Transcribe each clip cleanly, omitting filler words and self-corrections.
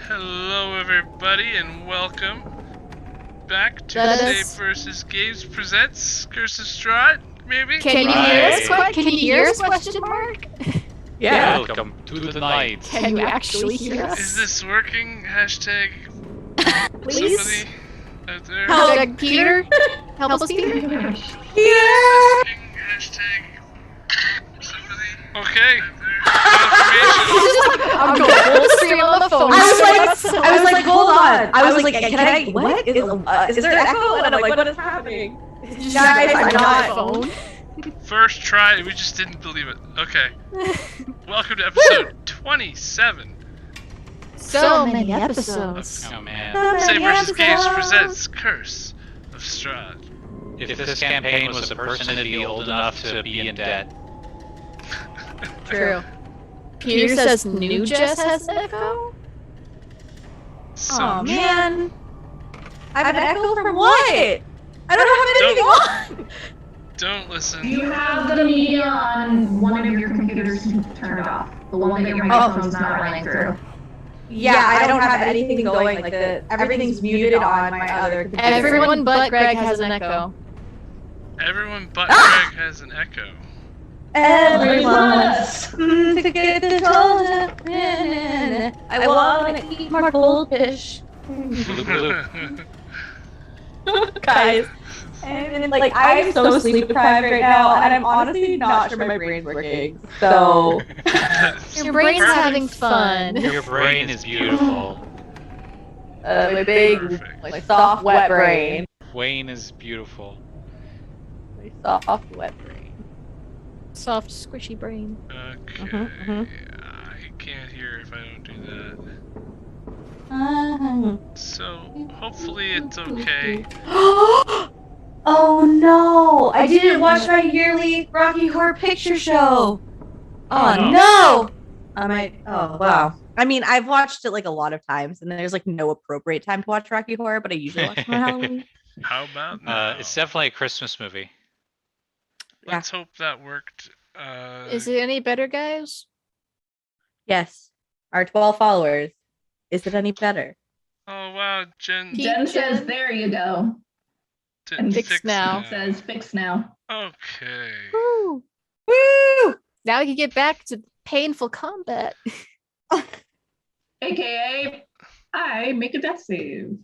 Hello everybody and welcome back to saveVSgames presents Curse of Strahd, maybe? Can you hear us? Can you hear us? Question mark? Yeah. Welcome to the night. Can you actually hear us? Is this working? Hashtag Please? somebody out there? Hashtag Peter? Help us, Peter? Yeah! Hashtag somebody. Okay. I'm going full stream on the phone. I was like, hold on. I was like, can I? What is there an echo? And I'm like, what is happening? Guys, I'm not. Phone. First try, we just didn't believe it. Okay. Welcome to episode 27. So many episodes. Oh man. saveVSgames presents Curse of Strahd. If this campaign was a person, it'd be old enough to be in debt. True. Peter says New Jess has echo? So, Man. I have an echo from what? I don't have anything on. don't listen. You have the media on one of your computers turned off. The one that your microphone's not running through. Yeah, I don't have anything going. Like everything's muted on my other computer. Everyone but Greg has an echo. Everyone but Greg has an echo. Everyone to get the toll. I want to eat more goldfish. Guys, and like I'm so sleep deprived right now, and I'm honestly not sure my brain's working. So Your brain's having fun. Your brain is beautiful. my big, Perfect. like soft, wet brain. Wayne is beautiful. My soft, wet brain. Soft, squishy brain. Okay. I can't hear if I don't do that. So, hopefully it's okay. Oh no! I didn't watch my yearly Rocky Horror Picture Show. Oh no! Oh wow. I mean, I've watched it like a lot of times, and there's like no appropriate time to watch Rocky Horror, but I usually watch it on Halloween. How about now? It's definitely a Christmas movie. Let's hope that worked. Is it any better, guys? Yes, our 12 followers. Is it any better? Oh wow, Jen Jen says, there you go. didn't Fix fix now. that. Says, fix now. Okay. Woo! Woo! Now we can get back to painful combat. AKA, I make a death save.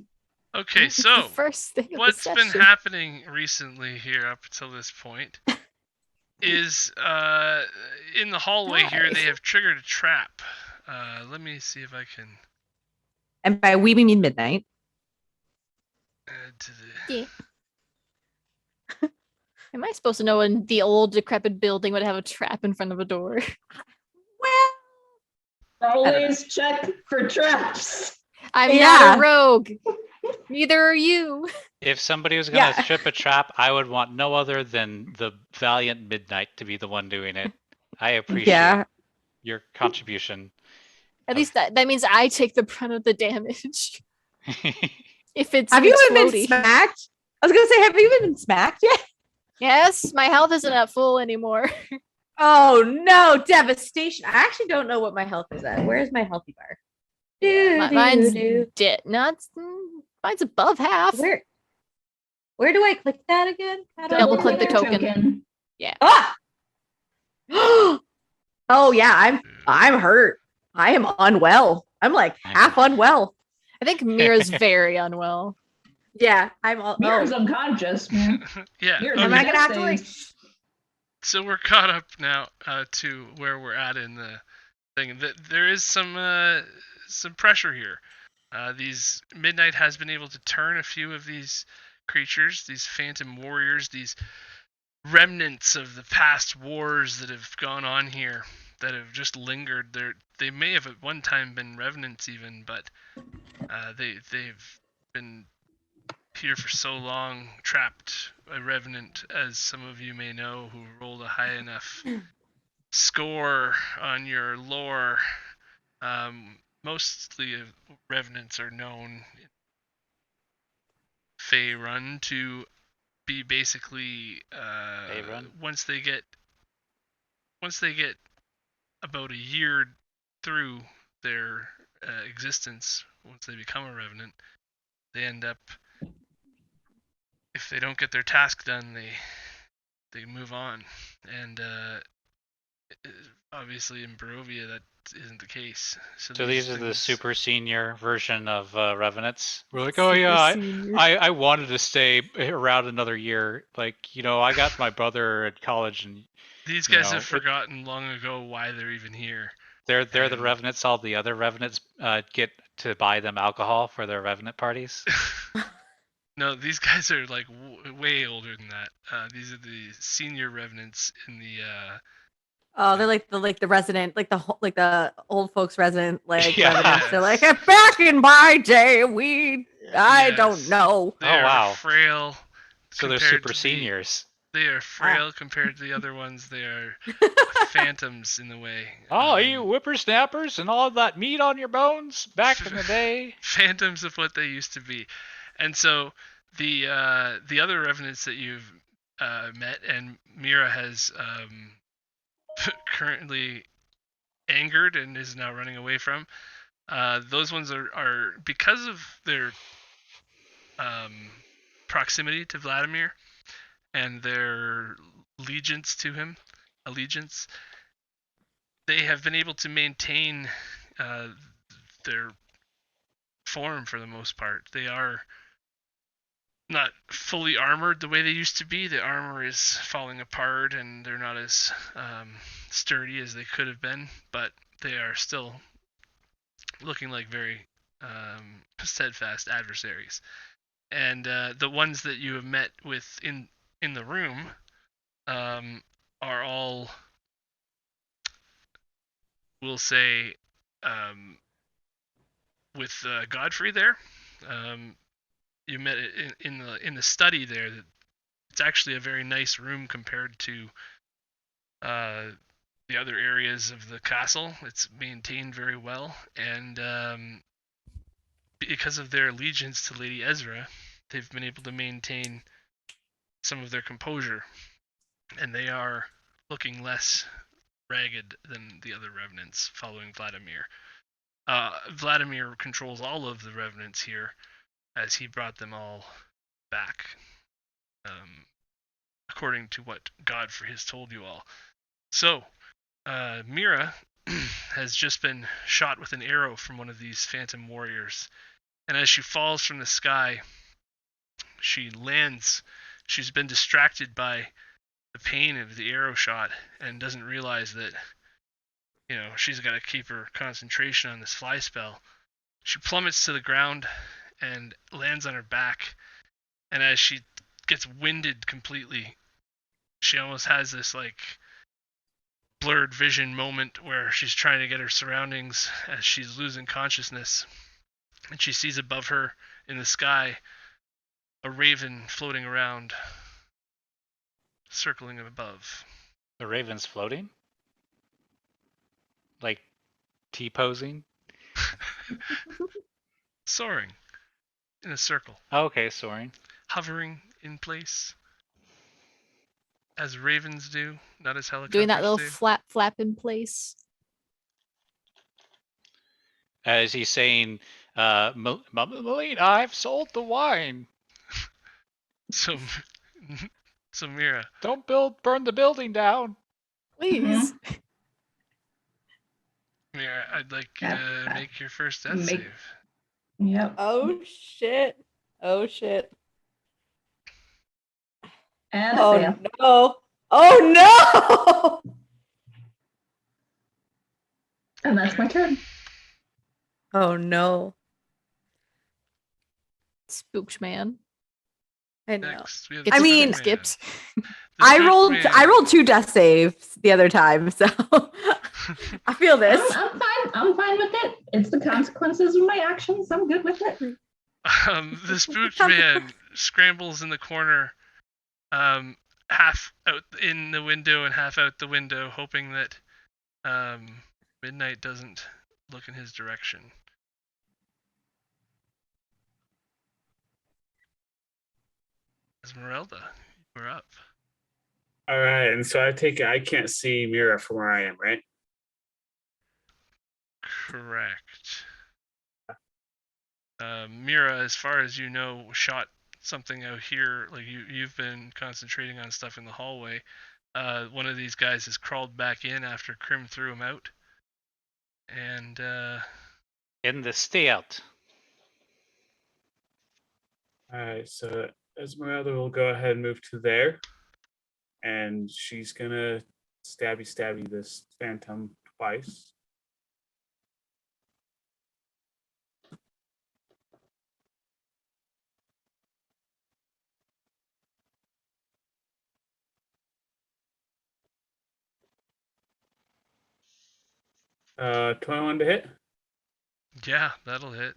Okay, It's the so first thing of the what's been session. happening recently here up until this point is in the hallway here they Nice. have triggered a trap. Let me see if I can And by we mean midnight. add to the. Yeah. Am I supposed to know when the old decrepit building would have a trap in front of a door? Well, Always check for traps. I'm Yeah. not a rogue. Neither are you. If somebody was gonna Yeah. strip a trap, I would want no other than the valiant Midnight to be the one doing it. I appreciate yeah. your contribution. At least that means I take the brunt of the damage. If it's Have you even been explodey. smacked? I was gonna say, have you even been smacked yet? Yes, my health isn't at full anymore. Oh no, devastation. I actually don't know what my health is at. Where's my healthy bar? Mine's mine's above half. Where do I click that again? How do I Double click click the it? token. Ah! Oh yeah, I'm hurt. I am unwell. I'm like half unwell. I think Mira's very unwell. Yeah, I'm all. Mira's Oh. unconscious, man. Yeah. Mira's Am Okay. I gonna have to like? So we're caught up now to where we're at in the thing. There is some pressure here. These Midnight has been able to turn a few of these creatures, these phantom warriors, these remnants of the past wars that have gone on here, that have just lingered. They may have at one time been revenants even, but they've been here for so long, trapped. A revenant, as some of you may know, who rolled a high enough score on your lore. Mostly revenants are known in Faerun to be basically Faerun? once they get about a year through their existence, once they become a revenant, they end up, if they don't get their task done, they move on. And obviously in Barovia that isn't the case. So these are the things- super senior version of Revenants. We're like, oh yeah, I wanted to stay around another year. Like, I got my brother at college, and These you guys know, have forgotten long ago why they're even here. they're the And- Revenants. All the other Revenants get to buy them alcohol for their Revenant parties. No, these guys are like way older than that. These are the senior revenants in the. Oh, they're like the resident, like the old folks resident, like Yeah. residents. They're like, back in my day, I Yes. don't know. They Oh, are wow. frail. So they're compared super to the- seniors. They are frail compared to the other ones. They are phantoms in the way. Oh, you whippersnappers and all that meat on your bones back in the day. Phantoms of what they used to be. And so the other revenants that you've met and Mira has currently angered and is now running away from, those ones are because of their proximity to Vladimir and their allegiance to him, they have been able to maintain their form for the most part. They are not fully armored the way they used to be. The armor is falling apart and they're not as sturdy as they could have been, but they are still looking like very steadfast adversaries. And the ones that you have met with in the room are all, we'll say, with Godfrey there. You met it in the study there. That it's actually a very nice room compared to the other areas of the castle. It's maintained very well, and because of their allegiance to Lady Ezra, they've been able to maintain some of their composure, and they are looking less ragged than the other revenants following Vladimir. Vladimir controls all of the revenants here, as he brought them all back, according to what Godfrey has told you all. So, Mira has just been shot with an arrow from one of these phantom warriors. And as she falls from the sky, she lands. She's been distracted by the pain of the arrow shot and doesn't realize that, she's got to keep her concentration on this fly spell. She plummets to the ground and lands on her back. And as she gets winded completely, she almost has this blurred vision moment where she's trying to get her surroundings as she's losing consciousness. And she sees above her in the sky a raven floating around, circling above. The raven's floating? Like T-posing? Soaring in a circle. Oh, okay, soaring. Hovering in place. As ravens do, not as helicopters Doing that little do. flap in place. As he's saying, Melina, I've sold the wine. So Mira. Don't burn the building down. Please. Mira, I'd like you to make your first death save. Yep. Oh shit. Oh shit. And Oh fail. no. Oh no. And that's my turn. Oh no. Spooked man. I know. Next, we have Gets I the mean- Spook Man. skipped. The I Spook rolled Man. 2 death saves the other time, so I feel this. I'm fine. I'm fine with it. It's the consequences of my actions. I'm good with it. The spooked man scrambles in the corner, half out in the window and half out the window, hoping that Midnight doesn't look in his direction. Esmeralda, we're up. All right, and so I take it I can't see Mira from where I am, right? Correct. Mira, as far as you know, shot something out here. Like you've been concentrating on stuff in the hallway. One of these guys has crawled back in after Krim threw him out. And In the stay out. All right, so Esmeralda will go ahead and move to there, and she's gonna stabby this phantom twice. Uh, 21 to hit. yeah, that'll hit.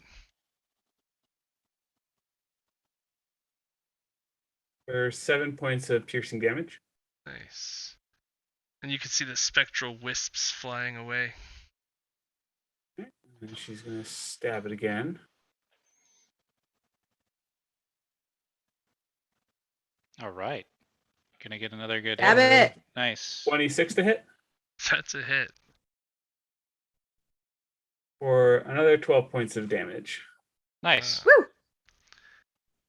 For 7 points of piercing damage. Nice. And you can see the spectral wisps flying away. And she's gonna stab it again. All right. Gonna get another good Stab hit. it. Nice. 26 to hit. That's a hit. For another 12 points of damage. Nice. Woo.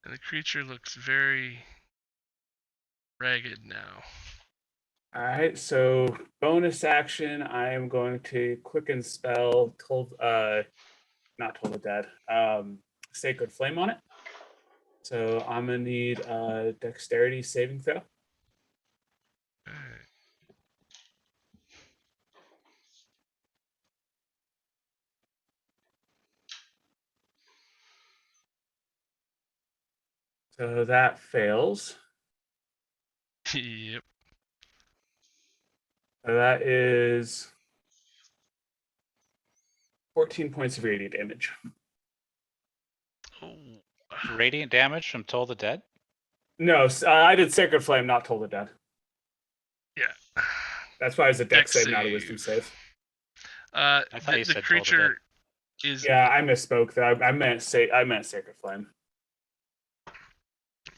And the creature looks very ragged now. All right, so bonus action, I am going to quicken spell not Toll the Dead, Sacred Flame on it. So I'm gonna need a dexterity saving throw. Alright. So that fails. Yep. So that is 14 points of radiant damage. Oh. Radiant damage from Toll the Dead? No, I did Sacred Flame, not Toll the Dead. Yeah. That's why it's a dex Dex save, not a wisdom save. save. I thought you The said Toll the Dead. creature is Yeah, I misspoke. Though. I meant Sacred Flame.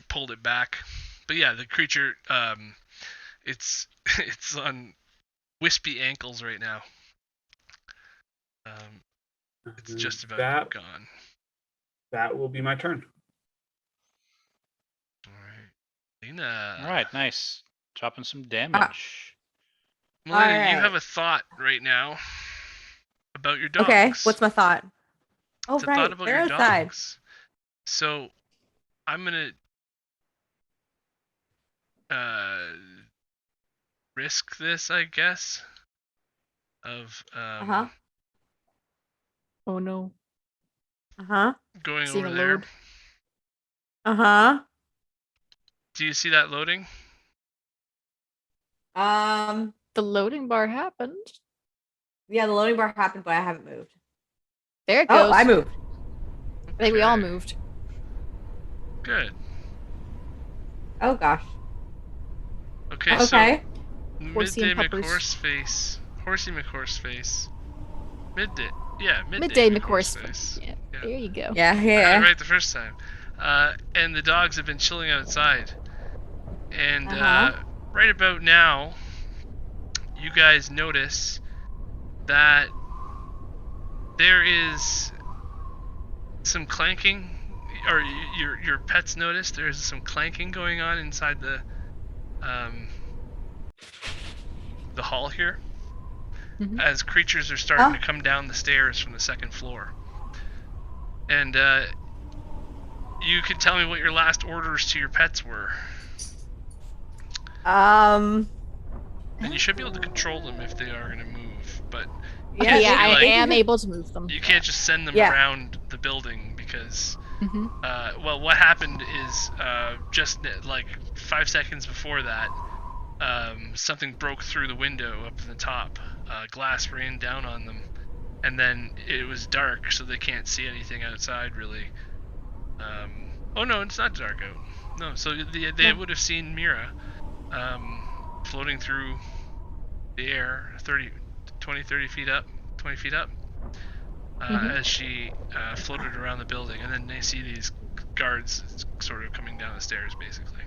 pulled it back. But yeah, the creature it's it's on wispy ankles right now. It's just about that. gone. That will be my turn. Alright. Lena. All right, nice. Dropping some damage. Melina, you Alright. have a thought right now. about your dogs. Okay, what's my thought? Oh, It's a right, thought about they're your outside. dogs. So, I'm gonna risk this, I guess. Of Oh no. going Seeing over a there. load. Do you see that loading? The loading bar happened. Yeah, the loading bar happened, but I haven't moved. There it goes. Oh, I moved. I think we all Okay. moved. Good. Oh gosh. Okay, Okay. so Horsey Midday and Peppers. McHorseface. Horsey McHorseface. Midday. Yeah, Midday McHorseface. Yeah, Yeah. there you go. Yeah, I got yeah. it right the first time. And the dogs have been chilling outside. And right about now, you guys notice that there is some clanking, or your pets notice there's some clanking going on inside the hall here, as creatures are starting to come down the stairs from the second floor. And you can tell me what your last orders to your pets were. And you should be able to control them if they are going to move, but Yeah, I like, am able to move them. you can't just send them around the building because well, what happened is just like 5 seconds before that, something broke through the window up in the top. Glass rained down on them, and then it was dark, so they can't see anything outside really. Oh no, it's not dark out. No, so they would have seen Mira floating through the air 20 feet up, as she floated around the building, and then they see these guards sort of coming down the stairs, basically.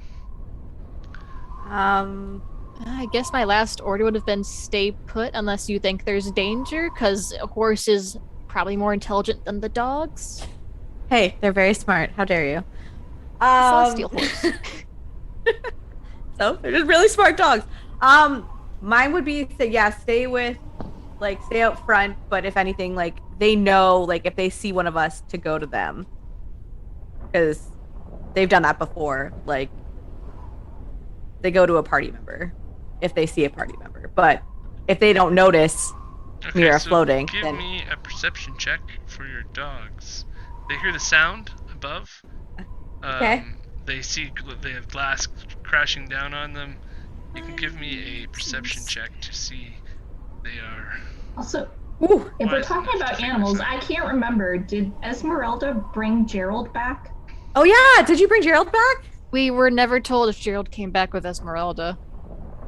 I guess my last order would have been stay put unless you think there's danger, because a horse is probably more intelligent than the dogs. Hey, they're very smart. How dare you? Celestial horse. So they're just really smart dogs. Mine would be stay out front, but if anything, like they know, like if they see one of us, to go to them, because they've done that before. Like they go to a party member if they see a party member, but if they don't notice Mira floating, give then me a perception check for your dogs. They hear the sound above. Okay. They have glass crashing down on them. You can give me a perception check to see they are. Also, if we're talking about animals, I can't remember. Did Esmeralda bring Gerald back? Oh yeah, did you bring Gerald back? We were never told if Gerald came back with Esmeralda.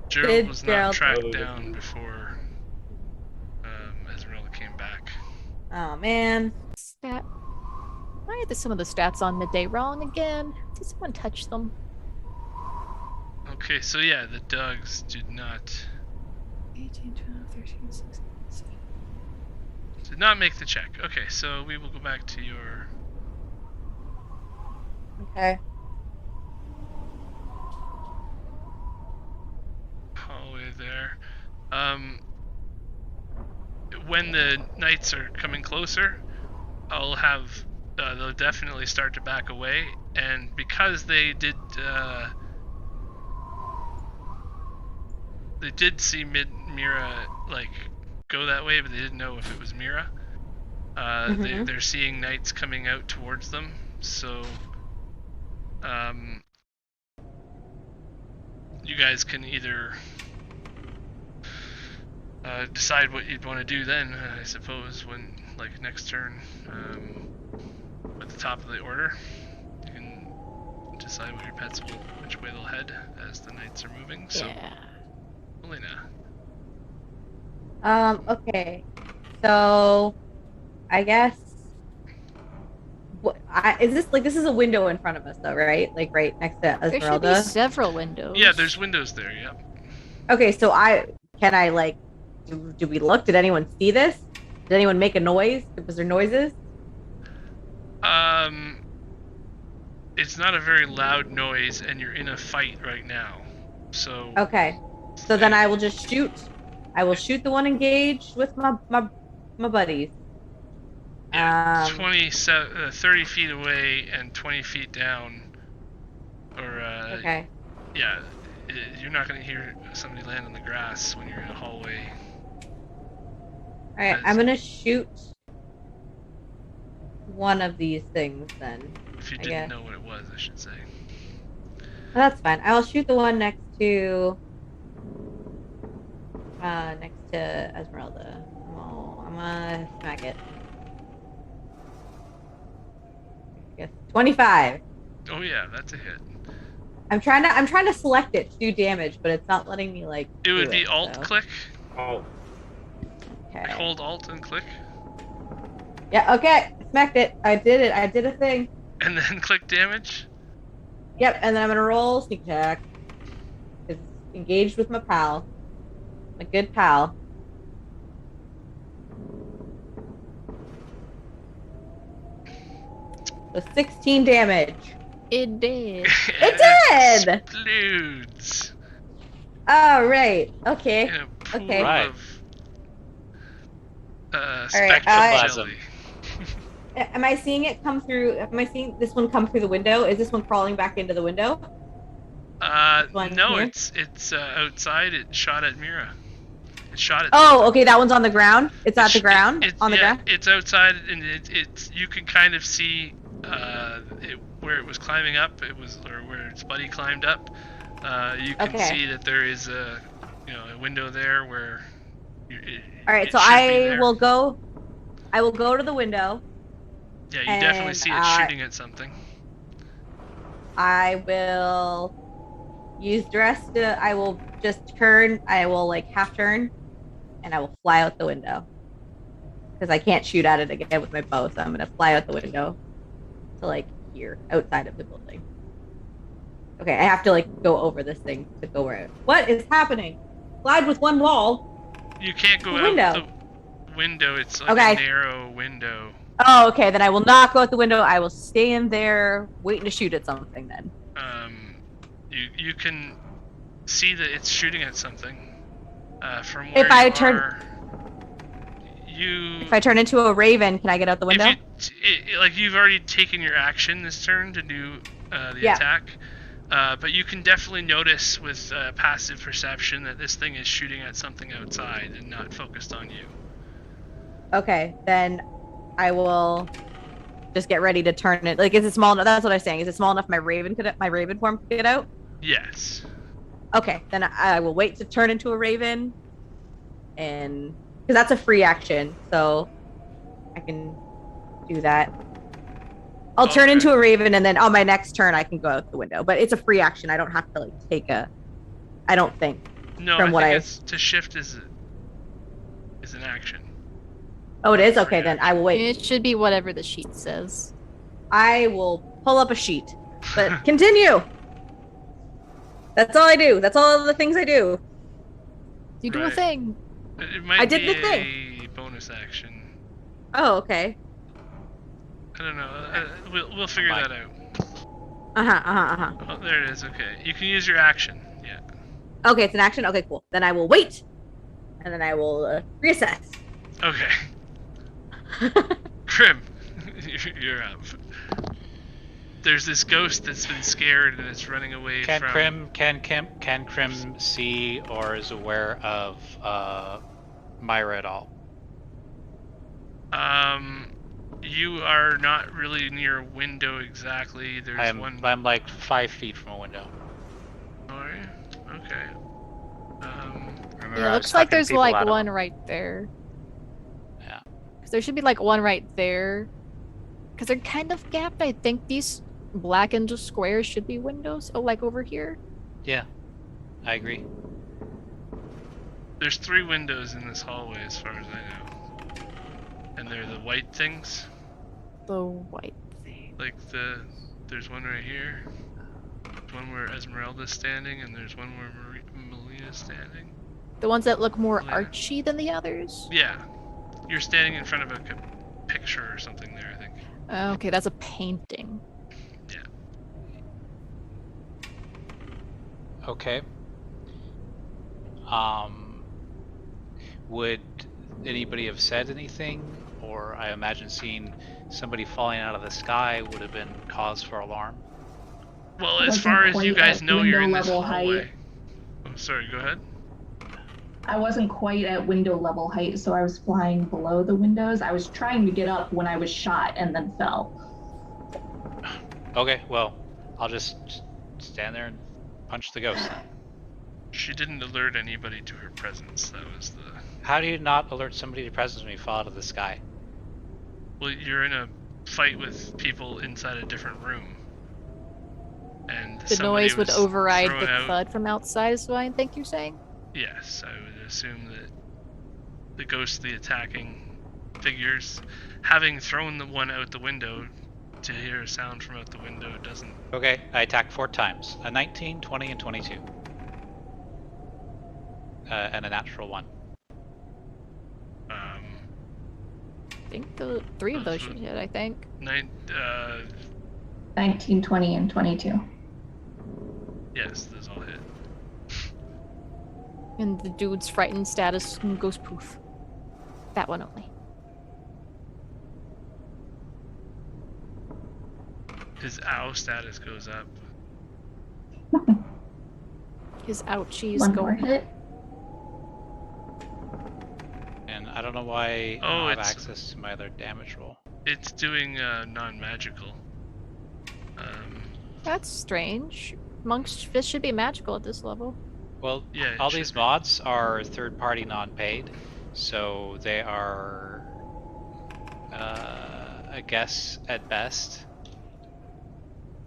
Gerald was not tracked down before Esmeralda came back. Oh man. Why are some of the stats on Midday wrong again? Did someone touch them? Okay, so yeah, the dogs did not 18, 12, 13, 16, 17. did not make the check. Okay, so we will go back to your Okay. hallway there. When the knights are coming closer, I'll have they'll definitely start to back away, and because they did see Mira like go that way, but they didn't know if it was Mira. They're seeing knights coming out towards them, so you guys can either decide what you'd want to do then, I suppose, when like next turn, at the top of the order, you can decide what your pets will, which way they'll head as the knights are moving. So, Elena. Okay. So, I guess. This is a window in front of us, though, right? Like right next to Esmeralda. There should be several windows. Yeah, there's windows there. Yep. Okay, so do we look? Did anyone see this? Did anyone make a noise? Was there noises? It's not a very loud noise, and you're in a fight right now. So. Okay. So then I will just shoot. I will shoot the one engaged with my my buddies. Yeah, 30 feet away and 20 feet down. Or, Okay. yeah, you're not going to hear somebody land on the grass when you're in a hallway. Alright, I'm gonna shoot one of these things then. If you didn't know what it was, I should say. Well, that's fine. I will shoot the one next to Esmeralda. Oh, I'm gonna smack it. I guess 25. Oh yeah, that's a hit. I'm trying to select it to do damage, but it's not letting me like. It would be Alt so. click. Oh. Okay. Hold Alt and click. Yeah. Okay. Smacked it. I did it. I did a thing. And then click damage. Yep. And then I'm gonna roll sneak attack. It's engaged with my pal. My good pal. So 16 damage. It did. It did! Explodes. Oh, right. Okay. In a pool Okay. Right. of right, spectrum jelly. Am I seeing it come through? Am I seeing this one come through the window? Is this one crawling back into the window? one No, here? it's outside. It shot at Mira. It shot at. Oh, okay. That one's on the ground. It's at the ground. It's On the ground. It's outside, and it's you can kind of see where it was climbing up. It was or where its buddy climbed up. You can Okay. see that there is a window there where. All right. it So should be I there. will go. I will go to the window. Yeah, you definitely and, see it shooting at something. I will use dress to. I will just turn. I will like half turn, and I will fly out the window because I can't shoot at it again with my bow. So I'm gonna fly out the window to like here, outside of the building. Okay, I have to like go over this thing to go where. What is happening? Slide with one wall. You can't go The out window. the window. It's like Okay. a narrow window. Oh, okay. Then I will not go out the window. I will stay in there, waiting to shoot at something. Then. You can see that it's shooting at something. From where If I you turn- are, you. If I turn into a raven, can I get out the window? Like you've already taken your action this turn to do the Yeah. attack, but you can definitely notice with passive perception that this thing is shooting at something outside and not focused on you. Okay, then I will just get ready to turn it. Like, is it small enough? That's what I'm saying. Is it small enough my raven form could get out? Yes. Okay, then I will wait to turn into a raven, and because that's a free action, so I can do that. I'll turn Okay. into a raven, and then on my next turn I can go out the window. But it's a free action. I don't have to like take a. I don't think. No, From I what think I- it's to shift is an action. Oh, it is? Okay, then I will wait. It should be whatever the sheet says. I will pull up a sheet. But continue. That's all I do. That's all the things I do. You do a Right. thing. It might I did be the thing. a bonus action. Oh, okay. I don't know. We'll figure Mine. that out. Oh, there it is. Okay, you can use your action. Yeah. Okay, it's an action. Okay, cool. Then I will wait, and then I will reassess. Okay. Krim, you're up. There's this ghost that's been scared and it's running away Can from. Krim see or is aware of Myra at all? You are not really near a window exactly. There's one. I'm like 5 feet from a window. Are you? Okay. Remember, Yeah, I it was looks like sucking there's people like out of one them. right there. Yeah. Because there should be like one right there. Because they're kind of gapped. I think these blackened squares should be windows. Oh, like over here. Yeah, I agree. There's 3 windows in this hallway as far as I know. And they're the white things. The white thing. Like there's one right here. There's one where Esmeralda's standing, and there's one where Melina's standing. The ones that look more Yeah. archy than the others. Yeah. You're standing in front of a picture or something there, I think. Okay, that's a painting. Okay. Would anybody have said anything? Or I imagine seeing somebody falling out of the sky would have been cause for alarm. Well, I as wasn't far as you quite guys at know, you're in window this level hallway. height. Oh, sorry, go ahead. I wasn't quite at window level height, so I was flying below the windows. I was trying to get up when I was shot and then fell. Okay, well, I'll just stand there and punch the ghost then. She didn't alert anybody to her presence. That was the... How do you not alert somebody to presence when you fall out of the sky? Well, you're in a fight with people inside a different room. And The somebody noise would was override thrown the out. thud from outside, is what I think you're saying? Yes, I would assume that the ghostly attacking figures, having thrown the one out the window, to hear a sound from out the window doesn't... Okay, I attack 4 times. A 19, 20, and 22. And a natural 1. I think the 3 of those should hit, I think. 19, 20, and 22. Yes, those all hit. And the dude's frightened status goes poof. That one only. His ow status goes up. His ouchies One go. more hit. And I don't know why I Oh, don't have it's- access to my other damage roll. It's doing non-magical. That's strange. Monk's Fist should be magical at this level. Well, Yeah, it all should these be. mods are third-party non-paid, so they are, I guess, at best.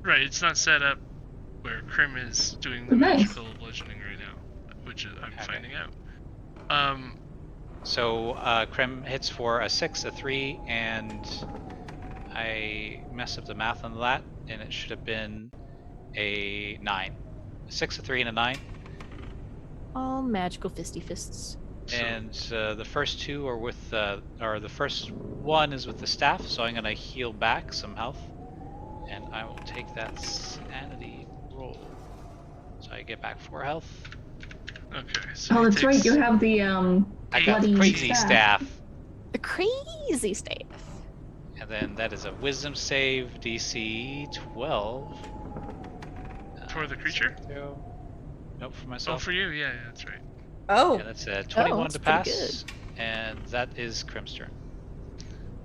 Right, it's not set up where Krim is doing the Nice. magical bludgeoning right now, which I'm Okay. finding out. So Krem hits for a 6, a 3, and I messed up the math on that, and it should have been a 9. A 6, a 3, and a 9. All magical fisty fists. And the first 2 are with, or the first one is with the staff, so I'm gonna heal back some health, and I will take that sanity roll. So I get back 4 health. Okay, so Oh, he that's right. takes- You have the I got the bloody crazy staff. The crazy staff. And then that is a wisdom save, DC 12. For the creature? Nope, for Oh, myself. for you? Yeah, that's right. Oh. Yeah, that's a 21 that's to pretty pass. And that is Krim's turn.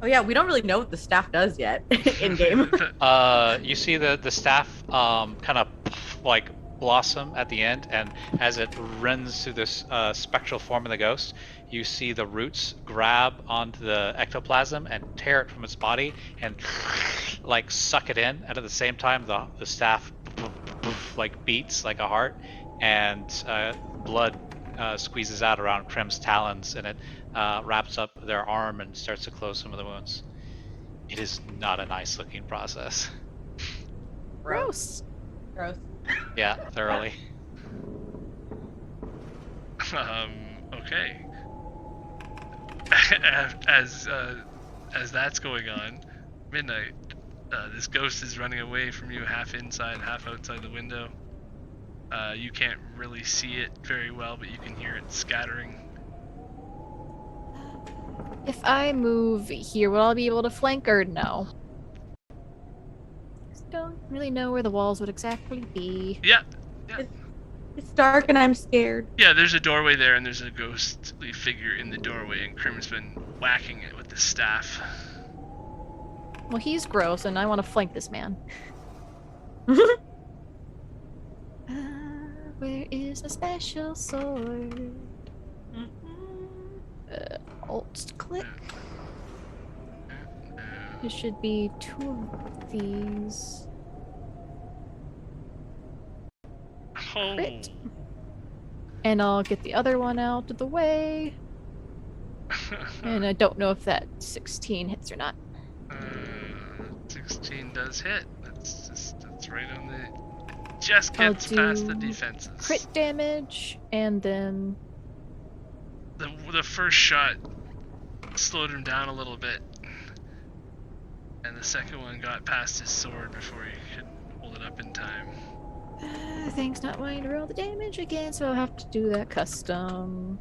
Oh yeah, we don't really know what the staff does yet in game. You see the staff kind of like blossom at the end, and as it runs through this spectral form of the ghost, you see the roots grab onto the ectoplasm and tear it from its body and like suck it in, and at the same time the staff like beats like a heart, and blood squeezes out around Krim's talons, and it wraps up their arm and starts to close some of the wounds. It is not a nice looking process. Gross. Gross. Yeah, thoroughly. Okay. as that's going on, midnight. This ghost is running away from you, half inside, half outside the window. You can't really see it very well, but you can hear it scattering. If I move here, will I be able to flank or no? Just don't really know where the walls would exactly be. Yeah, It's dark and I'm scared. yeah. There's a doorway there, and there's a ghostly figure in the doorway, and Krim's been whacking it with the staff. Well, he's gross, and I want to flank this man. Where is my special sword? Alt click. There should be 2 of these. Oh. Crit. And I'll get the other one out of the way. And I don't know if that 16 hits or not. 16 does hit. That's right on the. Just I'll gets past the do defenses. Crit damage, and then The first shot slowed him down a little bit, and the second one got past his sword before he could hold it up in time. thing's not wanting to roll the damage again, so I'll have to do that custom.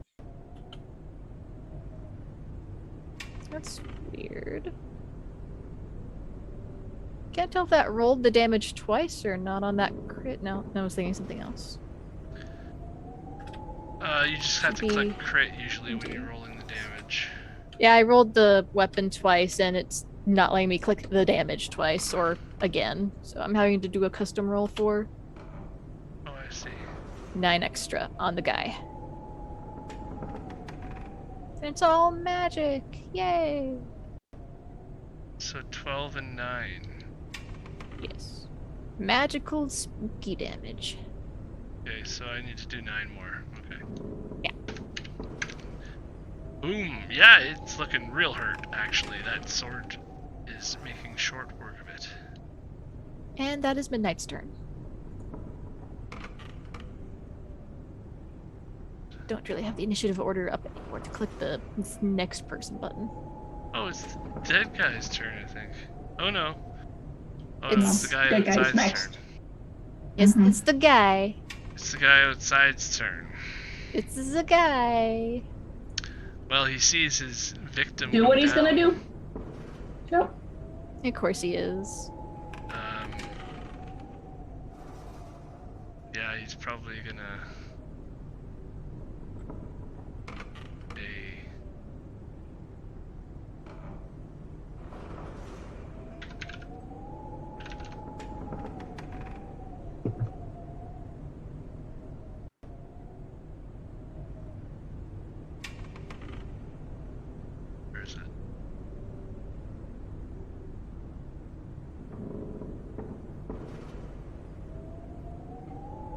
That's weird. Can't tell if that rolled the damage twice or not on that crit. No, I was thinking something else. You just have to Should click be- crit usually when you're rolling the damage. Yeah, I rolled the weapon twice and it's not letting me click the damage twice or again. So I'm having to do a custom roll for Oh, I see. 9 extra on the guy. It's all magic! Yay! So 12 and 9. Yes. Magical spooky damage. Okay, so I need to do 9 more. Okay. Yeah. Boom! Yeah, it's looking real hurt, actually. That sword is making short work of it. And that is Midnight's turn. Don't really have the initiative order up anymore to click the next person button. Oh, it's the dead guy's turn, I think. Oh no. Oh, It's it's the guy dead guy's outside's next. turn. It's the guy. It's the guy outside's turn. It's the guy. Well, he sees his victim. Do go what he's down. gonna do. Yep. Of course he is. Yeah, he's probably gonna. Where is it?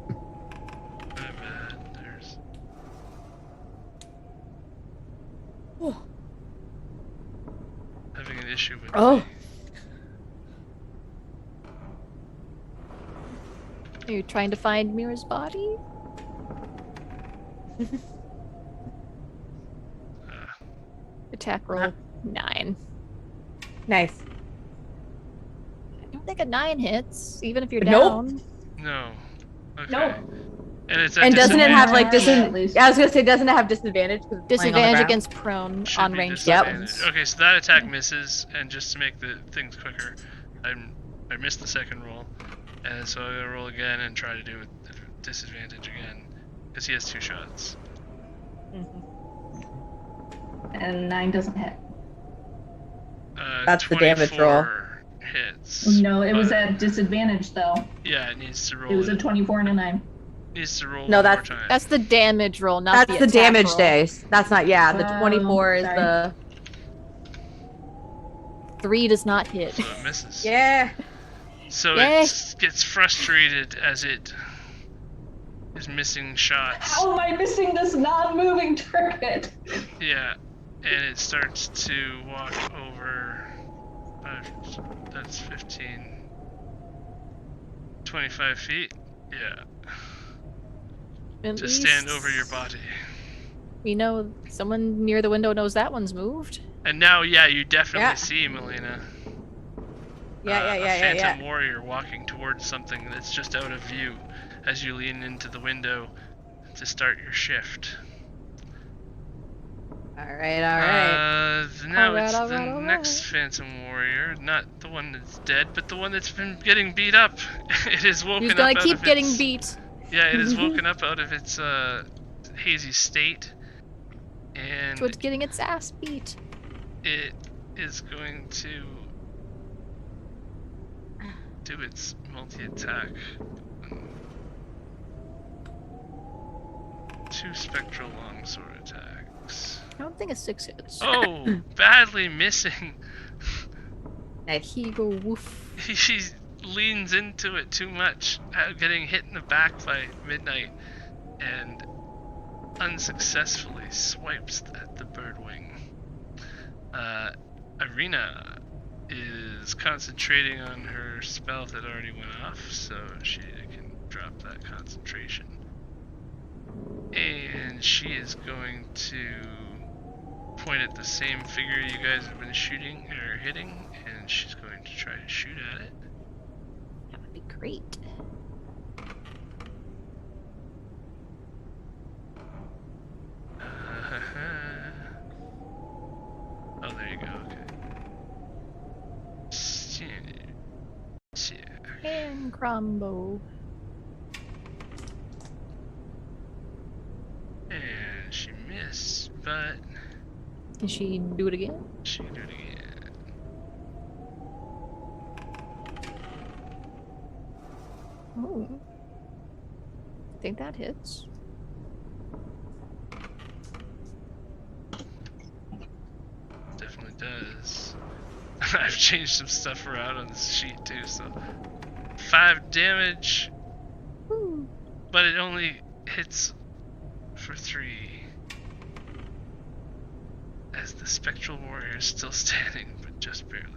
My bad. There's. Oh. Having an issue with. Oh. Are you trying to find Mira's body? Attack roll 9. Nice. I don't think a 9 hits, even if you're Nope. down. No. Okay. Nope. And it's at And doesn't it have like disadvantage? disadvantage? At least. Yeah, I was gonna say, doesn't it have disadvantage? 'Cause it's laying on the Disadvantage ground? against prone Should on be ranged disadvantage. weapons. Okay, so that attack misses, and just to make the things quicker, I missed the second roll, and so I'm gonna roll again and try to do it with disadvantage again, because he has 2 shots. And 9 doesn't hit. That's the damage roll. 24 hits. No, it was but- at disadvantage though. Yeah, it needs to roll. It was a 24 and a 9. Needs to roll No, one more that's- time. That's the damage roll, not That's the the attack damage roll. days. That's not. Yeah, the Oh, 24 is sorry. the. 3 does not hit. So it misses. Yeah. So Yay. it gets frustrated as it is missing shots. How am I missing this non-moving target? Yeah, and it starts to walk over. That's 15. 25 feet. Yeah. At To stand least over your body. We know someone near the window knows that one's moved. And now, yeah, you definitely Yeah. see Melina. Yeah, A phantom warrior walking towards something that's just out of view as you lean into the window to start your shift. All right. All right. Now Alright, it's alright, the alright. next phantom warrior, not the one that's dead, but the one that's been getting beat up. It is woken He's up gonna out keep of getting its, beat. Yeah, it is woken up out of its hazy state, and So it's getting its ass beat. it is going to do its multi-attack. 2 spectral longsword attacks. I don't think a 6 hits. Oh, badly missing. Nice. He go woof. He leans into it too much, getting hit in the back by Midnight, and unsuccessfully swipes at the bird wing. Ireena is concentrating on her spell that already went off, so she can drop that concentration. And she is going to point at the same figure you guys have been shooting or hitting, and she's going to try to shoot at it. That would be great. Oh, there you go. Crumbo. And she missed, but Can she do it again? she can do it again. Oh. I think that hits. Definitely does. I've changed some stuff around on this sheet too, so 5 damage, Woo. but it only hits for 3. As the spectral warrior is still standing, but just barely.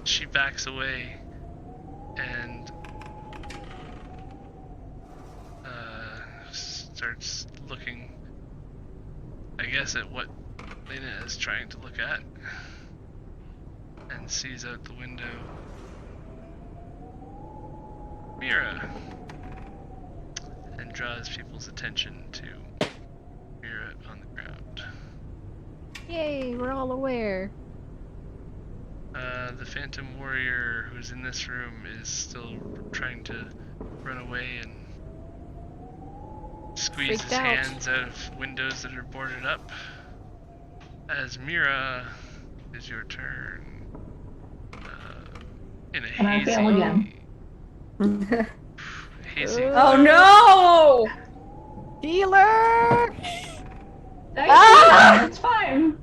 She backs away and starts looking, I guess, at what Lena is trying to look at, and sees out the window Mira, and draws people's attention to Mira on the ground. Yay, we're all aware. The Phantom Warrior who's in this room is still trying to run away and squeeze his Freaked out. hands out of windows that are boarded up. As Mira, is your turn. In a Can I hazy, fail again? hazy. Oh no! Healer! It's fine.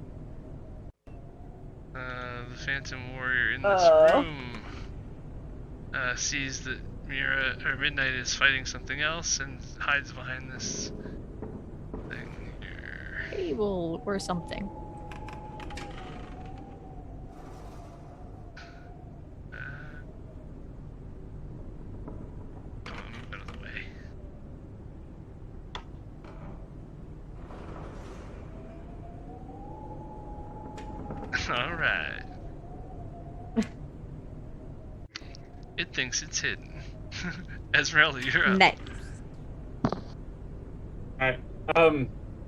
The Phantom Warrior in this room sees that Mira or Midnight is fighting something else and hides behind this thing here. Table or something. Come on, move out of the way. All right. It thinks it's hidden. Esmeralda, you're up. Nice. Alright.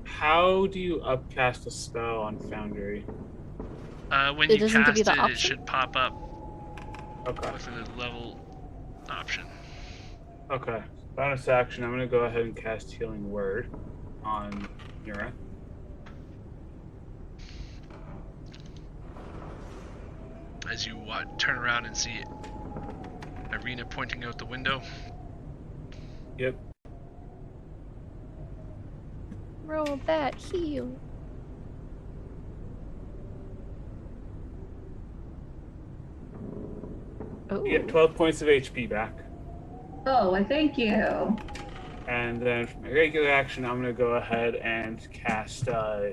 How do you upcast a spell on Foundry? When It you doesn't give cast you the it, it option? should pop up Okay. with a level option. Okay. Bonus action, I'm gonna go ahead and cast Healing Word on Mira. As you turn around and see Ireena pointing out the window. Yep. Roll that heal. Oh. You get 12 points of HP back. Oh, well, thank you. And then for my regular action, I'm gonna go ahead and cast wow,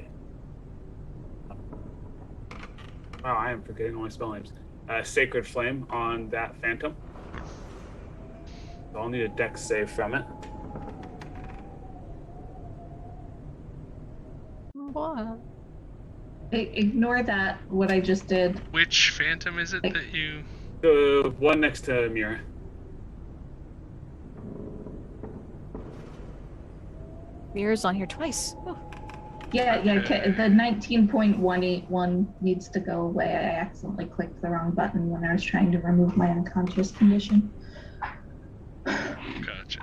I am forgetting all my spell names. Sacred Flame on that Phantom. So I'll need a dex save from it. What? Ignore that, what I just did. Which phantom is it that you... The one next to Mira. Mirror's on here twice. Oh. Yeah, the 19.181 needs to go away. I accidentally clicked the wrong button when I was trying to remove my unconscious condition. Gotcha.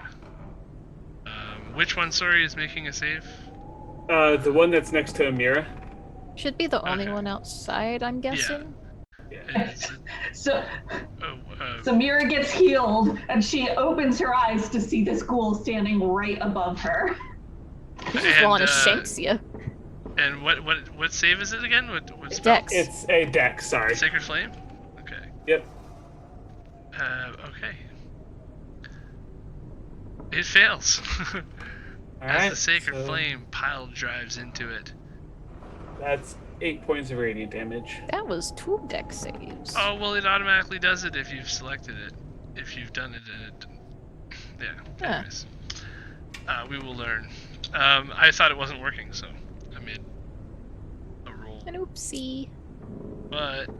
Which one, sorry, is making a save? The one that's next to Mira. Should be the only Okay. one outside, I'm guessing. It's, So oh, Mira gets healed, and she opens her eyes to see this ghoul standing right above her. He's just And, wanting to shanks you. and what save is it again? What spell? Dex. It's a dex, sorry. Sacred Flame? Okay. Yep. Okay. It fails. As Alright, the Sacred so Flame pile drives into it. that's 8 points of radiant damage. That was 2 dex saves. Oh, well, it automatically does it if you've selected it. If you've done it, and it... Yeah, Huh. anyways. We will learn. I thought it wasn't working, so I made a roll. An oopsie. But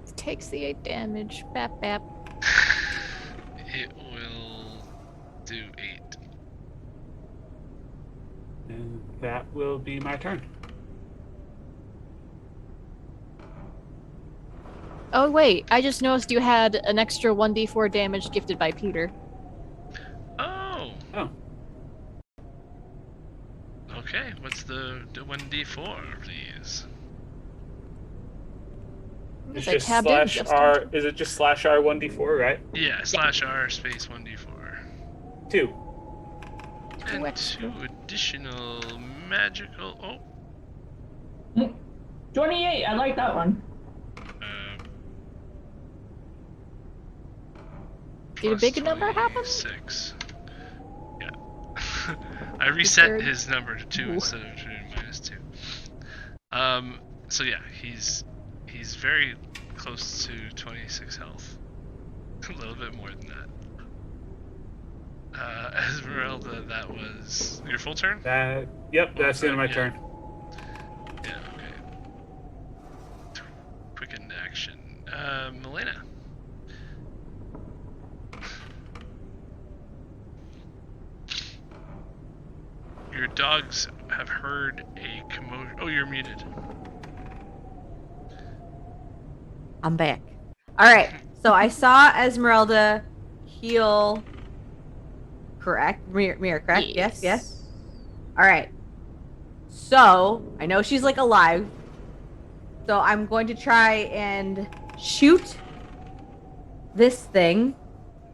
It takes the 8 damage. Bap bap. it will do 8. And that will be my turn. Oh wait, I just noticed you had an extra 1d4 damage gifted by Peter. Oh. Oh. Okay, what's the 1d4, please? It's I just tabbed in slash just R. Is it just slash R 1d4, right? Yeah, /R space 1d4. 2. And extra. 2 additional magical. Oh, 28. I like that one. Did a big number happen? 6. Yeah. I reset there- his number to 2 Ooh. instead of -2. So yeah, he's very close to 26 health. A little bit more than that. Esmeralda, that was your full turn? Yep, that's the end of my Yeah. turn. Yeah, okay. Quickened action. Milena. Your dogs have heard a commotion. Oh, you're muted. I'm back. All right. So I saw Esmeralda heal. Correct, Mira. Correct. Yes. All right. So I know she's like alive. So I'm going to try and shoot this thing.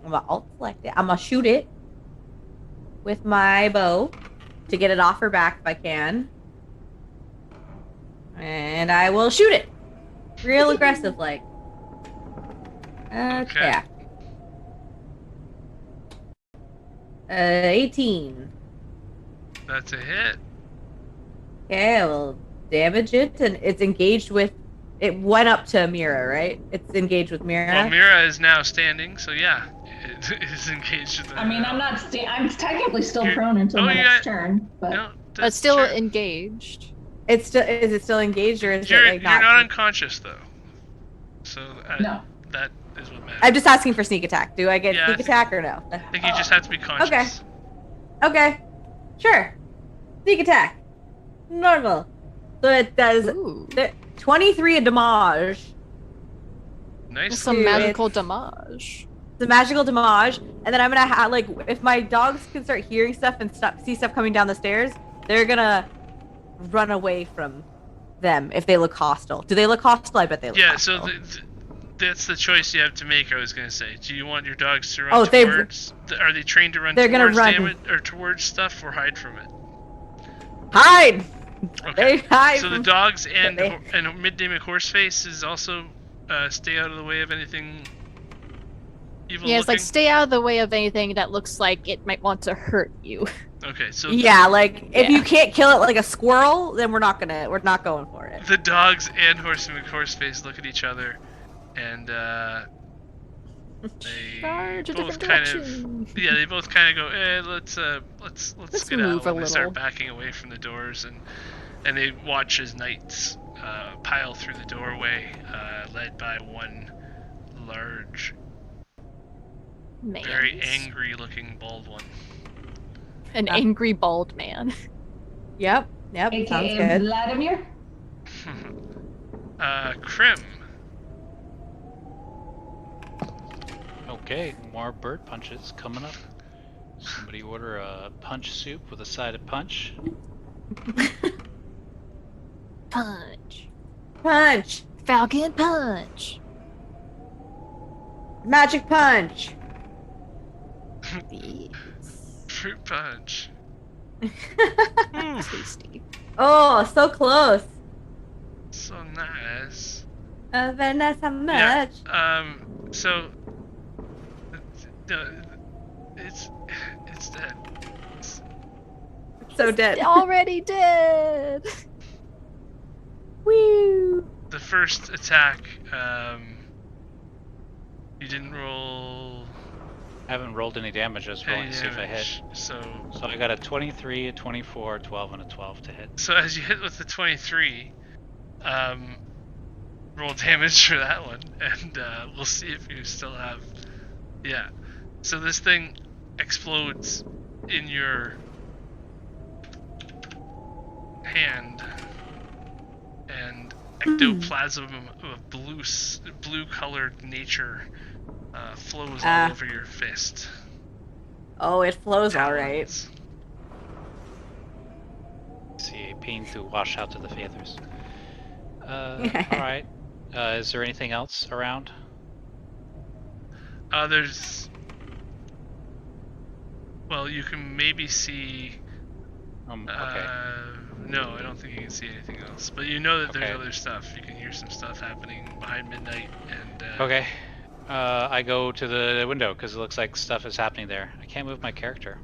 I'm gonna alt select it. I'm gonna shoot it with my bow to get it off her back if I can. And I will shoot it. Real aggressive like. Okay. 18. That's a hit. Okay, I will damage it, and it's engaged with. It went up to Mira, right? It's engaged with Mira. Well, Mira is now standing, so yeah, it is engaged with the... I mean, I'm not. I'm technically still You're- prone until oh, my you next got- turn, but No, But that's still true. engaged. It's still. Is it still engaged, or is You're it like not not? unconscious, though. So no. that is what matters. I'm just asking for sneak attack. Do I get Yeah, I sneak think- attack or no? I think you just have to be conscious. Okay. Sure. Sneak attack. Normal. So it does Ooh. 23 damage. Nice. Some Dude, magical damage. The magical damage, and then I'm gonna have like if my dogs can start hearing stuff and see stuff coming down the stairs, they're gonna run away from them if they look hostile. Do they look hostile? I bet they look Yeah, so hostile. that's the choice you have to make, I was going to say. Do you want your dogs to run Oh, they've- towards... Are they trained to run They're gonna towards run. damage, or towards stuff, or hide from it? Hide. Okay. They hide. So the from- dogs and they- Midday Horseface is also stay out of the way of anything evil Yeah, it's like looking? stay out of the way of anything that looks like it might want to hurt you. Okay, so Yeah, like if Yeah. you can't kill it like a squirrel, then we're not going for it. the dogs and Horseface look at each other, and they Charge a both different kind direction. of they both kind of go, let's Let's get out. move a And they start little. backing away from the doors, and they watch as knights pile through the doorway, led by one large, Man. very angry-looking bald one. An angry bald man. Yep. Sounds AKA good. Vladimir. Krim. Okay, more bird punches coming up. Somebody order a punch soup with a side of punch. Punch. Punch. Falcon punch. Magic punch. Fruit punch. Tasty. Oh, so close. So nice. Vanessa much. Yeah. So it's dead. So dead. Already dead. Woo. The first attack, you didn't roll I haven't rolled any damage, I was rolling any to see if I hit. damage. So I got a 23, a 24, a 12, and a 12 to hit. as you hit with the 23, roll damage for that one, and we'll see if you still have. Yeah. So this thing explodes in your hand and ectoplasm of blue-colored nature flows all over your fist. Oh, it flows all right. Talons. See a pain to wash out to the feathers. Alright. Is there anything else around? There's... Well, you can maybe see... Okay. No, I don't think you can see anything else. But you know that there's Okay. other stuff. You can hear some stuff happening behind midnight, and... Okay. I go to the window because it looks like stuff is happening there. I can't move my character.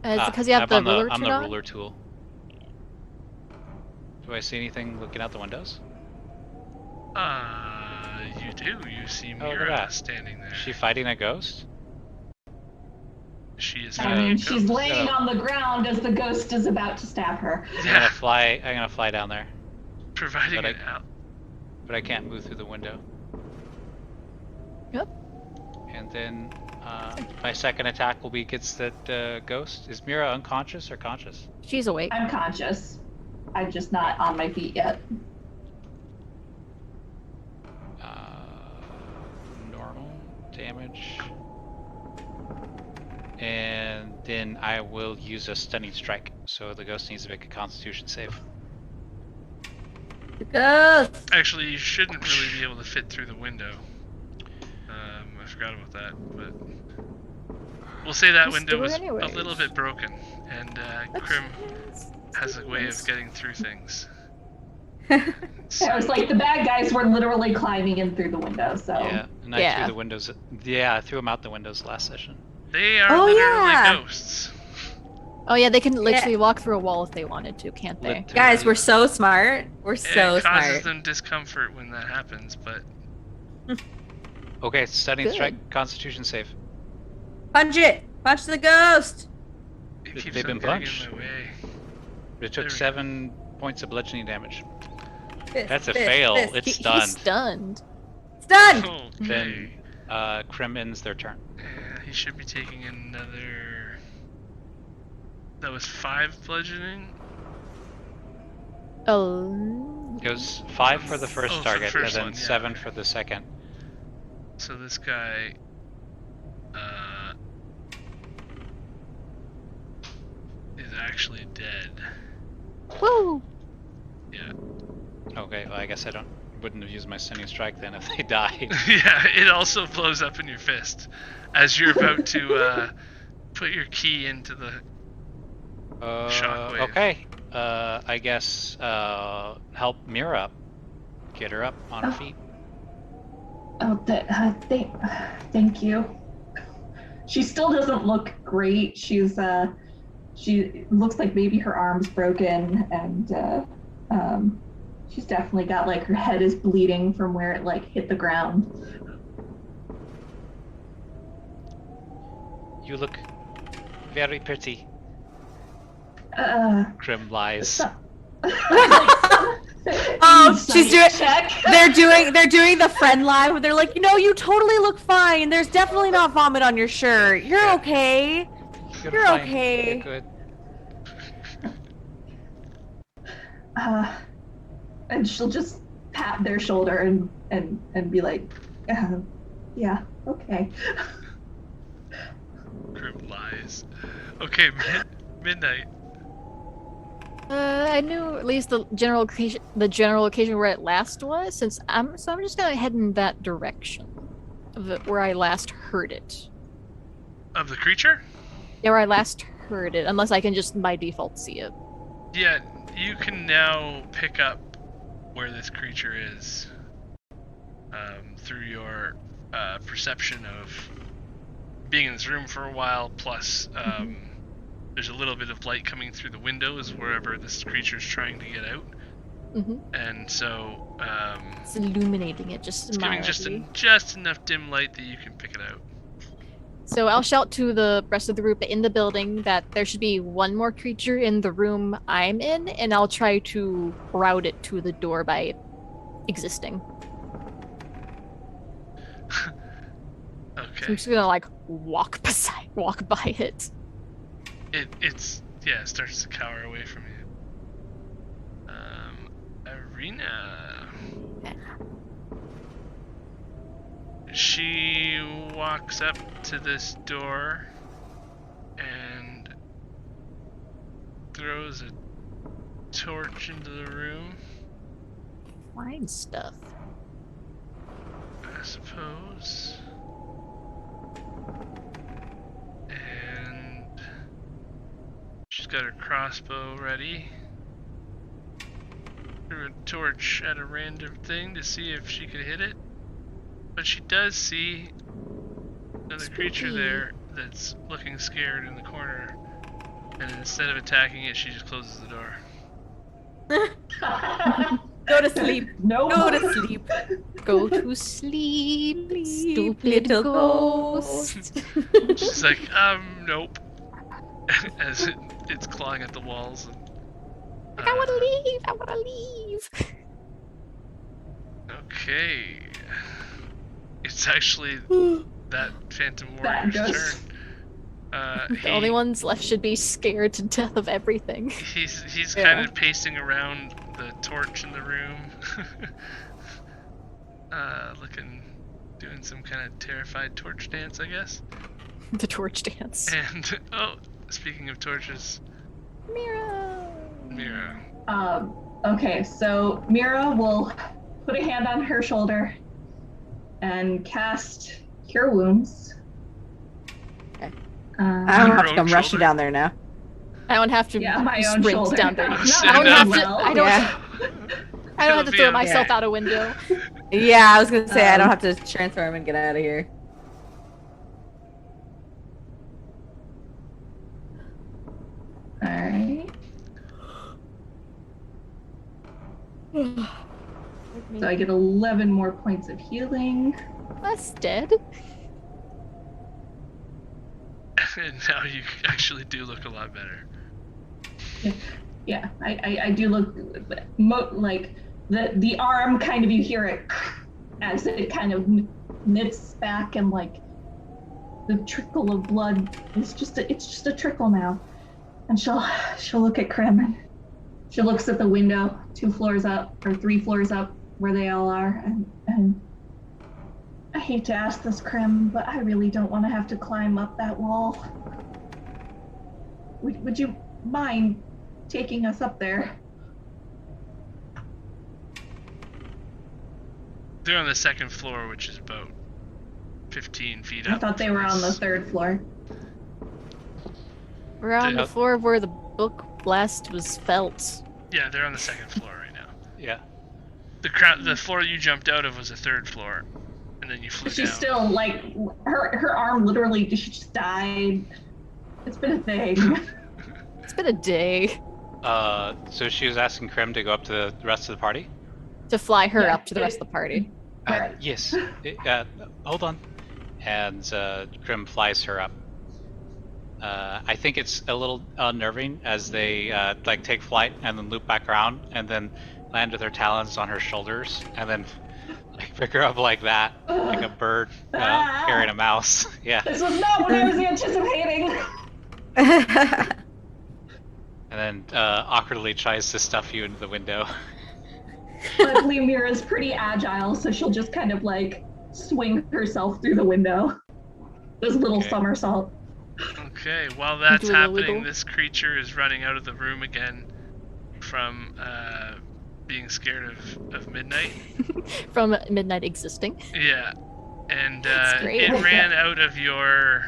Is it because you have the ruler I'm turned the on? ruler tool. Do I see anything looking out the windows? You do. You see Oh, look at Mira that. standing there. Is she fighting a ghost? She is I fighting a mean, she's ghost. laying on the ground as the ghost is about to stab her. I'm Yeah, gonna fly down there, providing but an out. but I can't move through the window. Yep. And then my second attack will be against that ghost. Is Mira unconscious or conscious? She's awake. I'm conscious. I'm just not on my feet yet. Normal damage. And then I will use a stunning strike. So the ghost needs to make a Constitution save. The ghost. Actually, you shouldn't really be able to fit through the window. I forgot about that, but we'll say that Let's window do it was anyways. a little bit broken, and Krim has a way of getting through things. It was like the bad guys were literally climbing in through the window, so. Yeah, and I Yeah. threw the windows. Yeah, I threw them out the windows last session. They are Oh, literally yeah. ghosts. Oh yeah, they can literally walk through a wall if they wanted to, can't they? Literally. Guys, we're so smart. We're so It causes smart. them discomfort when that happens, but Okay, stunning Good. strike, Constitution save. Punch it. Punch the ghost. it They've keeps been on getting punched. in my way. It took There we go. 7 points of bludgeoning damage. Fist, That's a fist, fail. fist. It's He's stunned. stunned. Stunned. Okay. Then Krim ends their turn. He should be taking another... That was 5 bludgeoning? Oh. It was 5 for the first Oh, for the target, first and then one, yeah. 7 for the second. So this guy... is actually dead. Woo! Yeah. Okay, well I guess wouldn't have used my stunning strike then if they died. Yeah, it also blows up in your fist as you're about to put your key into the shockwave. Okay. I guess help Mira up. Get her up on her feet. Oh, thank you. She still doesn't look great. She looks like maybe her arm's broken, and she's definitely got like her head is bleeding from where it like hit the ground. You look very pretty. Krim lies. Oh, she's doing. Check. They're doing the friend lie where they're like, you totally look fine. There's definitely not vomit on your shirt. You're Yeah. okay. You're fine. okay. You're good. And she'll just pat their shoulder and be like, yeah, okay. Krim lies. Okay, midnight. I knew at least the general location where it last was, so I'm just gonna head in that direction of where I last heard it. Of the creature? Yeah, where I last heard it, unless I can just by default see it. Yeah, you can now pick up where this creature is through your perception of being in this room for a while, plus there's a little bit of light coming through the windows wherever this creature's trying to get out. Mm-hmm. And so It's illuminating it just it's giving mildly. just enough dim light that you can pick it out. So I'll shout to the rest of the group in the building that there should be one more creature in the room I'm in, and I'll try to route it to the door by existing. So I'm Okay. just gonna like walk by it. It starts to cower away from you. Ireena. She walks up to this door and throws a torch into the room, Fine stuff. I suppose. And she's got her crossbow ready. Threw a torch at a random thing to see if she could hit it. But she does see another creature there that's looking scared in the corner. And instead of attacking it, she just closes the door. Go to sleep. No. Go to sleep. Go to sleep, stupid little ghost. She's like, nope. As it's clawing at the walls. And, I want to leave. I want to leave. Okay. It's actually that Phantom That Warrior's ghost. turn. The only ones left should be scared to death of everything. He's Yeah. kind of pacing around the torch in the room. Doing some kind of terrified torch dance, I guess. The torch dance. And, speaking of torches, Mira. Mira. Okay, so Mira will put a hand on her shoulder and cast Cure Wounds. Okay. Um, I don't Your have to own come rush you shoulder? down there now. I don't have to yeah, my own sprint shoulder. down there. Not I don't have to. well. I don't. Yeah. I don't have to throw Yeah. myself out a window. Yeah, I was gonna say I don't have to transform and get out of here. Alright. So I get 11 more points of healing. That's dead. And now you actually do look a lot better. Yeah, I do look like the arm kind of, you hear it as it kind of knits back, and like the trickle of blood is just a trickle now. And she'll look at Krim, and she looks at the window 2 floors up or 3 floors up where they all are, and I hate to ask this, Krim, but I really don't want to have to climb up that wall. Would you mind taking us up there? They're on the 2nd floor, which is about 15 feet up. I thought they from were on the this. 3rd floor. We're on Yeah. the floor where the book blast was felt. Yeah, they're on the 2nd floor right now. Yeah. The floor you jumped out of was the 3rd floor, and then you flew She's down. still like, her arm literally, she just died. It's been a thing. It's been a day So she was asking Krim to go up to the rest of the party? to fly her Yeah. up to the rest of the party. Right. Yes. Hold on. And Krim flies her up. I think it's a little unnerving as they like take flight and then loop back around and then land with their talons on her shoulders and then like pick her up like that, like a bird carrying a mouse. Yeah. This was not what I was anticipating. And then awkwardly tries to stuff you into the window. Luckily, Mira's pretty agile, so she'll just kind of like swing herself through the window. Does a little Okay. somersault. Okay, while that's Do a little happening, wiggle. this creature is running out of the room again from being scared of midnight. From midnight existing. Yeah, and That's great. it ran out of your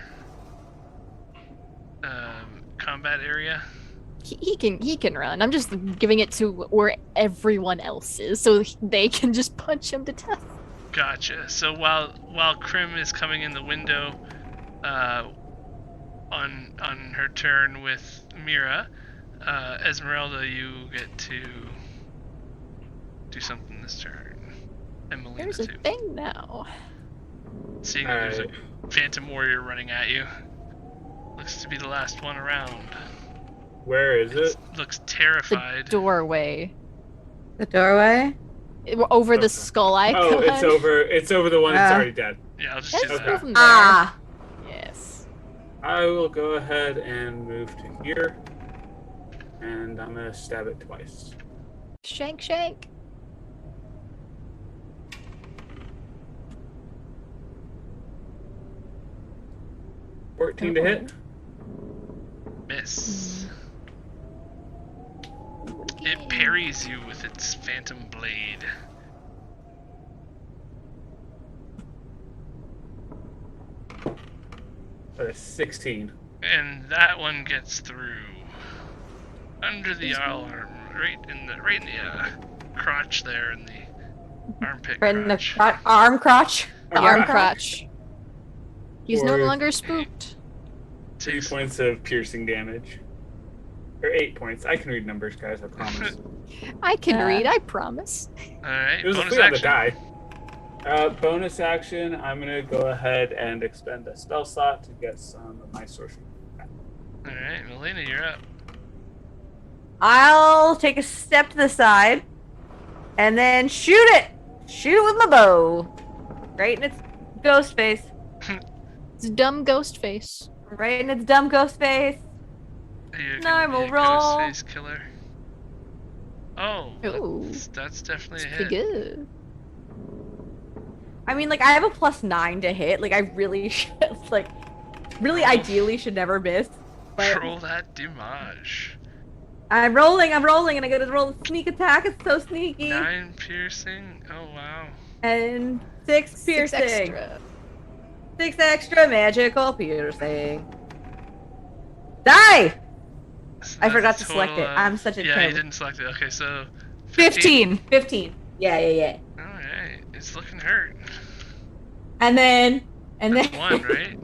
combat area. He can run. I'm just giving it to where everyone else is, so they can just punch him to death. Gotcha. So while Krim is coming in the window, on her turn with Mira, Esmeralda, you get to do something this turn. And Melina There's a too. thing now. Seeing that there's a Phantom Warrior running at you. Looks to be the last one around. Where is it? Looks The terrified. doorway. The doorway? Over Okay. the skull icon. Oh, it's over the one that's already dead. Yeah, I'll just Let's do move that. him there. Ah! Yes. I will go ahead and move to here. And I'm gonna stab it twice. Shank. 14 to hit. Miss. It parries you with its phantom blade. That is 16. And that one gets through. Under the arm, right in the crotch there, in the armpit Right in the crotch. arm crotch. The arm crotch. He's no Or- longer spooked. 2 points of piercing damage. Or 8 points. I can read numbers, guys, I promise. I can read, I promise. Alright, It was a bonus 3 on the action. die. Bonus action, I'm going to go ahead and expend a spell slot to get some of my sorcery back. Alright, Melina, you're up. I'll take a step to the side and then shoot it. Shoot it with my bow. Right in its ghost face. It's dumb ghost face. Right in its dumb ghost face. You're Normal gonna be a roll. Ghostface killer. Oh, Ooh. that's definitely a Pretty hit. good. I mean, like, I have a +9 to hit. Like, I really should, like, really ideally should never miss. But Roll that damage. I'm rolling, and I gotta roll a sneak attack. It's so sneaky. 9 piercing. Oh wow. And 6 piercing. 6 extra. 6 extra magical piercing. Die! So I that's forgot a to select total it. of- I'm such a Yeah, you terrible- didn't select it. Okay, so 15. Yeah. Alright, it's looking hurt. And then That's 1, right?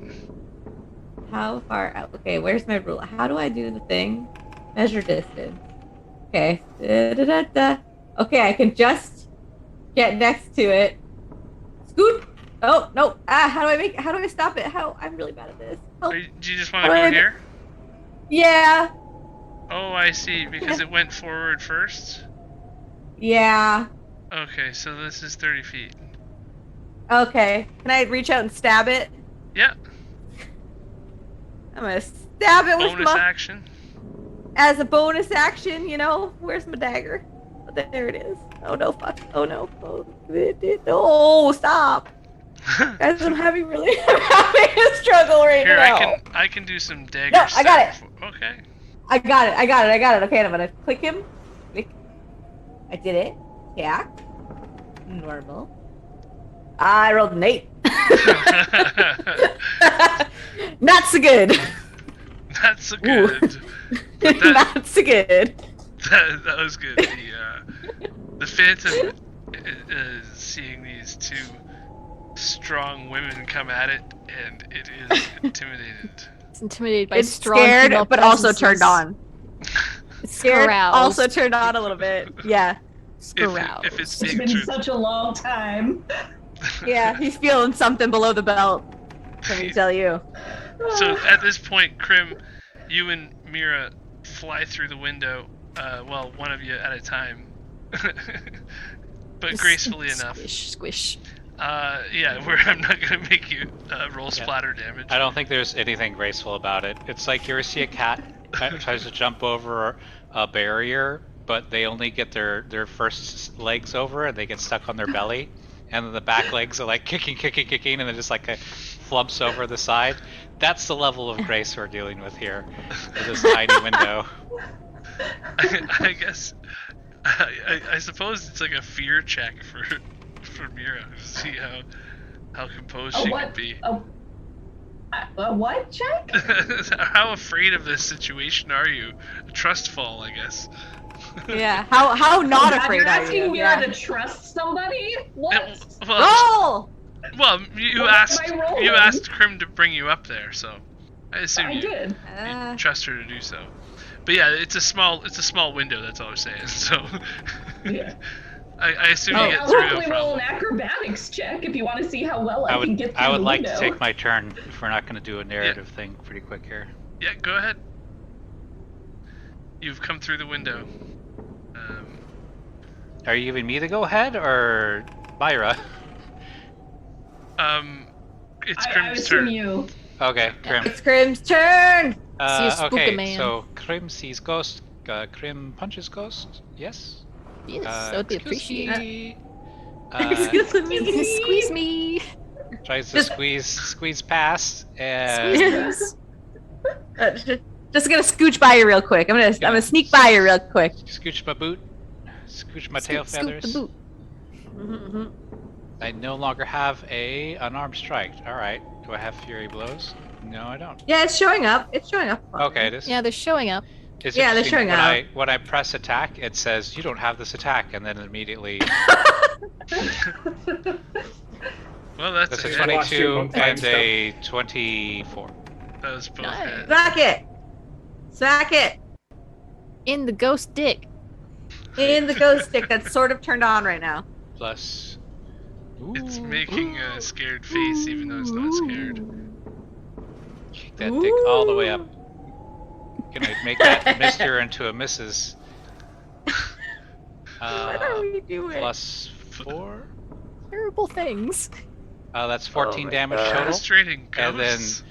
How far out? Okay, where's my rule? How do I do the thing? Measure distance. Okay. Da-da-da-da. Okay, I can just get next to it. Scoot. Oh no! How do I stop it? I'm really bad at this. Help. Do you just want to How do go I- here? Yeah. Oh, I see. Because it went forward first. Yeah. Okay, so this is 30 feet. Okay. Can I reach out and stab it? Yeah. I'm gonna stab it with Bonus my action. as a bonus action. You know, where's my dagger? Oh, there it is. Oh no! Fuck! Oh no! Oh, stop! Guys, I'm having a struggle right Here, now. I can do some dagger. No, I got stuff. Okay. I got it. Okay, I'm gonna click him. Click. I did it. Yeah. Normal. I rolled an 8. Not so good. That's so good. But that, Not so good. that was good. The Phantom is seeing these 2 strong women come at it, and it is intimidated. It's intimidated by It's strong scared, female but also presences. turned on. It's Scared, aroused. also turned on a little bit. Yeah. If it's It's being been true. such a long time. Yeah, he's feeling something below the belt. Let me tell you. So at this point, Krim, you and Mira fly through the window. Well, one of you at a time, but Just gracefully enough. Squish. Yeah, where I'm not gonna make you roll splatter damage. I don't think there's anything graceful about it. It's like you ever see a cat that tries to jump over a barrier, but they only get their first legs over and they get stuck on their belly, and then the back legs are like kicking, and then just like flumps over the side. That's the level of grace we're dealing with here, with this tiny window. I guess. I suppose it's like a fear check for Mira to see how composed she what? can be. A what check? How afraid of this situation are you? A trust fall, I guess. Yeah. How not God, afraid you're are asking you? me Yeah. to trust somebody? What? Well, Roll! you What asked am I rolling? you asked Krim to bring you up there, so I assume I you did. trust her to do so. But yeah, it's a small window. That's all I'm saying. So Yeah. I assume I'll you get through no hopefully roll an problem. acrobatics check if you want to see how well I can get through I would the like window. to take my turn if we're not going to do a narrative thing pretty quick here. Yeah, go ahead. You've come through the window. Are you giving me the go ahead or Myra? It's I Krim's assume turn. you. Okay, Krim. It's Krim's turn! See a spooky Okay, man. so Krim sees ghost. Krim punches ghost. Yes. Yes, that would be Excuse appreciated. me. Excuse me. Squeeze me. Tries to squeeze past, and Squeeze. Just gonna scooch by you real quick. I'm gonna sneak by you real quick. scooch my boot, scooch my tail Scoop feathers. the boot. Mm-hmm. I no longer have a unarmed strike. All right. Do I have fury blows? No, I don't. Yeah, it's showing up. It's showing up. Okay, it is. Yeah, they're showing up. It's Yeah, they're interesting, showing when I press attack, it says you don't have this attack, and then immediately Well, that's that's a it. 22 and a 24. That was both Nice. hit. Smack it. Smack it. In the ghost dick. In the ghost stick that's sort of turned on right now. Plus. It's Ooh, making a scared face even though it's not scared. kick that dick all the way up. Gonna make that Mr. into a Mrs. What are we doing? Plus 4. Terrible things. That's 14 my damage God. total. Frustrating And then ghosts.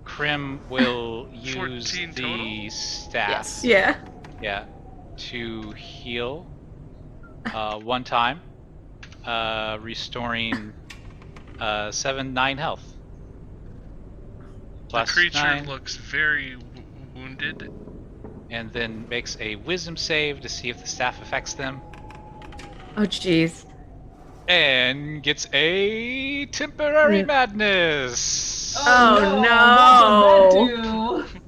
Krim will use 14 the total? staff. Yes. Yeah. Yeah, to heal one time, restoring 9 health. The Plus creature 9, looks very wounded. and then makes a wisdom save to see if the staff affects them, Oh jeez. and gets a temporary madness. Oh, What no. does that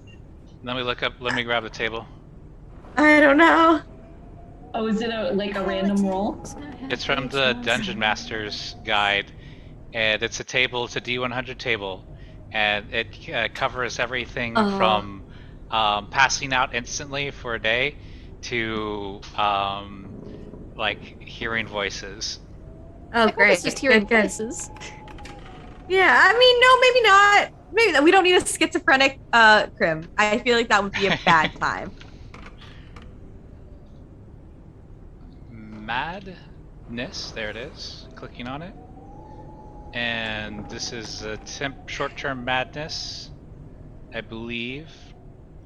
do? Let me grab the table. I don't know. Oh, is it a random roll? It's from the Dungeon Master's Guide, and it's a table. It's a D100 table, and it covers everything from passing out instantly for a day to hearing voices. Oh I great. was just hearing Good. voices. Yeah, I mean, no, maybe not. Maybe we don't need a schizophrenic Krim. I feel like that would be a bad time. Madness, there it is. Clicking on it. And this is a short-term madness, I believe.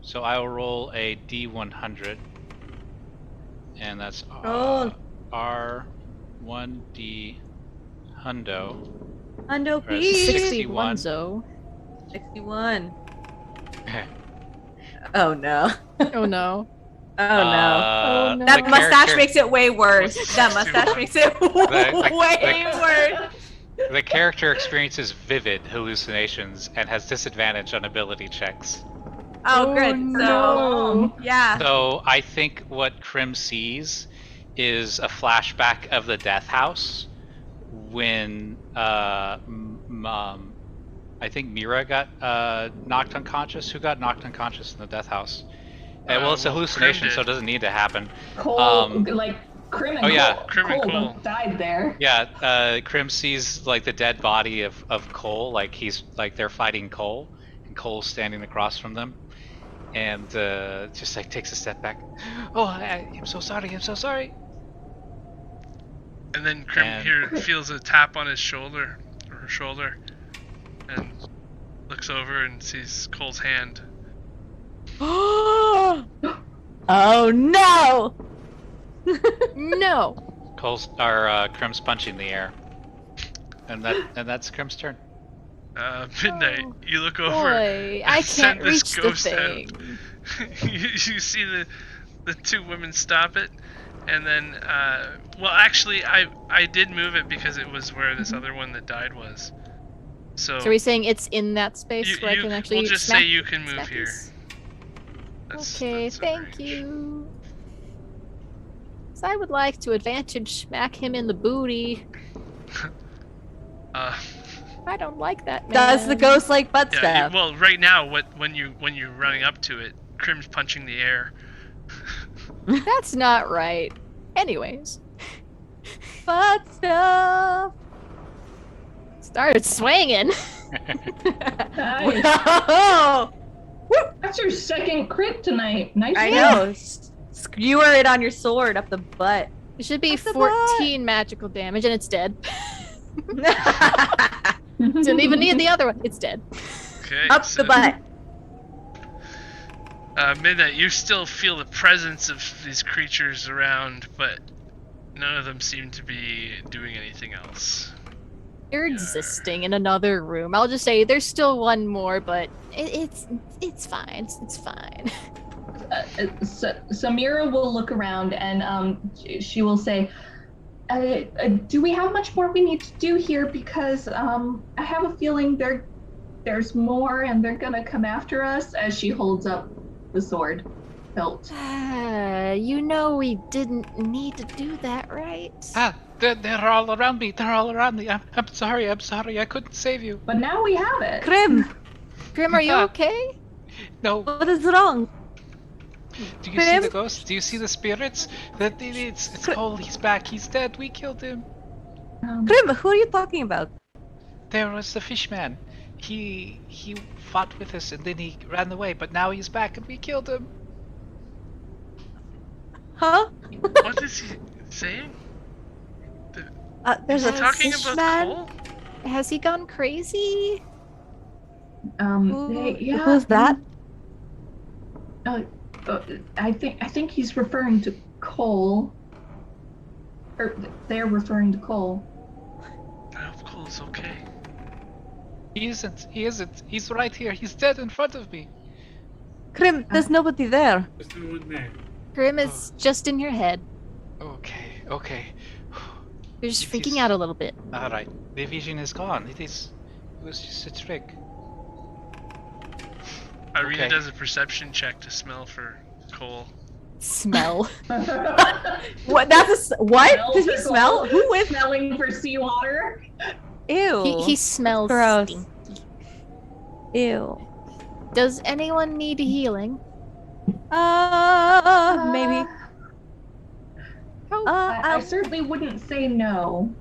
So I will roll a D100. And that's R1D hundo. Hundo, Or please. 61. 61 Zo. 61. Oh no. Oh no. Oh no. Oh, no. That the mustache character- makes it way worse. That 61. mustache makes it way worse. The character experiences vivid hallucinations and has disadvantage on ability checks. Oh, Oh, good. no. So, yeah. So I think what Krim sees is a flashback of the death house when I think Mira got knocked unconscious. Who got knocked unconscious in the death house? Well, it's a Well, hallucination, Krim so it did. doesn't need to happen. Cole, Krim and Oh, yeah. Cole, Krim and Cole Cole. both died there. Yeah, Krim sees the dead body of Cole, they're fighting Cole, and Cole's standing across from them, and just takes a step back. Oh, I'm so sorry. I'm so sorry. And then Krim And- here feels a tap on his shoulder, or her shoulder, and looks over and sees Cole's hand. Oh no! No. Krim's punching the air, and that's Krim's turn. Midnight, you look over. Boy, I and send can't this reach the ghost thing. out. you see the two women stop it, and then well, actually, I did move it because it was where this other one that died was. So So are we saying it's in that space where I can actually we'll just smack say you can move here. snappies? That's- Okay, that's a thank range. you. So I would like to advantage smack him in the booty. I don't like that, man. Does the ghost like butt Yeah. stab? Well, right now, when you're running up to it, Krim's punching the air. That's not right. Anyways, Butt stuff. started swinging. Nice. Whoa! That's your second crit tonight. Nice I one. know. Skewer it on your sword up the butt. It should be Up the 14 magical damage, and it's dead. Didn't even need the other one. It's dead. Okay. Up so, the butt. Midnight, you still feel the presence of these creatures around, but none of them seem to be doing anything else. You're existing in another room. I'll just say there's still one more, but it's fine. It's fine. So Mira will look around and she will say, do we have much more we need to do here? Because I have a feeling there's more and they're gonna come after us, as she holds up the sword belt. You know we didn't need to do that, right? They're all around me. They're all around me. I'm sorry. I couldn't save you. But now we have it. Grim, Grim, are you okay? No. what is wrong? Do you see the ghosts? Do you see the spirits? It's Cole. He's back. He's dead. We killed him. Grim, who are you talking about? There was the fishman. He fought with us and then he ran away. But now he's back and we killed him. Huh? What is he saying? There's Is a he talking fish about man. Cole? Has he gone crazy? Who's that? I think he's referring to Cole. Or they're referring to Cole. I hope Cole's okay. He isn't. He's right here. He's dead in front of me. Grim, there's nobody there. There's no one there. Grim is just in your head. Okay. You're just It freaking is- out a little bit. Alright. The vision is gone. It was just a trick. Ireena Okay. does a perception check to smell for Cole. Smell. What? What? Smells Does he are smell? Cole. Who is? Smelling for seawater? Ew. He smells gross. stinky. Ew. Does anyone need healing? Maybe. I certainly wouldldn't say no.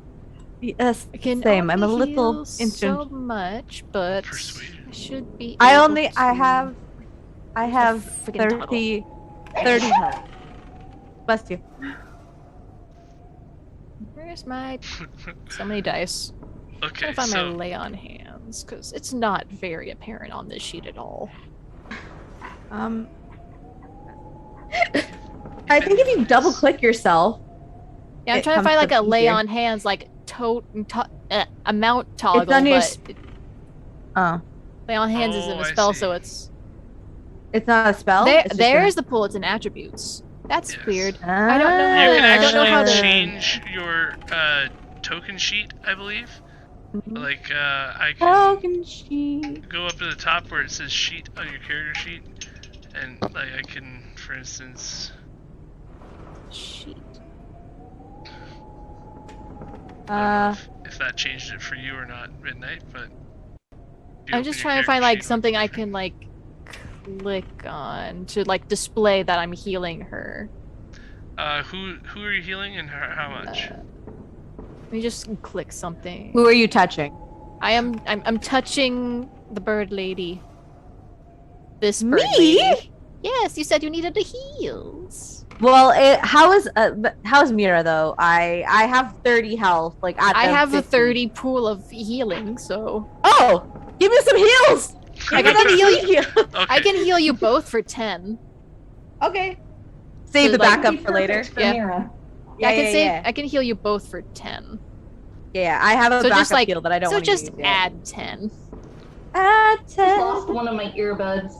Yes, I can same. I'm a only little heal so much, but Persuasion. I should be. I able only. I to- have friggin' 30 health. Bless you. Where's my so many dice? I'm Okay, trying to find my so lay on hands because it's not very apparent on this sheet at all. I think if you double click yourself, Yeah, I'm It trying to comes find like up a lay easier. on hands, like amount toggle, on your but lay on hands isn't Oh, a I spell, see. so it's it's not a spell. there. it's just There's the pull. It's in attributes. That's Yes. weird. I don't know how you to- can I don't know how actually to- change your token sheet, I believe. Mhm. Like I can Token sheet. go up to the top where it says sheet on your character sheet, and like I can, for instance, Sheet. I don't know if that changed it for you or not, Midnight, but. if you I'm open just your trying to character find like sheet, something I it's can like click on to like display that I'm healing her. different. Who are you healing and how much? Let me just click something. Who are you touching? I'm touching the bird lady. This bird Me? lady. Yes, you said you needed the heals. Well, how is Mira though? I have 30 health. Like I have a 50. 30 pool of healing, so Oh, give me some heals. I can heal you. Okay. I can heal you both for 10. Okay. Save the like- backup Be for later. perfect for Yeah. Mira. Yeah, I can yeah, save. yeah. I can heal you both for 10. Yeah, I have a So backup just like heal that I don't so want to just use yet. add 10. Add Just 10. lost one of my earbuds.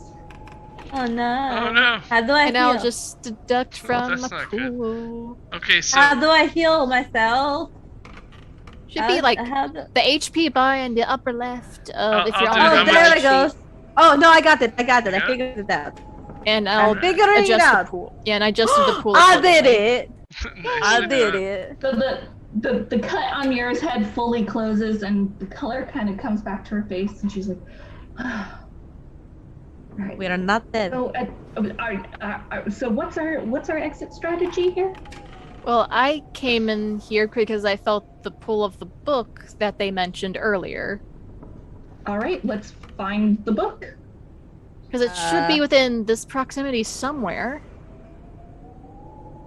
Oh no. Oh no. How do I And heal? I'll just deduct from that's my not good. pool. Okay, so How do I heal myself? Should be like how do... the HP bar in the upper left of if I'll you're do on it. the Oh, How there much? it goes. Oh no, I got it. I Yeah? figured it out. And I'll I'm figuring it adjust out. the pool. Yeah, and I adjusted the pool. I did accordingly. it. I nicely did done. it. So the cut on Mira's head fully closes and the color kind of comes back to her face and she's like, right. We are not dead. So what's our exit strategy here? Well, I came in here because I felt the pull of the book that they mentioned earlier. All right, let's find the book. Because it should be within this proximity somewhere.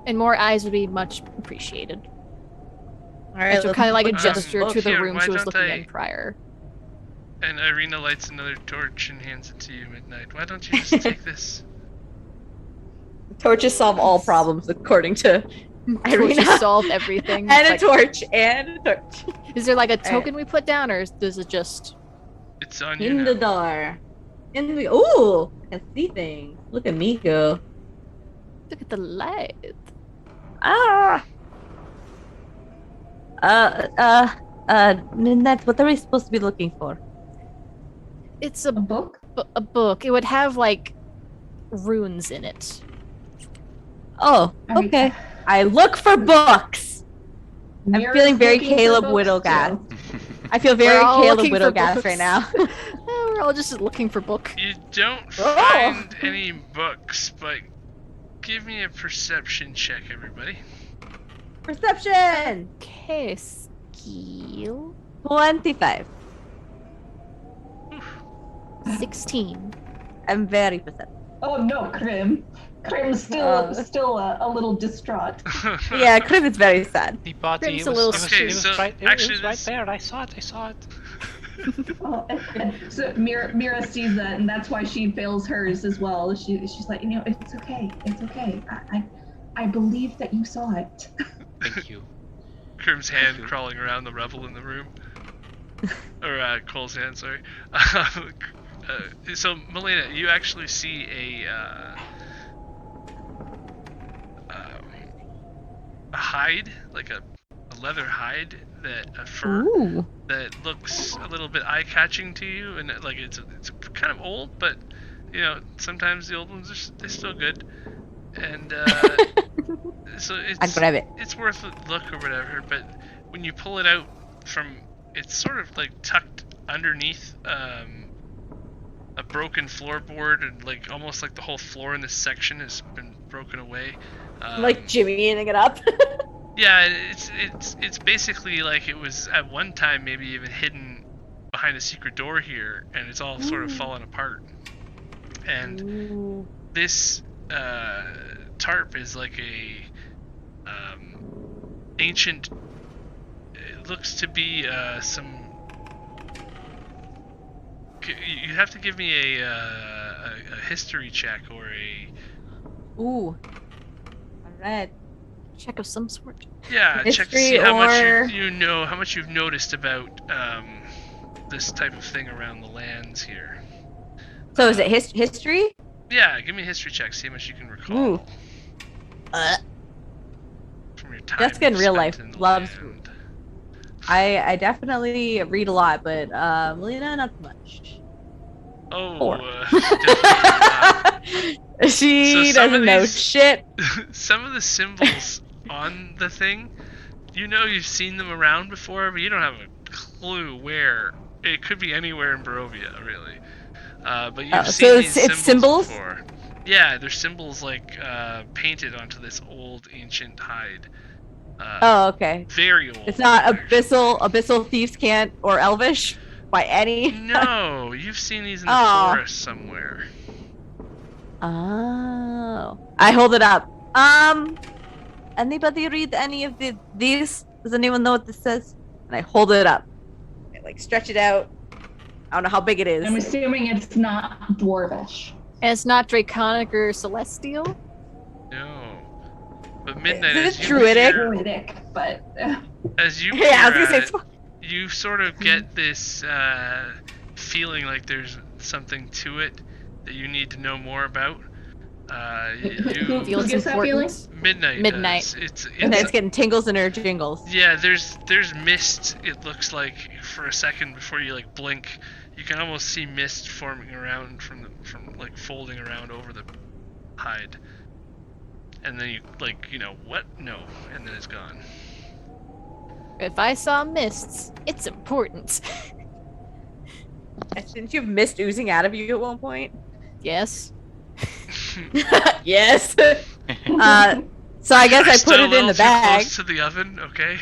And more eyes would be much appreciated. All right, Which kind of like a look at this gesture book to the here. room Why she was don't looking I- in prior. And Ireena lights another torch and hands it to you, Midnight. Why don't you just take this? Torches solve all problems according to Ireena Ireena. solved everything. and a Like, torch and a torch. Is there like a token we put down, or does it just? It's on you In now. the door. Ooh, I can see things. Look at me go. Look at the light. Ah. Midnight. What are we supposed to be looking for? It's A book? a book. It would have like runes in it. Oh, I mean- okay. I look for books. I'm Mira's feeling very looking for Caleb books, Widowgath. too. I feel very We're all Caleb looking for Widowgath books. right now. We're all just looking for book. You don't Oh. find any books, but give me a perception check, everybody. Perception. Okay, skill 25. 16. I'm very perceptive. Oh no, Krim. Krim's still a little distraught. Yeah, Crib is very sad. The body Grim's it a was, little it was, Okay, it was so right, it actually was right this- there. I saw it. Oh, and so Mira sees that, and that's why she fails hers as well. She's like, it's okay. I believe that you saw it. Thank you. Krim's hand crawling around the rubble in the room. Or Cole's hand, sorry. So, Melina, you actually see a hide, like a leather hide, a fur Ooh. that looks a little bit eye-catching to you, and like it's kind of old, but sometimes the old ones they're still good, and so I grab it. it's worth a look or whatever. But when you pull it out it's sort of like tucked underneath a broken floorboard, and like almost like the whole floor in this section has been broken away. Like jimmying it up. Yeah, it's basically like it was at one time maybe even hidden behind a secret door here, and it's all sort of fallen apart. And Ooh. this tarp is like a ancient. It looks to be some. You have to give me a history check or a. Ooh. Alright. Check of some sort. Yeah, check to History see how or- much you know, how much you've noticed about this type of thing around the lands here. So is it history? Yeah, give me a history check, see how much you can recall Ooh. from your time. Jessica in you've real spent life in the loves- land. I definitely read a lot, but Melina not much. Oh, Four. definitely not. She So some of doesn't know these- shit. Some of the symbols on the thing, you've seen them around before, but you don't have a clue where. It could be anywhere in Barovia, really. But you've seen so these it's symbols? before. Yeah, they're symbols like painted onto this old ancient hide. Oh, okay. Very old. It's not actually. abyssal thieves can't or elvish by any. No, you've seen these in the Aw. forest somewhere. Oh. I hold it up. Anybody read any of these? Does anyone know what this says? And I hold it up. I like stretch it out. I don't know how big it is. I'm assuming it's not dwarvish. And it's not draconic or celestial. No. But midnight Is as it you druidic? peer- Druidic, but as you Yeah, I was peer gonna say at it's it, you sort of get this feeling like there's something to it that you need to know more about. Who Feel it's gives that feeling? important. Midnight. Midnight. does. It's And it's getting tingles in her jingles. yeah. There's mist. It looks like for a second before you like blink, you can almost see mist forming around from like folding around over the hide, and then you like what? No, and then it's gone. If I saw mists, it's important. Didn't you have mist oozing out of you at one point? Yes. Yes. So I guess I Still put a it in little the too bag. Close to the oven, okay.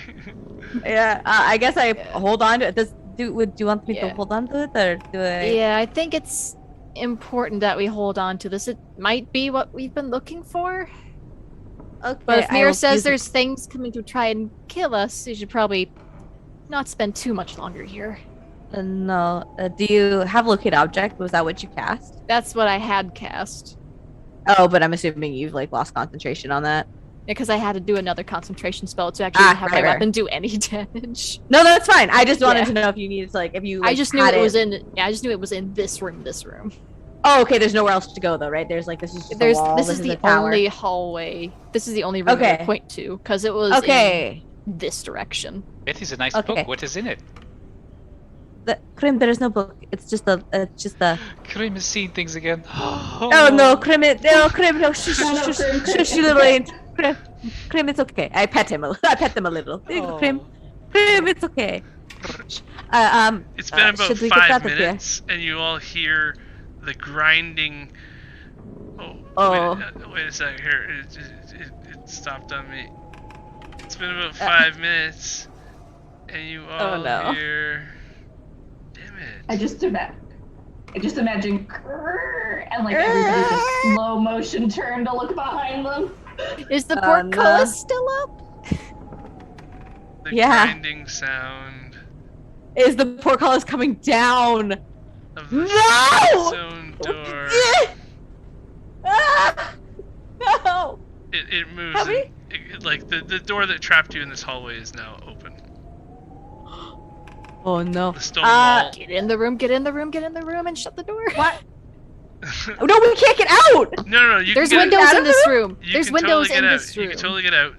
Yeah. I guess I Yeah. hold on to it. Do you want me to Yeah. hold on to it or do I? Yeah, I think it's important that we hold on to this. It might be what we've been looking for. Okay. But if I Mira will says use it. there's things coming to try and kill us, you should probably not spend too much longer here. No. Do you have locate object? Was that what you cast? That's what I had cast. Oh, but I'm assuming you've like lost concentration on that. Because I had to do another concentration spell to actually have my weapon do any damage. No, that's fine. I just wanted to know if you needed to, like, if you. Like, I just knew it was in. Yeah, I just knew it was in this room. This room. Oh, okay. There's nowhere else to go though, right? There's like this is just a wall. This is the only hallway. This is the only room that I point to because it was in this direction. It is a nice book. What is in it? Krim, there is no book. It's just a. Krim is seeing things again. Oh no, Krim! No, shush, you little ain't. Krim, it's okay. I pet them a little. Krim, it's okay. It's been about 5 minutes, and you all hear the grinding. Wait a second. Here, it stopped on me. It's been about 5 minutes, and you all hear. Damn it! I just imagine, and like everybody just slow motion turn to look behind them. Is the portcullis still up? The grinding sound. Is the portcullis coming down? Of the stone door. No! It moves. Like the door that trapped you in this hallway is now open. Oh no. The stone wall. Get in the room, and shut the door. What? No, we can't get out! No, there's windows in this room. There's windows in this room. You can totally get out.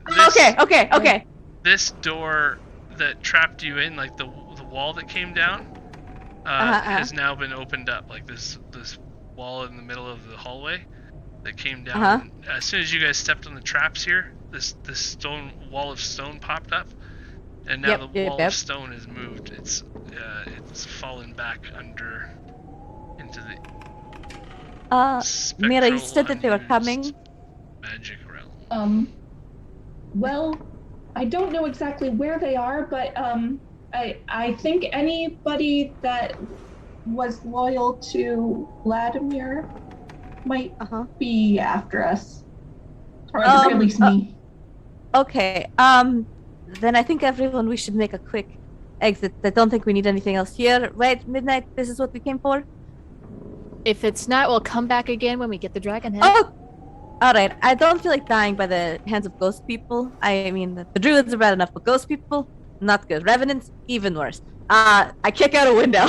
Okay. This door that trapped you in, like the wall that came down, has now been opened up. Like this wall in the middle of the hallway that came down. As soon as you guys stepped on the traps here, this stone wall of stone popped up, and now the wall of stone has moved. It's fallen back under into the. Mira, you said that they were coming. Magic realm. Well, I don't know exactly where they are, but I think anybody that was loyal to Vladimir might be after us, or at the very least me. Okay. Then I think everyone we should make a quick exit. I don't think we need anything else here, right? Midnight. This is what we came for. If it's not, we'll come back again when we get the dragon head. Oh! Alright, I don't feel like dying by the hands of ghost people. I mean, the druids are bad enough, but ghost people, not good. Revenants, even worse. I kick out a window.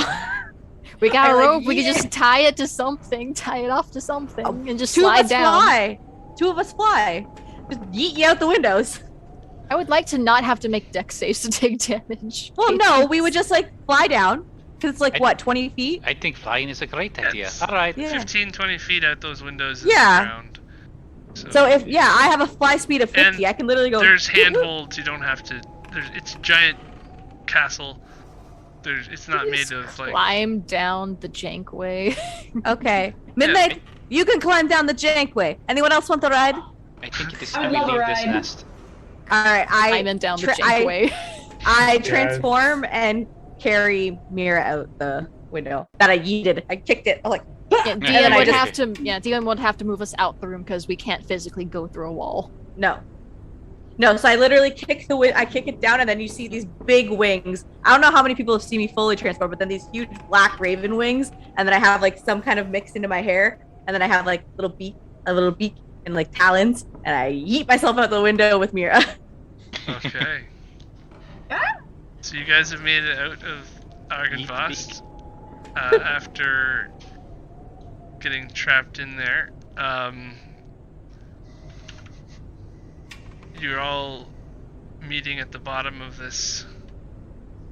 We got a rope, we can just tie it off to something, and just slide down. Two of us fly. Just yeet you out the windows. I would like to not have to make dex saves to take damage. Well, no, we would just, like, fly down. Because it's like, what, 20 feet? I think flying is a great idea. Alright. 15, 20 feet out those windows in the ground. So if, I have a fly speed of 50, I can literally go... There's handholds, you don't have to... It's a giant castle. It's not made of, like... Climb down the jankway. Okay. Midnight, you can climb down the jankway. Anyone else want the ride? I think it is time we leave this nest. Alright, I'm down the jankway. I transform and carry Mira out the window that I yeeted. I kicked it. I'm like, Dion would have to move us out the room because we can't physically go through a wall. No. So I literally kick I kick it down, and then you see these big wings. I don't know how many people have seen me fully transform, but then these huge black raven wings, and then I have like some kind of mix into my hair, and then I have like a little beak and like talons, and I yeet myself out the window with Mira. Okay. So you guys have made it out of Argynvostholt after getting trapped in there. You're all meeting at the bottom of this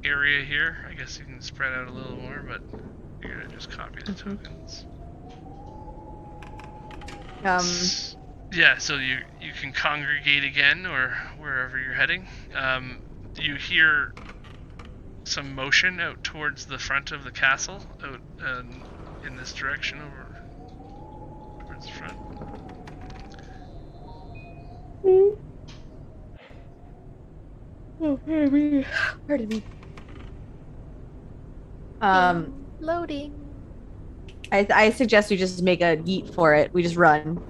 area here. I guess you can spread out a little more, but you're gonna just copy the tokens. Yeah, so you can congregate again, or wherever you're heading. You hear some motion out towards the front of the castle, out in this direction over towards the front. Oh, pardon me. Loading. I suggest we just make a yeet for it. We just run.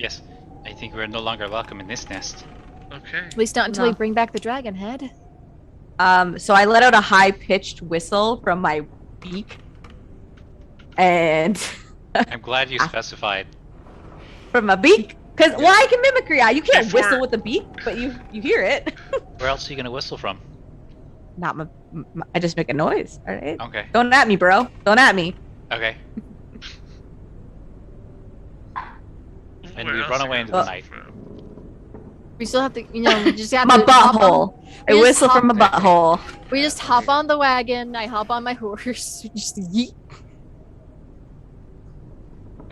Yes, I think we're no longer welcome in this nest. Okay. At least not until we bring back the dragon head. So I let out a high-pitched whistle from my beak, and I'm glad you specified. From my beak, Because well, I can mimicry. You can't Before- whistle with the beak, but you hear it. Where else are you gonna whistle from? Not my, I just make a noise. All right. Okay. Don't at me, bro. Don't at me. Okay. And Where we else run are away you into gonna the night. whistle from? We still have to, we just have My to hop on- butthole. I we just whistle from my hop- butthole. We just hop on the wagon. I hop on my horse. We just yeet.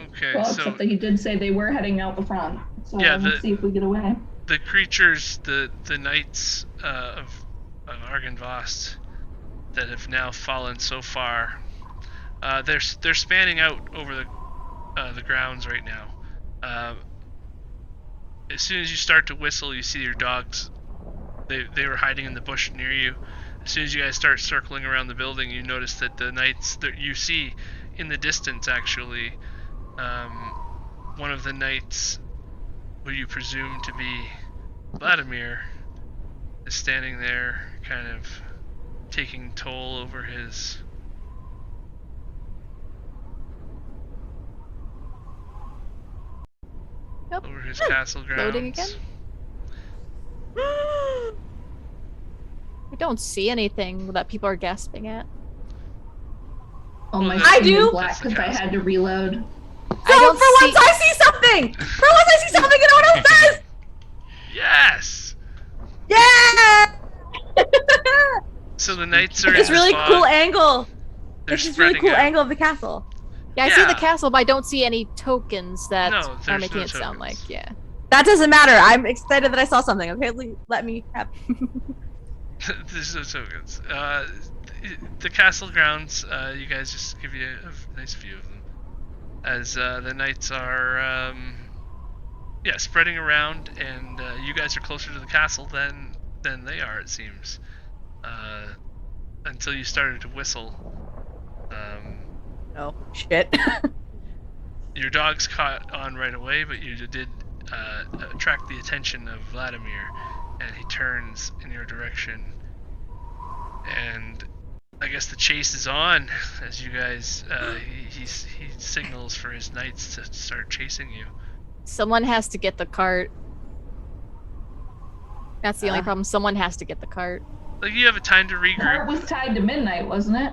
Okay, Well, so except that he did say they were heading out the front. So Yeah, let's see if we get away. the creatures, the knights of Argynvostholt that have now fallen so far, they're spanning out over the grounds right now. As soon as you start to whistle, you see your dogs. They were hiding in the bush near you. As soon as you guys start circling around the building, you notice that the knights that you see in the distance, actually, one of the knights, who you presume to be Vladimir, is standing there, kind of taking toll over his Yep. over his castle grounds. Loading again? I don't see anything that people are gasping at. Oh, my I screen do. was black because I had to reload. I don't for see. once I see something. For once I see something and no one else does. Yes. Yeah. So the knights are It's in the really fog. cool angle. They're It's just really spreading cool out. angle of the castle. Yeah, I see the Yeah. castle, but I don't see any tokens that No, are there's making no it sound like. tokens. Yeah. That doesn't matter. I'm excited that I saw something. Okay, let me have. There's no tokens. The castle grounds, you guys just give you a nice view of them. As the knights are, spreading around, and you guys are closer to the castle than they are, it seems. Until you started to whistle. Oh shit. Your dogs caught on right away, but you did attract the attention of Vladimir, and he turns in your direction. And I guess the chase is on as you guys. He signals for his knights to start chasing you. Someone has to get the cart. That's the only problem. Someone has to get the cart. Like, you have a time to The heart regroup. was tied to midnight, wasn't it?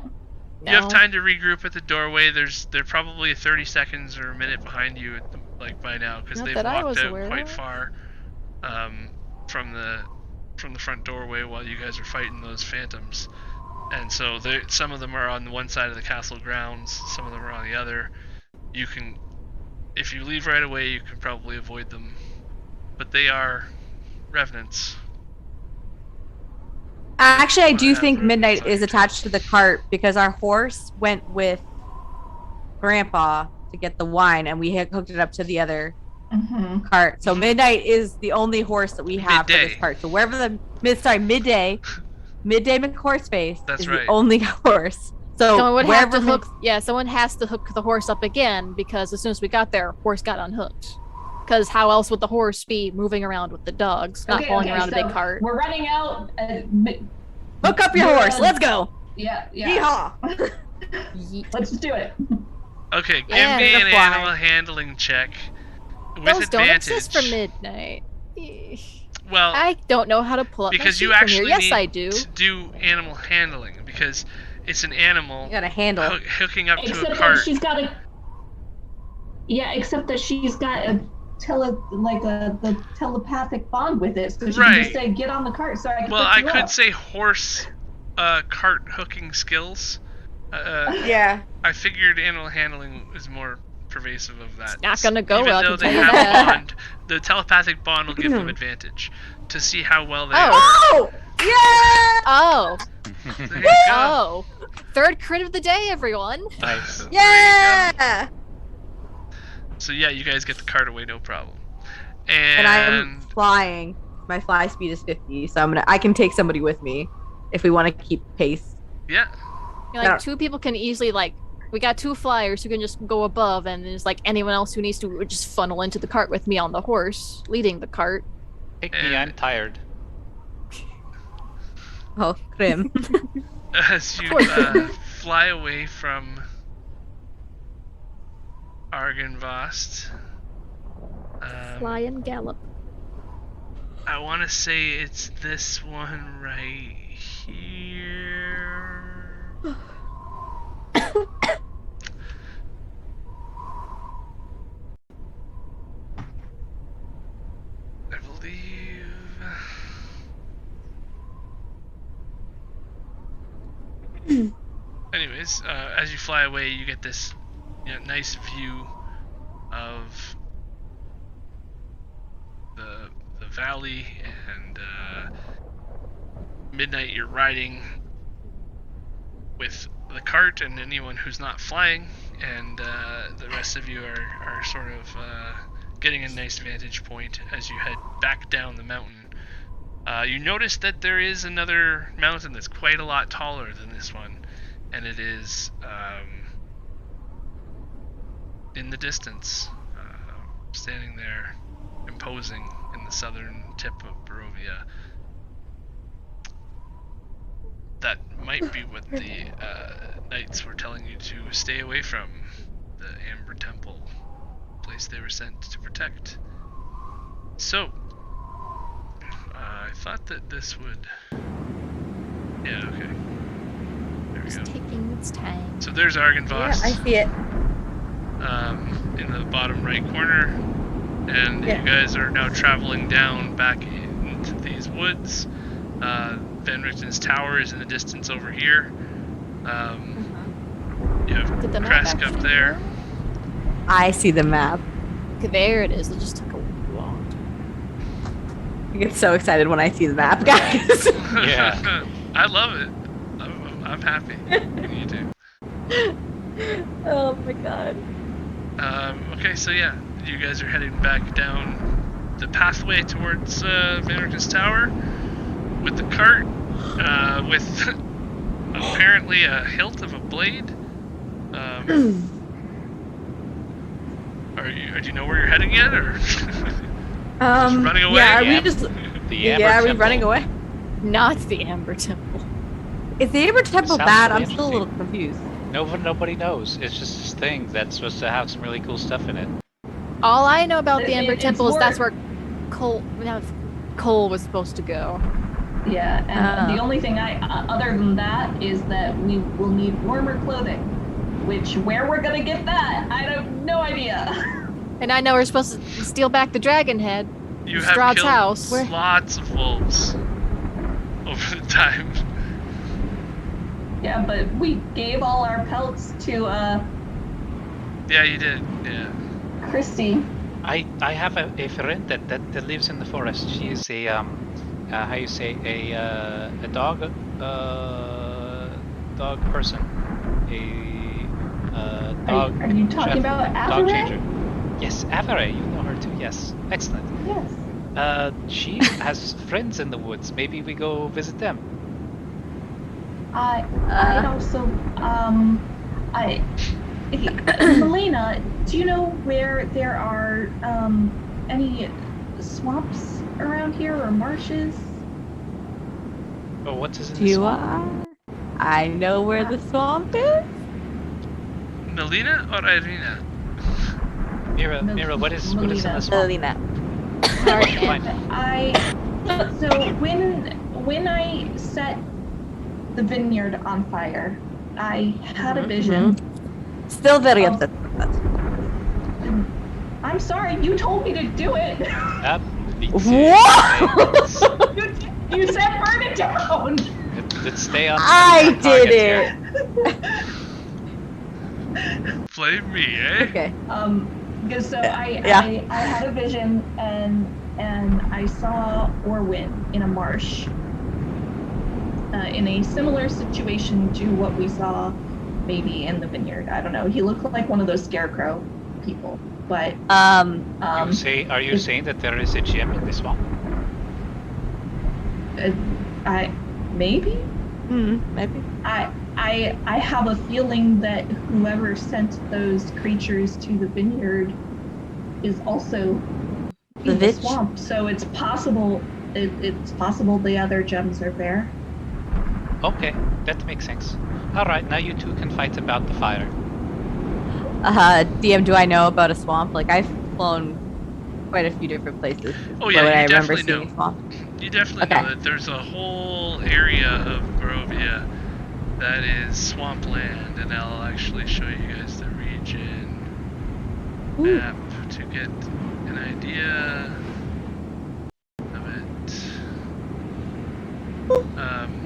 You have No. time to regroup at the doorway. They're probably 30 seconds or a minute behind you, by now, because Not they've that I walked was out aware quite of. far from the front doorway while you guys are fighting those phantoms. And so some of them are on one side of the castle grounds, some of them are on the other. You can, if you leave right away, you can probably avoid them, but they are revenants. Actually, I do Yeah, think for Midnight inside. is attached to the cart because our horse went with Grandpa to get the wine, and we had hooked it up to the other Mm-hmm. cart. So Midnight is the only horse that we have for this Midday. cart. So wherever the Midday McHorseface That's is right. the only horse. So Someone would have wherever to hook. Yeah, someone has to hook the horse up again because as soon as we got there, horse got unhooked. Because how else would the horse be moving around with the dogs, not hauling around a big cart? We're running out. hook up your Yeah. horse. Let's go. Yeah. Yeehaw. Yeet. Let's just do it. Okay, give Yeah, me an reply. animal handling check with Those don't advantage. exist for midnight. Well, I don't know how to pull up my because sheet you from actually here. Yes, need I do. to do animal handling, because it's an animal You gotta handle. hooking up to a Except that cart. she's got a. Yeah, except that she's got a the telepathic bond with it, so she can just Right. say, "Get on the cart," so I can. Well, pick I you could up. say horse cart hooking skills. Yeah. I figured animal handling is more pervasive of that. not gonna go Even well, I though can they tell you have that. a bond, the telepathic bond will give them advantage to see how well they are. Oh! Yeah! Oh, There you go. oh. Third crit of the day, everyone. Nice. There you Yeah! go. So yeah, you guys get the cart away, no problem. And I'm And flying. My fly speed is 50, so I can take somebody with me if we want to keep pace. yeah, Like Yeah. two people can easily we got two flyers who can just go above, and there's anyone else who needs to would just funnel into the cart with me on the horse, leading the cart. Take me, I'm tired. Oh, Grim. as you fly away from Argynvostholt, Fly and gallop. I want to say it's this one right here. I believe. Anyways, as you fly away, you get this nice view of the valley, and midnight. You're riding with the cart and anyone who's not flying, and the rest of you are sort of getting a nice vantage point as you head back down the mountain. You notice that there is another mountain that's quite a lot taller than this one, and it is in the distance, standing there, imposing in the southern tip of Barovia. That might be what the knights were telling you to stay away from, the Amber Temple, place they were sent to protect. So, I thought that this would... Yeah, okay. There we It's go. taking its time. So there's Argynvost. Yeah, I see it. In the bottom right corner, and Yeah. you guys are now traveling down back into these woods. Van Richten's tower is in the distance over here. You have Did the map Kresk up actually there. I see the map. Okay, there it is. It just took a long time. I get so excited when I see the map, guys. Yeah. I love it. I'm happy. You do. Oh my god. Okay, so yeah, you guys are heading back down the pathway towards Van Richten's tower with the cart, with apparently a hilt of a blade. Do you know where you're heading yet, or just running away? Yeah, are we Yeah. just? The Yeah, Amber are we Temple. running away? Not the Amber Temple. Is the Amber Temple Sounds bad? really I'm still a little interesting. confused. Nobody knows. It's just this thing that's supposed to have some really cool stuff in it. All I know about the Amber It's Temple is that's more- where Cole was supposed to go. Yeah, and the only thing other than that is that we will need warmer clothing. Which, where we're gonna get that, I have no idea. And I know we're supposed to steal back the dragon head. You from have Strahd's killed house. lots of wolves over the time. Yeah, but we gave all our pelts to Yeah, you did. Yeah. Christy. I have a friend that lives in the forest. She is a how you say a dog dog person, dog. Are you talking chef, about dog Avaray? changer? Yes, Avaray. You know her too. Yes, excellent. Yes. She has friends in the woods. Maybe we go visit them. I also Melina, do you know where there are any swamps around here or marshes? Oh, what is in Do the you swamp? I know where the swamp is. Melina or Ireena? Mira, what is in the Melina. swamp? Melina. Alright, Fine. So when I set the vineyard on fire, I had a vision. Still very Oh. upset with that. I'm sorry, you told me to do it. Me too. What? You said burn it down. Let's stay on. I on target did here. it. Blame me, eh? Okay. Because so Yeah. I had a vision and I saw Orwin in a marsh, in a similar situation to what we saw maybe in the vineyard. I don't know. He looked like one of those scarecrow people, but Are you saying that there is a gem in the swamp? maybe Maybe. I have a feeling that whoever sent those creatures to the vineyard is also The in the vitch? swamp. So it's possible. It's possible the other gems are there. Okay, that makes sense. All right, now you two can fight about the fire. DM, do I know about a swamp? Like I've flown quite a few different places. Oh yeah, What you I remember definitely seeing know. swamp. You definitely Okay. know that there's a whole area of Barovia that is swampland, and I'll actually show you guys the region map to get an idea of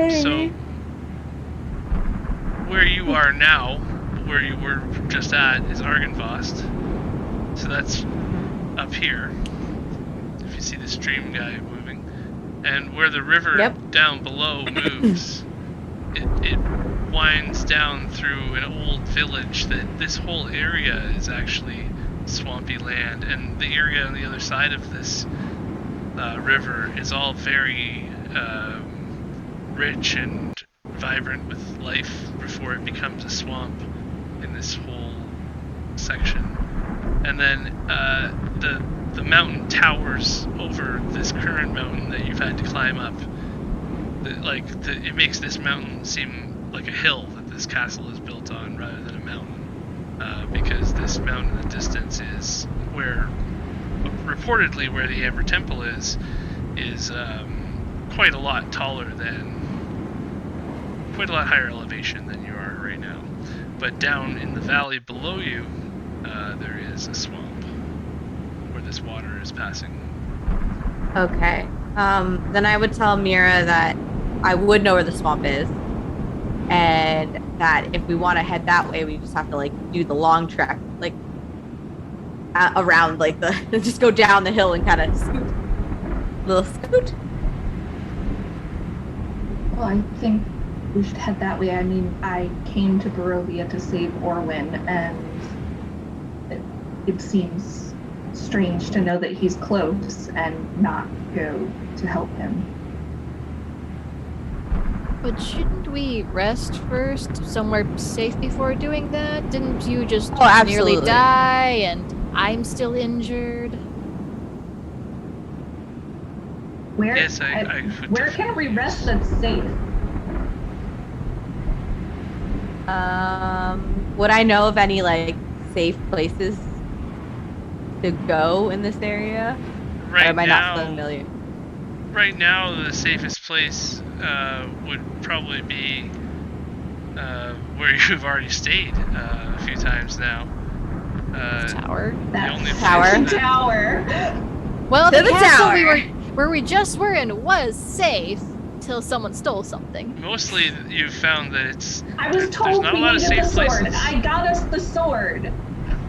it. So where you are now, where you were just at, is Argynvost. So that's up here. If you see the stream guy moving, and where the river down below moves, it winds down through an old village. That this whole area is actually swampy land, and the area on the other side of this river is all very rich and vibrant with life before it becomes a swamp in this whole section. And then the mountain towers over this current mountain that you've had to climb up. It makes this mountain seem like a hill that this castle is built on rather than a mountain, because this mountain in the distance is where, reportedly, where the Amber Temple is quite a lot taller than, quite a lot higher elevation than you are right now. But down in the valley below you, there is a swamp where this water is passing. Okay. Then I would tell Mira that I would know where the swamp is, and that if we want to head that way, we just have to do the long trek, around the just go down the hill and kind of scoot, little scoot. Well, I think we should head that way. I mean, I came to Barovia to save Orwin, and it seems strange to know that he's close and not go to help him. But shouldn't we rest first, somewhere safe before doing that? Didn't you just nearly die and I'm still injured? Where? Yes, where can we rest that's safe? Would I know of any safe places to go in this area? Right or am I now, not familiar? Right now, the safest place would probably be where you've already stayed a few times now. Tower. The only Tower. Tower. Well, the castle tower. where we just were in was safe till someone stole something. Mostly, you've found that it's. I was there's told not we a lot of needed the safe sword. places. I got us the sword.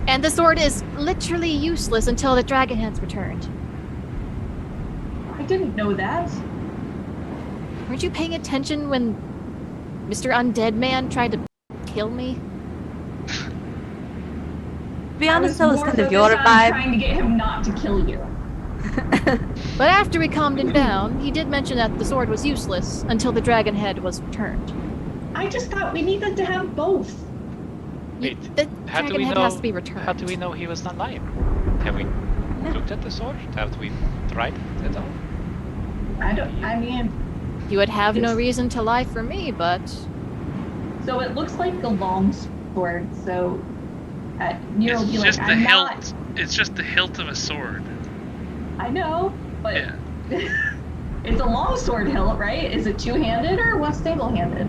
And the sword is literally useless until the dragon hand's returned. I didn't know that. Weren't you paying attention when Mr. Undead Man tried to kill me? To be honest, that was kind of your vibe. Trying to get him not to kill you. But after we calmed him down, he did mention that the sword was useless until the dragon head was returned. I just thought we needed to have both. Wait, The how do dragon we head know? has to be returned. How do we know he was not lying? Have we looked at the sword? Have we tried it at all? I mean, You would have no reason to lie for me, but so it looks like the long sword. So Nero will be It's like, just the I'm hilt. not. It's just the hilt of a sword. I know, but Yeah. it's a long sword hilt, right? Is it two-handed or what's single-handed?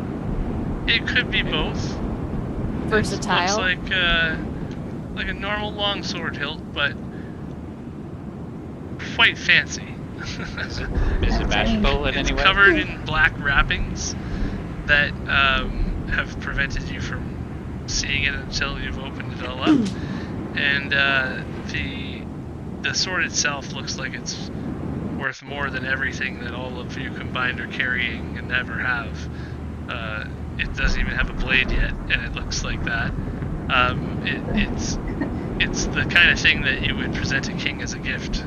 It could be both. versatile. It looks like a normal longsword hilt, but quite fancy. Is it magical in It's any way? covered in black wrappings that have prevented you from seeing it until you've opened it all up. And the sword itself looks like it's worth more than everything that all of you combined are carrying and ever have. It doesn't even have a blade yet, and it looks like that. It's the kind of thing that you would present a king as a gift,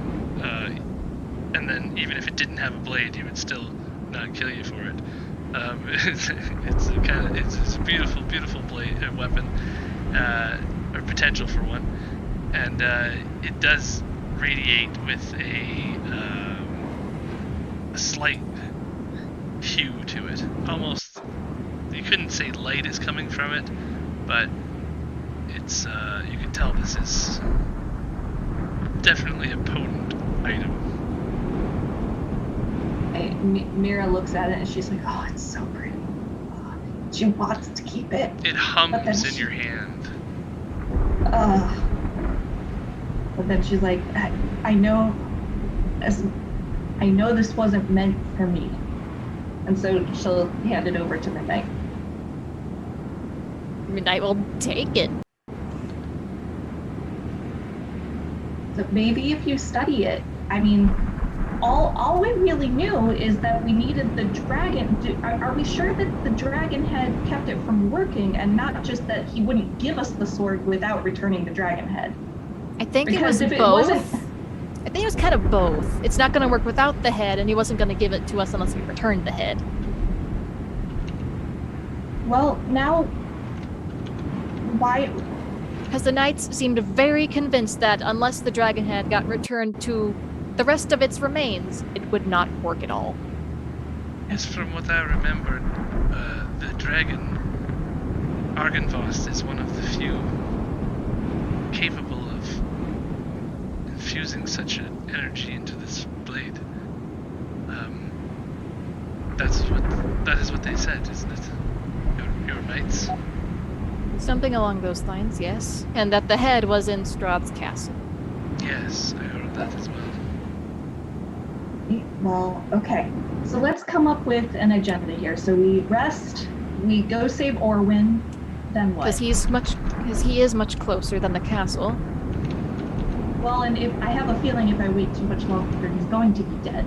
and then even if it didn't have a blade, he would still not kill you for it. It's a beautiful, beautiful blade weapon, or potential for one, and it does radiate with a slight hue to it. Almost, you couldn't say light is coming from it, but it's you can tell this is definitely a potent item. Mira looks at it and she's like, "Oh, it's so pretty." She wants to keep it. It hums in your hand. But then she's like, I know this wasn't meant for me. And so she'll hand it over to Midnight. Midnight will take it. So maybe if you study it, I mean, all we really knew is that we needed the dragon. Are we sure that the dragon had kept it from working and not just that he wouldn't give us the sword without returning the dragon head? I think Because it was if both. it wasn't... I think it was kind of both. It's not going to work without the head, and he wasn't going to give it to us unless we returned the head. Well, now... Why... Because the knights seemed very convinced that unless the dragon head got returned to the rest of its remains, it would not work at all. Yes, from what I remembered, the dragon, Argynvostholt, is one of the few capable of infusing such an energy into this blade. That is what they said, isn't it? Your knights? Something along those lines, yes. And that the head was in Strahd's castle. Yes, I heard that as well. Well, okay. So let's come up with an agenda here. So we rest, we go save Orwyn, then what? Because he is much closer than the castle. Well, and if I have a feeling if I wait too much longer, he's going to be dead.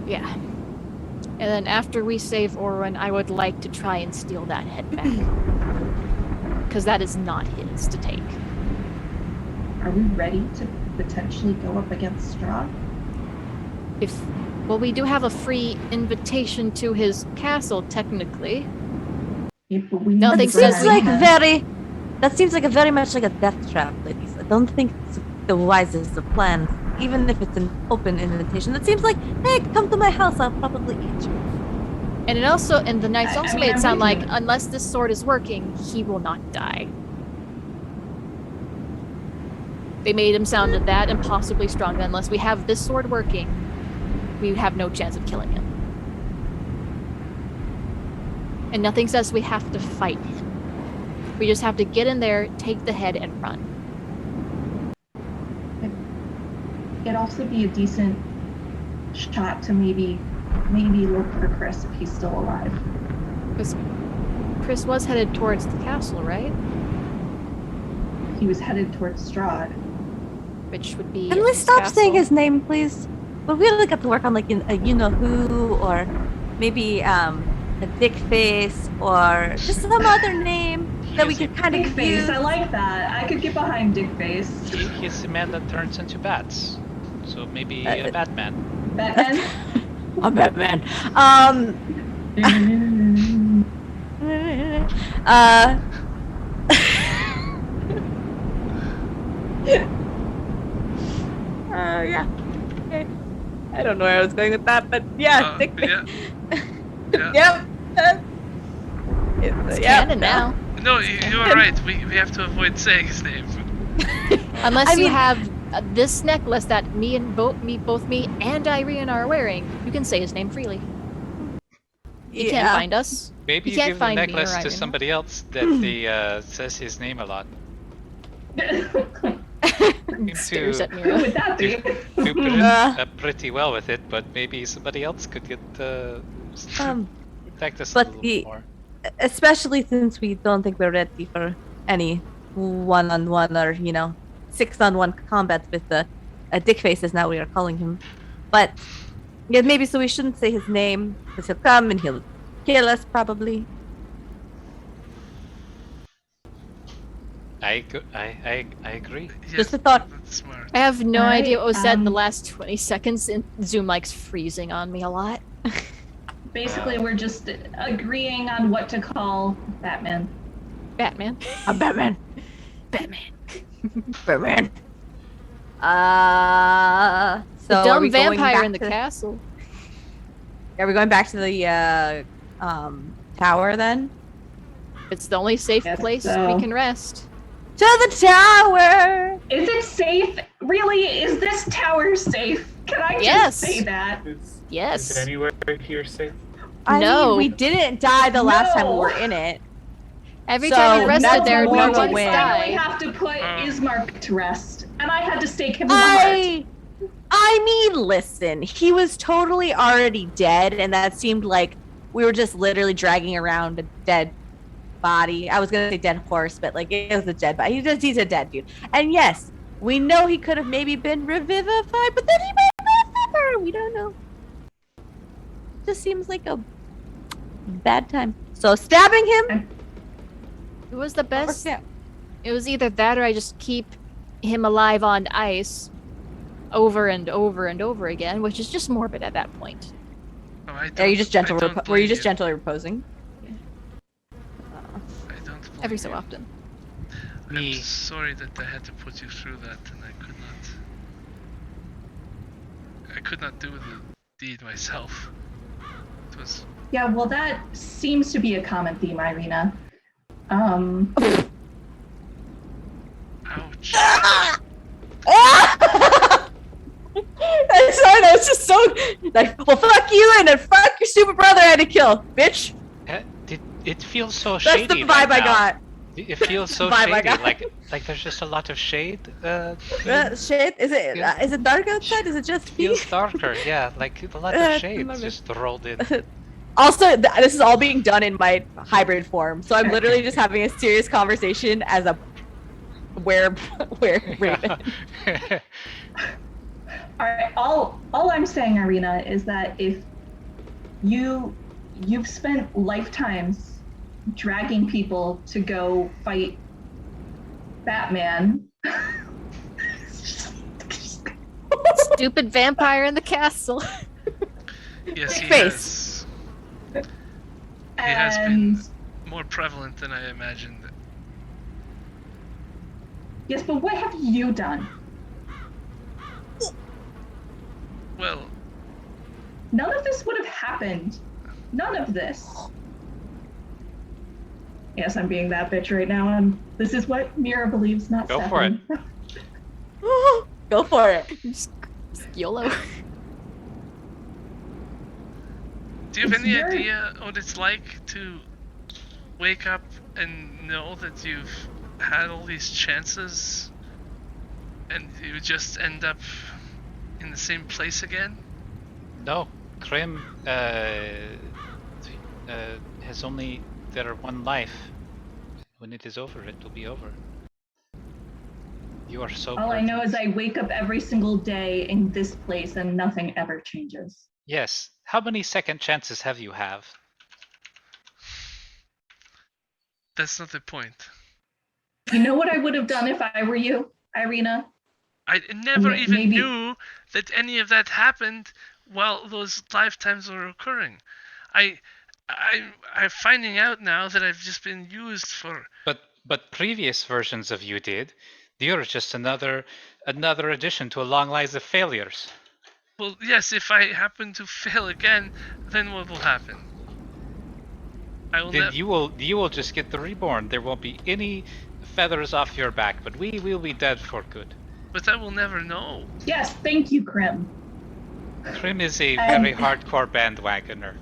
Yeah. And then after we save Orwyn, I would like to try and steal that head back. Because that is not his to take. Are we ready to potentially go up against Strahd? Well, we do have a free invitation to his castle, technically. Yeah, but we Nothing need That says seems we like have- That seems like a very much like a death trap, ladies. I don't think it's the wisest of plans, even if it's an open invitation. It seems like, hey, come to my house, I'll probably eat you. And it also, and the knights also made it I'm sound with like, you. unless this sword is working, he will not die. They made him sound that impossibly strong. Unless we have this sword working, we have no chance of killing him. And nothing says we have to fight him. We just have to get in there, take the head, and run. It'd also be a decent shot to maybe look for Chris if he's still alive. Because Chris was headed towards the castle, right? He was headed towards Strahd. Which would be. Can we his stop castle. saying his name, please? But we really got to work on like a you-know-who, or maybe a dick face, or just some other name that we could kind of Dick Face, use. I like that. I could get behind Dick Face. He's the man that turns into bats. So maybe a Batman. Batman? I'm Batman. Yeah. Okay. I don't know where I was going with that, but yeah, dick face. Yeah. Yep. It's Yep. canon now. No, you are right. We have to avoid saying his name. Unless I you mean- have this necklace that both me and Ireena are wearing, you can say his name freely. You can't find us. Maybe You you can't give the find me or necklace to Ireena. somebody else that they says his name a lot. Stares at Who Mira. would that be? Do pretty well with it, but maybe somebody else could get protect us a but little the- more. Especially since we don't think we're ready for any one-on-one or 6-on-1 combat with the dick face, as now we are calling him. But yeah, maybe so we shouldn't say his name because he'll come and he'll kill us probably. I agree. Yes, Just a thought. That's smart. I have no Alright, idea what was said in the um, last 20 seconds, and Zoom mic's freezing on me a lot. Basically, we're just agreeing on what to call Batman. Batman. I'm Batman. Batman. Batman. So The are dumb we going vampire back in the to- castle. Are we going back to the tower then? It's the only safe Guess place so. we can rest. To the tower! Is it safe? Really? Is this tower safe? Can I Yes. just say that? Yes. Is anywhere here safe? I No. mean, we didn't die the last time we No. were in it. Every So, time we rested that's there, more no to one win. finally died. have to put Ismark to rest, and I had to stake him in the heart. I mean, listen, he was totally already dead, and that seemed like we were just literally dragging around a dead body. I was gonna say dead horse, but like it was a dead body. He's a dead dude. And yes, we know he could have maybe been revivified, but then he might have. We don't know. Just seems like a bad time. So stabbing him. It was the best. Yeah. It was either that or I just keep him alive on ice over and over and over again, which is just morbid at that point. Oh, I Are you just don't- gentle? I don't Were you blame just gently reposing? I don't blame Every so you. often. I'm Me. sorry that I had to put you through that, and I could not do the deed myself. It was Yeah, well, that seems to be a common theme, Ireena. ouch. I'm sorry, that was just so like, well, fuck you, and then fuck your stupid brother I had to kill, bitch. It feels so That's shady. the vibe right I now. got. It feels so Vibe I shady. got. Like there's just a lot of shade. Shit, is it Yeah. is it dark outside? Is it just me? Feels darker. Yeah, like a lot of shade love it. just rolled in. Also, this is all being done in my hybrid form, so I'm literally just having a serious conversation as a where raven. All right, all I'm saying, Ireena, is that if you've spent lifetimes dragging people to go fight Batman. Stupid vampire in the castle. Yes, he Face. has. He has been And more prevalent than I imagined. yes, but what have you done? Well, None of this would have happened. None of this. Yes, I'm being that bitch right now, and this is what Mira believes, not Go for it. Stefan. Go for it. Just YOLO. do you have It's any very- idea what it's like to wake up and know that you've had all these chances and you just end up in the same place again? No, Krim has only their one life. When it is over, it will be over. You are so All I know is perfect. I wake up every single day in this place and nothing ever changes. Yes. How many second chances have you have? That's not the point. You know what I would have done if I were you, Ireena? I never even Maybe- knew that any of that happened while those lifetimes were occurring. I'm finding out now that I've just been used for. But previous versions of you did. You're just another addition to a long list of failures. Well, yes, if I happen to fail again, then what will happen? I will Then never. you will just get the reborn. There won't be any feathers off your back, but we will be dead for good. But I will never know. Yes, thank you, Krim. Krim is a And- very hardcore bandwagoner.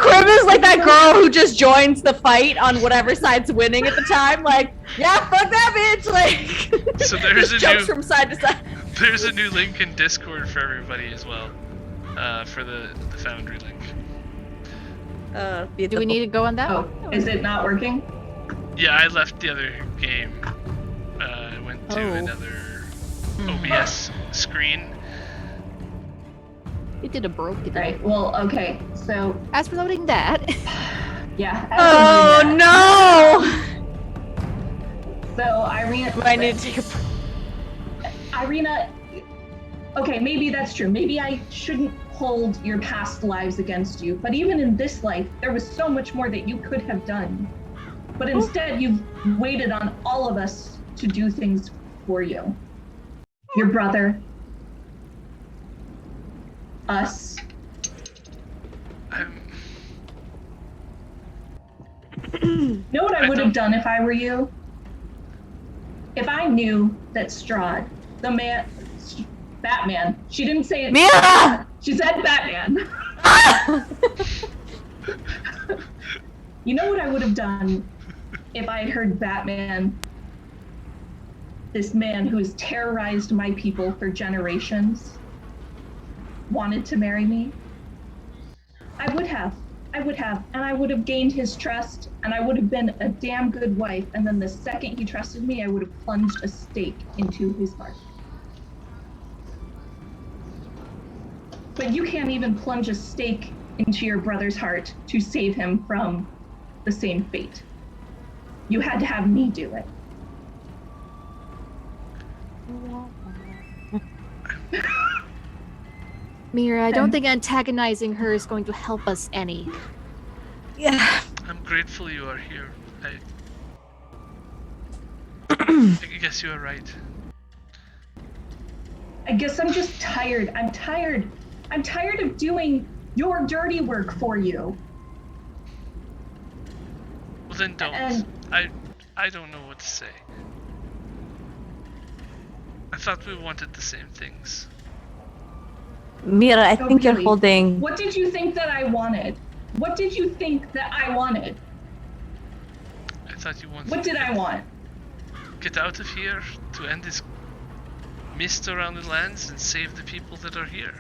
Krim is like that girl who just joins the fight on whatever side's winning at the time. Like, yeah, fuck that bitch. Like, So there's just a jumps new from side to side. there's a new link in Discord for everybody as well, for the Foundry link. Do we need to go on that Oh, one? is it not working? Yeah, I left the other game. I went to Oh. another OBS screen. We did a broken. Right, well, okay, so, As for loading that, yeah. Oh as no! So, Ireena... I need to take a. Ireena, okay, maybe that's true. Maybe I shouldn't hold your past lives against you, but even in this life, there was so much more that you could have done. But instead, you've waited on all of us to do things for you. Your brother, us. I'm. Know what I would have done if I were you? If I knew that Strahd, Batman, she didn't say it. Mira! She said Batman. You know what I would have done if I had heard Batman, this man who has terrorized my people for generations, wanted to marry me? I would have, and I would have gained his trust, and I would have been a damn good wife, and then the second he trusted me, I would have plunged a stake into his heart. But you can't even plunge a stake into your brother's heart to save him from the same fate. You had to have me do it. Mira, I don't think antagonizing her is going to help us any. Yeah. I'm grateful you are here. I guess you are right. I guess I'm just tired. I'm tired of doing your dirty work for you. Well then don't. And I don't know what to say. I thought we wanted the same things. Mira, I think really? you're holding. What did you think that I wanted? What did you think that I wanted? I thought you wanted What did I want? get out of here to end this mist around the lands and save the people that are here.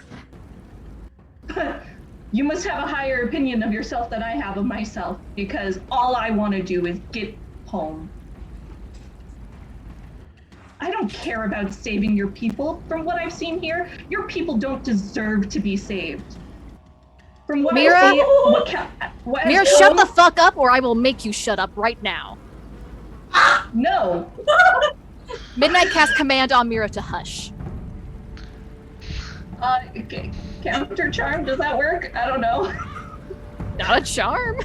You must have a higher opinion of yourself than I have of myself, because all I want to do is get home. I don't care about saving your people. From what I've seen here, your people don't deserve to be saved. From what Mira? I see, what Mira, has shut come- the fuck up or I will make you shut up right now. No. Midnight cast command on Mira to hush. Okay. Counter charm, does that work? I don't know. Not a charm.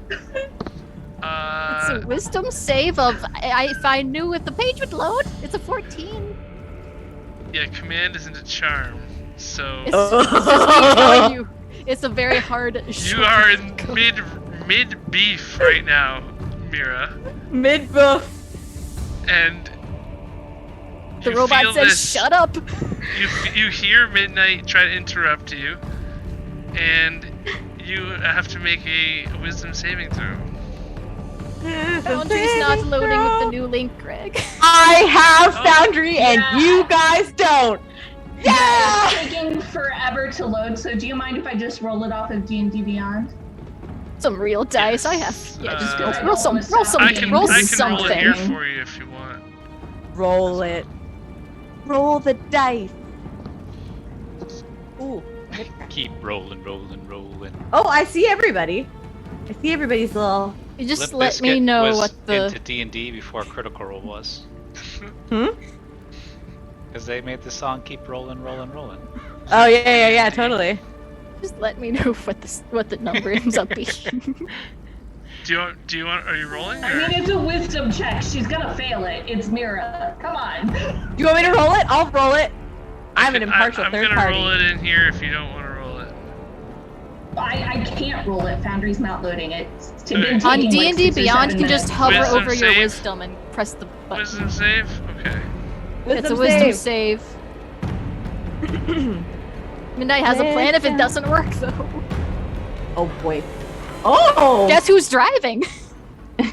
It's a wisdom save of, if I knew if the page would load, it's a 14. Yeah, command isn't a charm, so It's just me telling you, it's a very hard. you are in mid beef right now, Mira, Mid-buff. and The you robot feel says, this, "Shut up." You hear Midnight try to interrupt you, and you have to make a wisdom saving throw. Foundry's not loading with the new link, Greg. I have Oh, Foundry and yeah. you guys don't. Yeah! It's taking forever to load, so do you mind if I just roll it off of D&D Beyond? Some real dice. Yes. I have. Yeah, just Uh, roll some. Roll some. I can roll roll something. it here for you if you want. Roll it. Roll the dice. Ooh. Keep rolling. Oh, I see everybody. I see everybody's little. You just Limp let me Bizkit know was what the. into D&D before Critical Role was. Hmm? Because they made the song Keep Rolling. Oh yeah, totally. Just let me know what the number ends up being. Do you want? Are you rolling? I Or? mean, it's a wisdom check. She's gonna fail it. It's Mira. Come on. You want me to roll it? I'll roll it. I'm an impartial I'm third gonna party. roll it in here if you don't want to roll it. I can't roll it. Foundry's not loading it. It's been Alright. On taking, like, D&D 6 or Beyond, 7 you can just minutes. hover Wisdom over your save? wisdom and press the button. Wisdom save? Okay. It's a wisdom save. Midnight has a plan if it doesn't work, though. Oh boy. Oh. Guess who's driving? 18.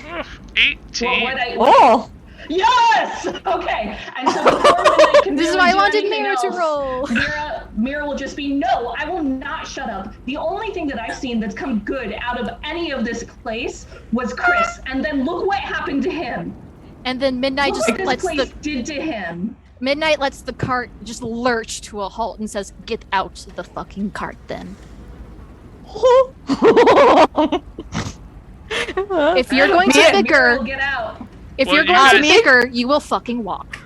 What I, Oh. Yes! Okay. And so before Midnight can This is really why I do wanted anything Mira to else, roll. Mira will just be, no, I will not shut up. The only thing that I've seen that's come good out of any of this place was Chris. And then look what happened to him. And then Midnight Look just what this lets place the did to him. Midnight lets the cart just lurch to a halt and says, "Get out the fucking cart, then." If you're going to Mira bicker, will get out. if Well, you're you going to guys- bicker, you will fucking walk.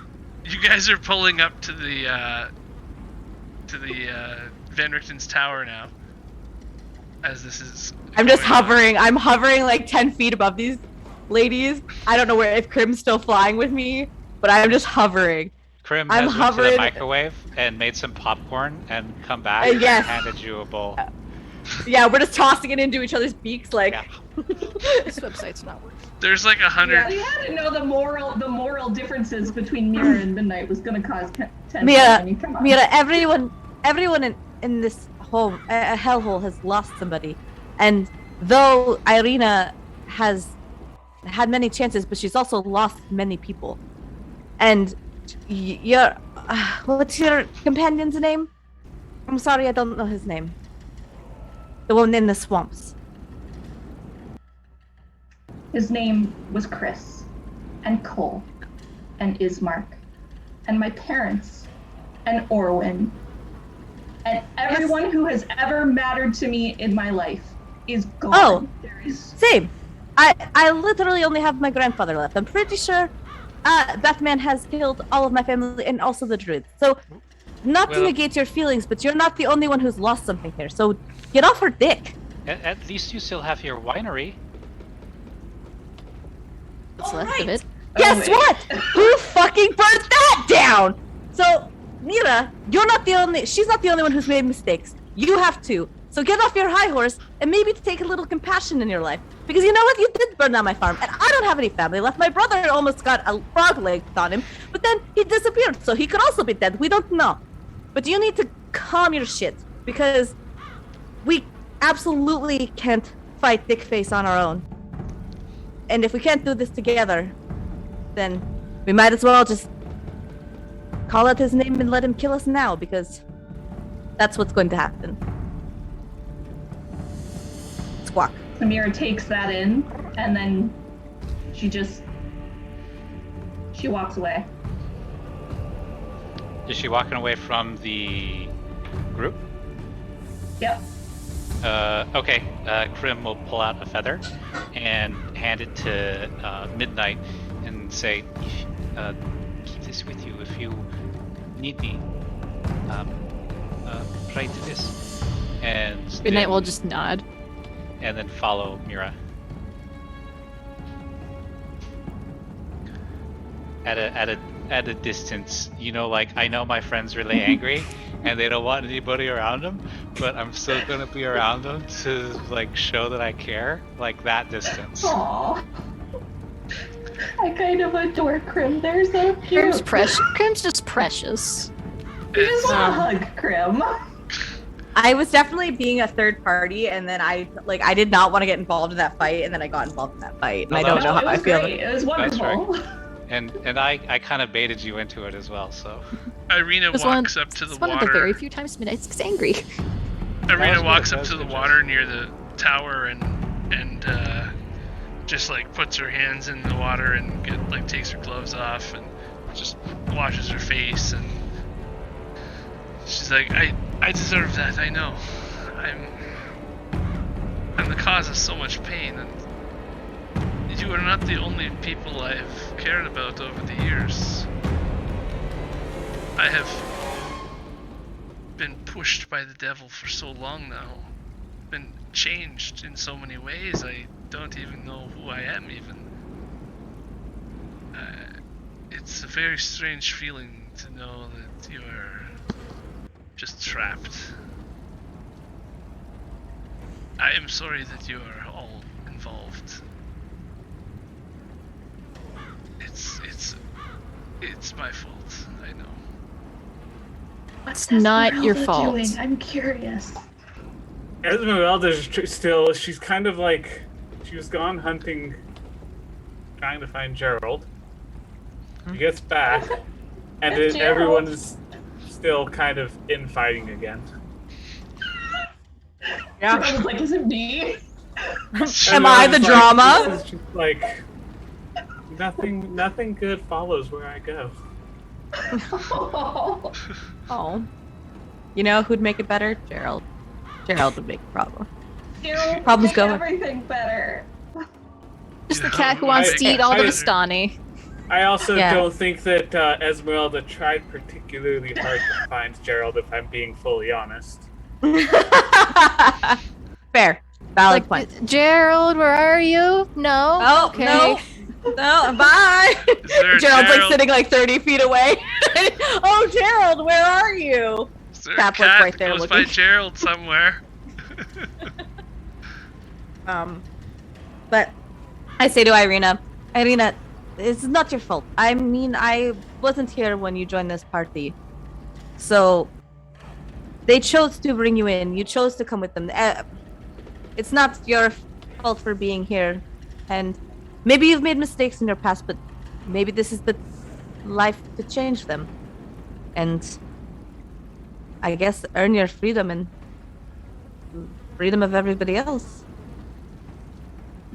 You guys are pulling up to the Van Richten's tower now. As this is. I'm just going on. hovering. I'm hovering like 10 feet above these ladies. I don't know if Crim's still flying with me, but I'm just hovering. Krim I'm has went to hovering- the microwave and made some popcorn and come back yes. and handed you a bowl. Yeah, we're just tossing it into each other's beaks like. Yeah. This website's not working. There's like 100. Yeah, you had to know the moral differences between Mira and Midnight was gonna cause tension. Mira, I mean, come on. Mira, everyone in this home, hellhole has lost somebody, and though Ireena has had many chances, but she's also lost many people. And your, what's your companion's name? I'm sorry, I don't know his name. The one in the swamps. His name was Chris, and Cole, and Ismark, and my parents, and Orwin, and everyone who has ever mattered to me in my life is gone. Oh, There is... same. I literally only have my grandfather left. I'm pretty sure Batman has killed all of my family and also the druid. So, not to Well- negate your feelings, but you're not the only one who's lost something here. So, get off her dick. At least you still have your winery. What's left of it? Guess wait. what? Who fucking burnt that down? So, Mira, she's not the only one who's made mistakes. You have too. So get off your high horse and maybe take a little compassion in your life. Because you know what? You did burn down my farm, and I don't have any family left. My brother almost got a frog leg on him, but then he disappeared, so he could also be dead. We don't know. But you need to calm your shit, because we absolutely can't fight Dickface on our own. And if we can't do this together, then we might as well just call out his name and let him kill us now, because that's what's going to happen. Squawk. Samira takes that in, and then she walks away. Is she walking away from the group? Yep. Okay. Krim will pull out a feather and hand it to Midnight and say, keep this with you if you need me. Right to this. And Midnight then- will just nod. and then follow Mira. At a distance, you know, like, I know my friend's really angry and they don't want anybody around them, but I'm still gonna be around them to like show that I care, like that distance. Aww. I kind of adore Krim. They're so cute. Crim's precious. Crim's just precious. You just want to hug Krim. I was definitely being a third party, and then I did not want to get involved in that fight, and then I got involved in that fight, and No, I don't that know was how it I was feel. great. It was That's wonderful. And I kind of baited you into it as well, so. Ireena It's walks up to the it's water. one of the very few times Midnight gets angry. Ireena good, walks that up was to the good, water near the tower and just like puts her hands in the water and takes her gloves off and just washes her face, and she's like, I deserve that. I know. I'm the cause of so much pain, and you are not the only people I've cared about over the years. I have been pushed by the devil for so long now. Been changed in so many ways, I don't even know who I am even. It's a very strange feeling to know that you are just trapped. I am sorry that you are all involved. It's my fault, I know. It's not your Esmeralda fault. doing? I'm curious. Esmeralda's still, she's kind of like, she was gone hunting, trying to find Gerald. She gets back, and It's then Gerald. everyone is still kind of infighting again. Yeah. I was like, is it me? Am I the Everyone's drama? This is just like, nothing good follows where I go. Oh. Oh. You know who'd make it better? Gerald. Gerald would make a problem. Gerald, Problems make going. everything better. Just the cat who wants to eat all the Vistani. I also Yeah. don't think that Esmeralda tried particularly hard to find Gerald, if I'm being fully honest. Fair. Valid point. Gerald, where are you? No. Oh, okay. no. No, bye! Is there a Gerald's like Gerald? sitting like 30 feet away. Oh, Gerald, where are you? Is there Tap a was cat right there goes looking. by Gerald somewhere? But I say to Ireena, it's not your fault. I mean, I wasn't here when you joined this party. So, they chose to bring you in. You chose to come with them. It's not your fault for being here. And maybe you've made mistakes in your past, but maybe this is the life to change them. And I guess earn your freedom and freedom of everybody else.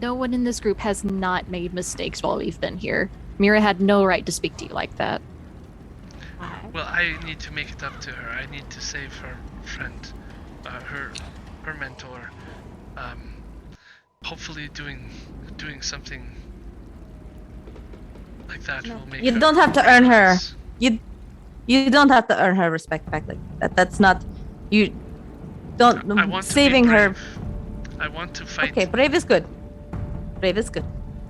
No one in this group has not made mistakes while we've been here. Mira had no right to speak to you like that. Well, I need to make it up to her. I need to save her friend, her mentor. Hopefully, doing something like that will make. You her don't have to earn her. recognize. You don't have to earn her respect back like that. That's not you. Don't I want saving to be her. brave. I want to fight. Okay, brave is good. Brave is good.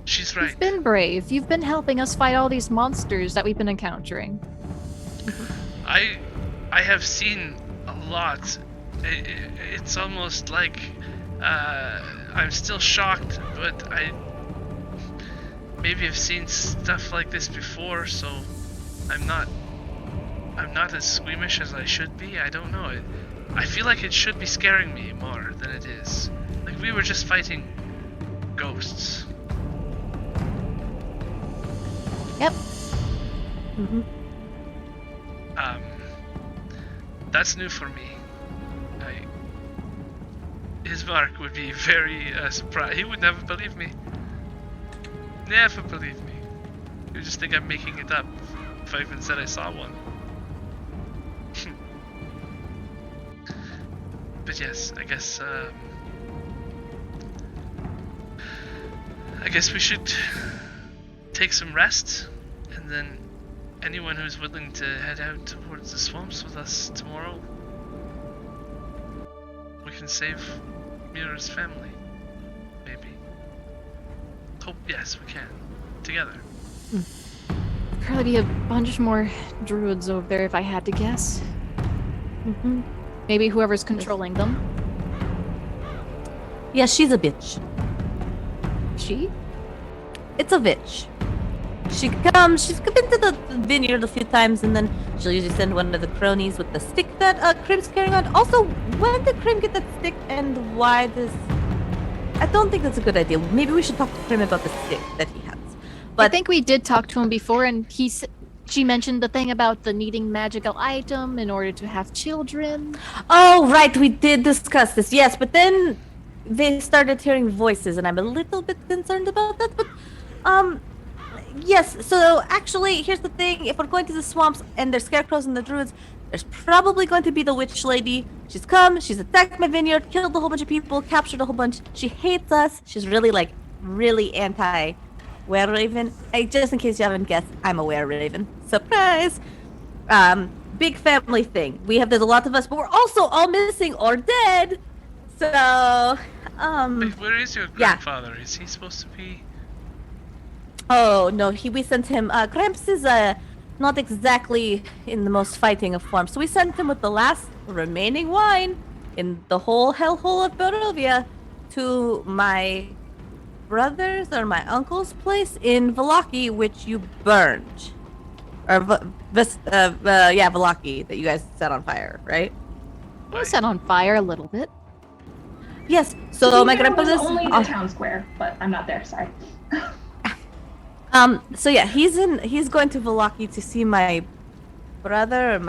She's right. You've been brave. You've been helping us fight all these monsters that we've been encountering. I have seen a lot. It's almost like I'm still shocked, but I maybe have seen stuff like this before, so I'm not as squeamish as I should be. I don't know. I feel like it should be scaring me more than it is. Like we were just fighting ghosts. Yep. Mm-hmm. That's new for me. His mark would be very surprised. He would never believe me. Never believe me. He would just think I'm making it up if I even said I saw one. But yes, I guess we should take some rest, and then anyone who's willing to head out towards the swamps with us tomorrow, we can save Mira's family. Maybe. Hope, yes, we can. Together. Probably be a bunch more druids over there if I had to guess. Mm-hmm. Maybe whoever's controlling them. Yeah, she's a bitch. She? It's a bitch. She's come to the vineyard a few times, and then she'll usually send one of the cronies with the stick that Krim's carrying on. Also, when did Krim get that stick, and why this? I don't think that's a good idea. Maybe we should talk to Krim about the stick that he has. But I think we did talk to him before, and she mentioned the thing about the needing magical item in order to have children. oh, right, we did discuss this. Yes, but then they started hearing voices, and I'm a little bit concerned about that. But yes. So actually, here's the thing: if we're going to the swamps and there's scarecrows and the druids, there's probably going to be the witch lady. She's come, she's attacked my vineyard, killed a whole bunch of people, captured a whole bunch. She hates us. She's really anti wereraven. Hey, just in case you haven't guessed, I'm a wereraven. Surprise! Big family thing. There's a lot of us, but we're also all missing or dead. So, Wait, where is your yeah. grandfather? Is he supposed to be? Oh no, we sent him. Gramps is not exactly in the most fighting of form, so we sent him with the last remaining wine in the whole hellhole of Barovia to my brother's or my uncle's place in Vallaki, which you burned. Or Vallaki, that you guys set on fire, right? It was set on fire a little bit. Yes. So my grandpa was is only the town square, but I'm not there. Sorry. So yeah, he's going to Vallaki to see my brother, or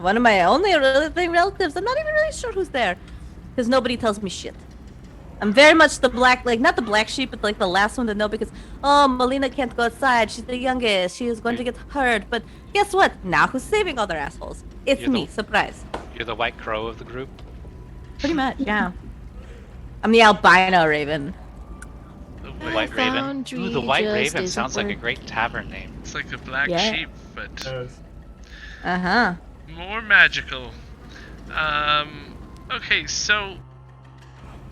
one of my only living relatives. I'm not even really sure who's there, because nobody tells me shit. I'm very much the black, not the black sheep, but the last one to know, because Melina can't go outside. She's the youngest. She is going to get hurt. But guess what? Now who's saving all their assholes? It's me. Surprise. You're the white crow of the group. Pretty much, yeah. I'm the albino raven. The white raven. Ooh, the white raven sounds like a great tavern name. It's like the black Yeah. sheep, but Uh-huh. more magical. Okay, so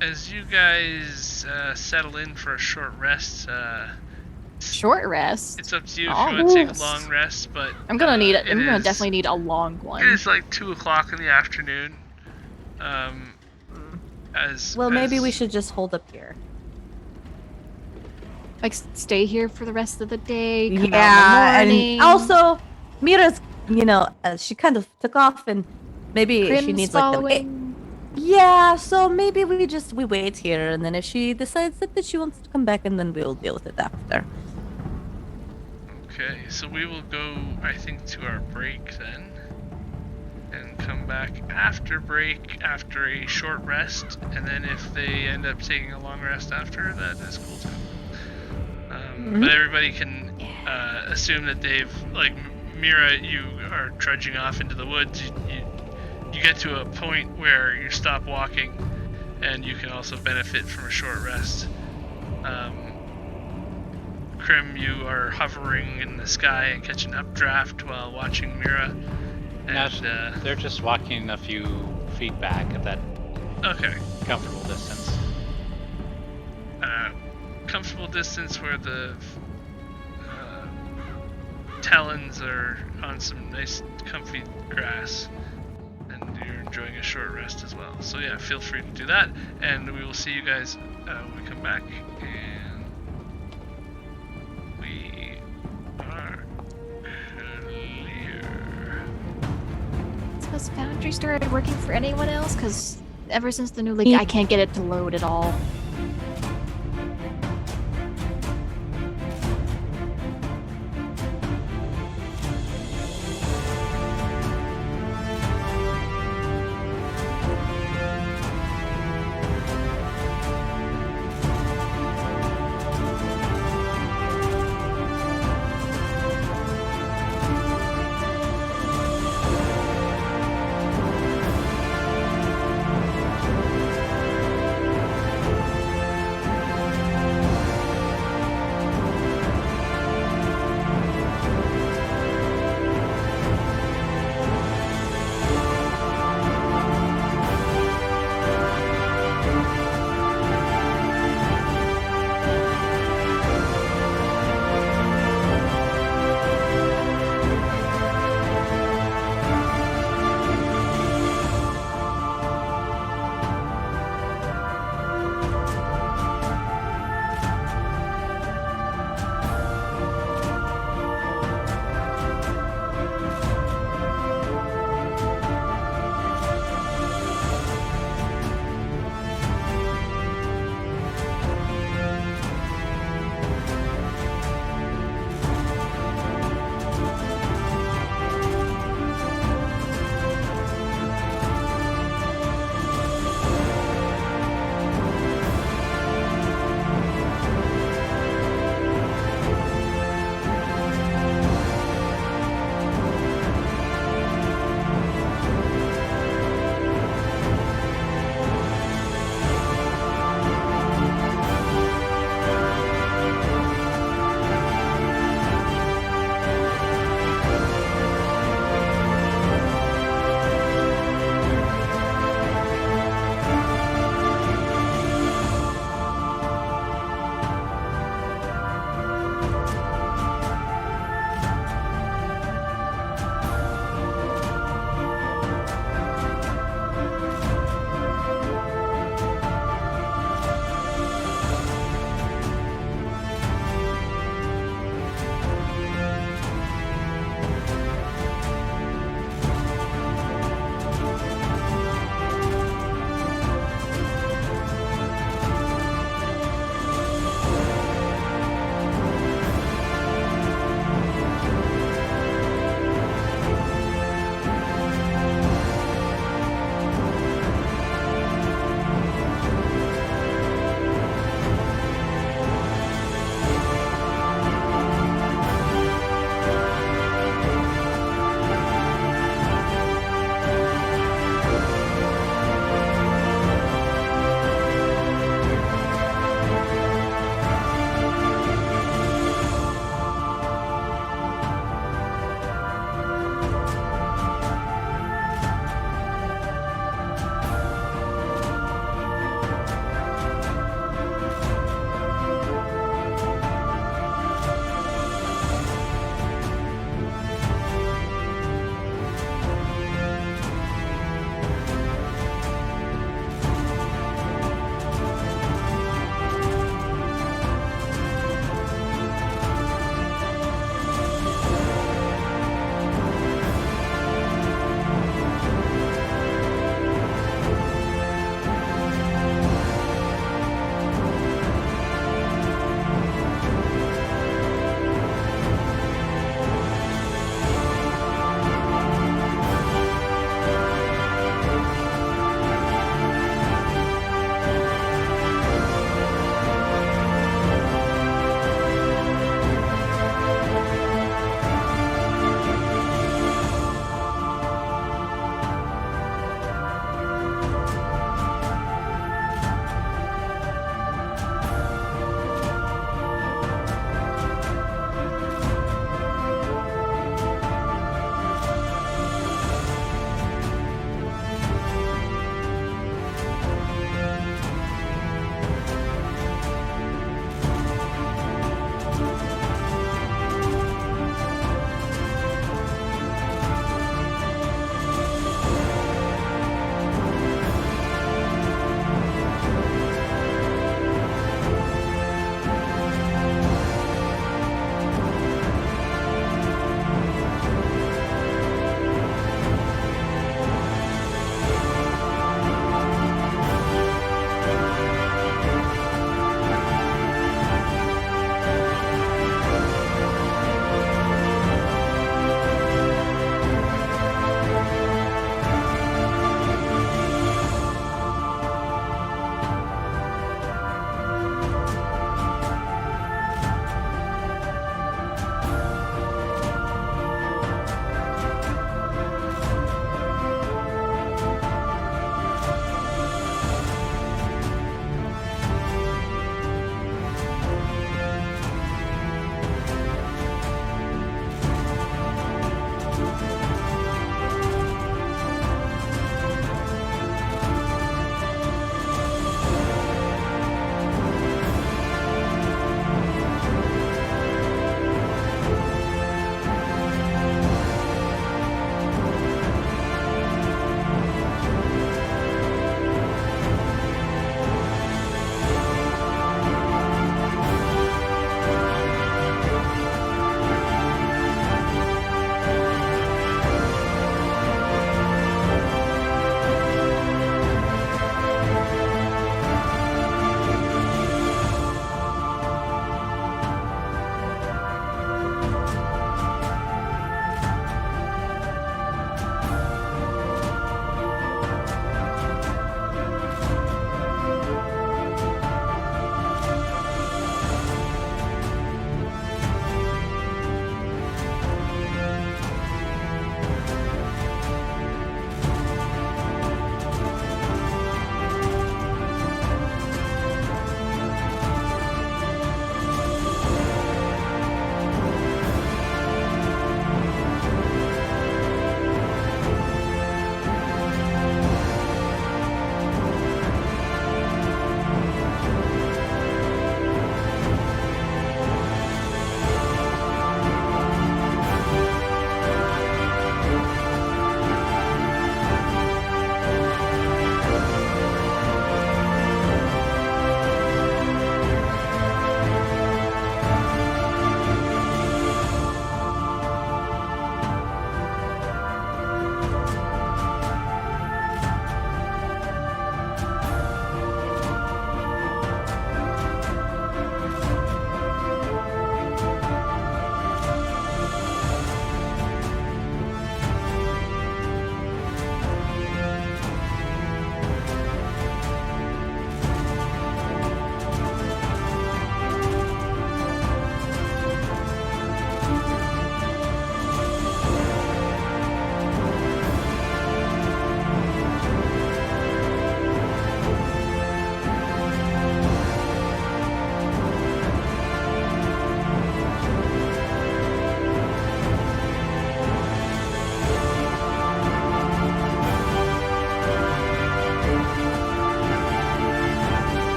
as you guys settle in for a short rest, Short rest. it's up to you if Oh, you want to take a yes. long rest, but I'm gonna need it. I'm gonna is- definitely need a long one. It is like 2 o'clock in the afternoon. maybe we should just hold up here. Like, stay here for the rest of the day. Come out in Yeah, the morning. and also Mira's, she kind of took off, and maybe Crim's she needs following. Yeah, so maybe we wait here, and then if she decides that she wants to come back, and then we'll deal with it after. Okay, so we will go, I think, to our break then, and come back after break after a short rest, and then if they end up taking a long rest after, that is cool too. But everybody can assume that they've, like, Mira, you are trudging off into the woods. You get to a point where you stop walking, and you can also benefit from a short rest. Crim, you are hovering in the sky and catch an updraft while watching Mira. And, they're just walking a few feet back at that comfortable distance. Comfortable distance where the talons are on some nice comfy grass, and you're enjoying a short rest as well. So yeah, feel free to do that, and we will see you guys when we come back, and we are clear. So has Foundry started working for anyone else? Because ever since the new league, I can't get it to load at all.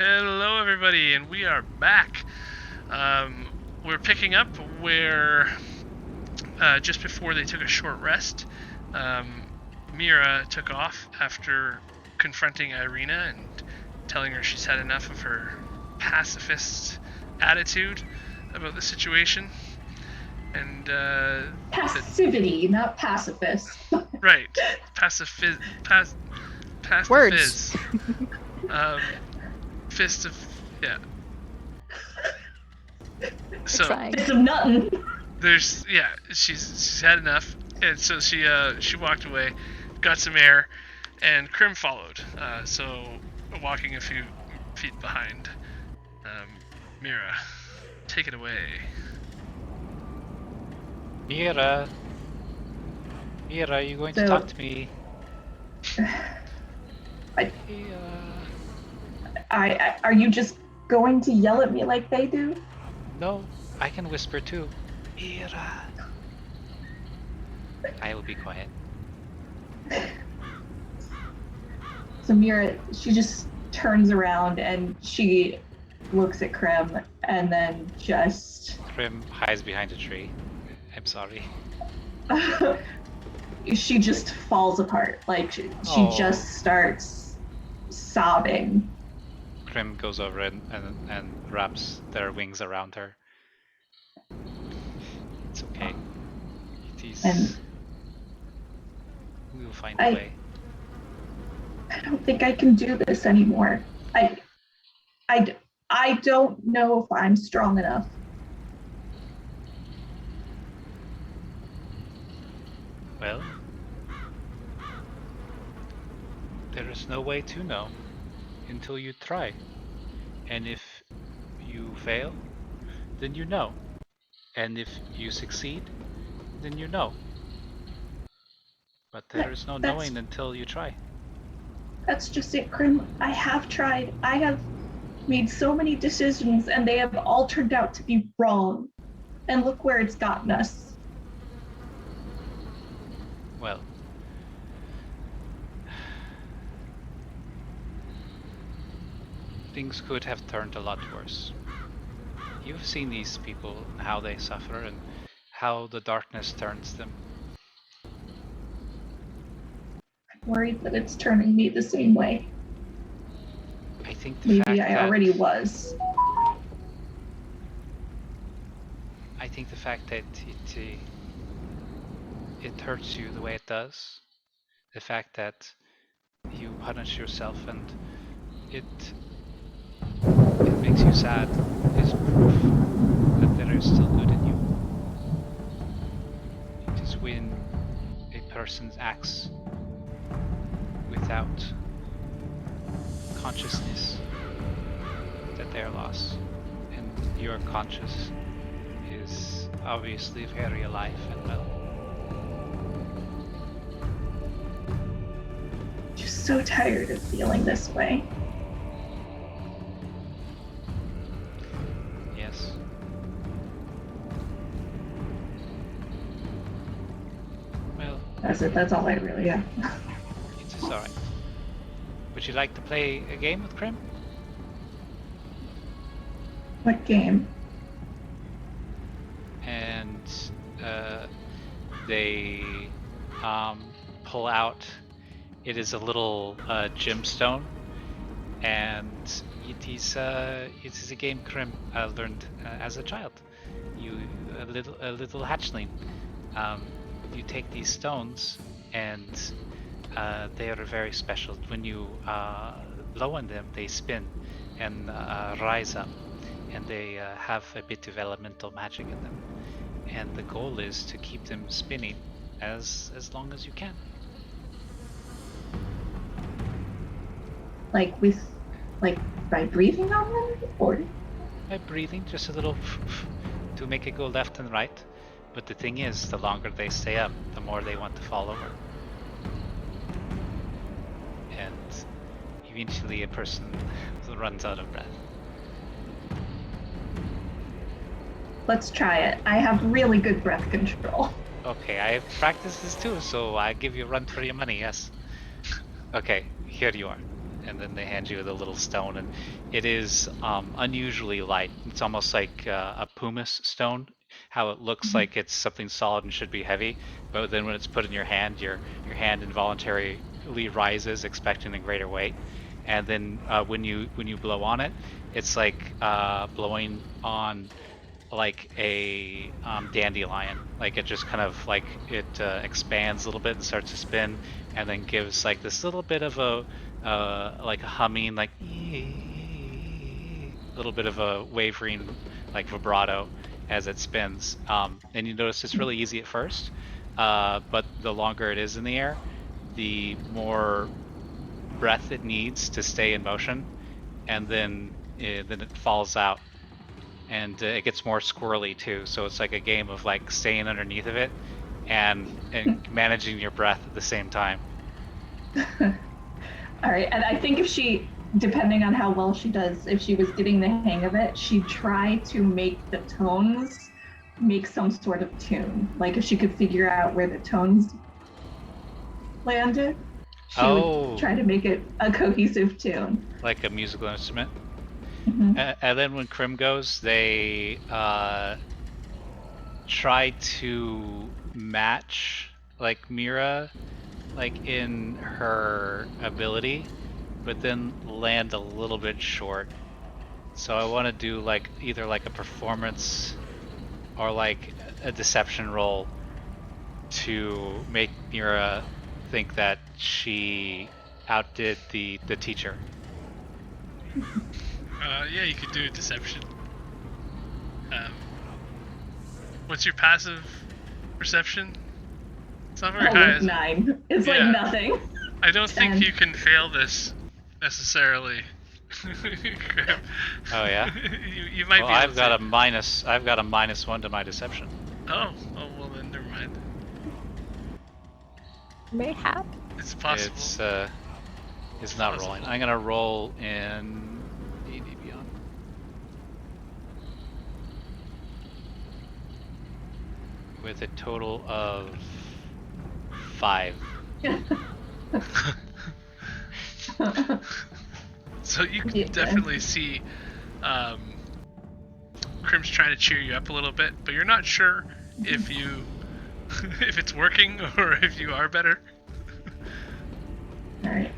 Hello, everybody, and we are back. We're picking up where, just before they took a short rest, Mira took off after confronting Ireena and telling her she's had enough of her pacifist attitude about the situation. And, Passivity, not pacifist. right, pacifist. Words. Fist of, yeah. So Trying. Fist of nothing. there's, yeah, she's had enough, and so she walked away, got some air, and Krim followed. So walking a few feet behind. Mira, take it away. Mira, are you going to So- talk to me? Are you just going to yell at me like they do? No, I can whisper too. Mira. I will be quiet. So Mira, she just turns around and she looks at Krim and then just Krim hides behind a tree. I'm sorry. she just falls apart. Like she Oh. just starts sobbing. Krim goes over and wraps their wings around her. It's okay. It is. And We will find a I- way. I don't think I can do this anymore. I don't know if I'm strong enough. Well, there is no way to know until you try. And if you fail, then you know. And if you succeed, then you know. But there is no That's- knowing until you try. That's just it, Krim. I have tried. I have made so many decisions and they have all turned out to be wrong. And look where it's gotten us. Well, things could have turned a lot worse. You've seen these people, how they suffer and how the darkness turns them. I'm worried that it's turning me the same way. I think the fact Maybe I that already was. I think the fact that it hurts you the way it does, the fact that you punish yourself and it makes you sad is proof that there is still good in you. It is when a person acts without consciousness that they are lost, and your conscious is obviously very alive and well. Just so tired of feeling this way. Yes. Well, That's it. That's all I really have. it's alright. Would you like to play a game with Krim? What game? And they pull out. It is a little gemstone, and it is a game Krim learned as a child. A little hatchling. You take these stones, and they are very special. When you blow on them, they spin and rise up, and they have a bit of elemental magic in them. And the goal is to keep them spinning as long as you can. By breathing on them? Or By breathing, just a little to make it go left and right. But the thing is, the longer they stay up, the more they want to fall over. And eventually a person runs out of breath. let's try it. I have really good breath control. Okay, I have practiced this too, so I give you a run for your money, yes. Okay, here you are. and then they hand you the little stone, and it is unusually light. It's almost like a pumice stone. How it looks like it's something solid and should be heavy, but then when it's put in your hand hand involuntarily rises, expecting a greater weight. And then when you blow on it, it's like blowing on like a dandelion. Like it just kind of like it expands a little bit and starts to spin, and then gives like this little bit of a like a humming, like little bit of a wavering like vibrato as it spins. And you notice it's really easy at first, but the longer it is in the air, the more breath it needs to stay in motion, and then it falls out, and it gets more squirrely too. So it's like a game of like staying underneath of it and managing your breath at the same time. All right, and I think if she, depending on how well she does, if she was getting the hang of it, she'd try to make the tones make some sort of tune. Like if she could figure out where the tones landed, she would try to make it a cohesive tune. Like a musical instrument. Mm-hmm. And then when Krim goes, they try to match like Mira, like in her ability, but then land a little bit short. So I want to do like either like a performance or like a deception roll to make Mira think that she outdid the teacher. Yeah, you could do a deception. What's your passive perception? It's not very high. Like 9. It's like nothing. I don't 10. think you can fail this necessarily. Oh yeah. you might well, be. I've got a -1 to my deception. Oh well then never mind. Mayhap. It's possible. It's not possible. rolling. I'm gonna roll in D&D Beyond. With a total of 5. So you can definitely see Krim's trying to cheer you up a little bit, but you're not sure if you if it's working or if you are better. Alright,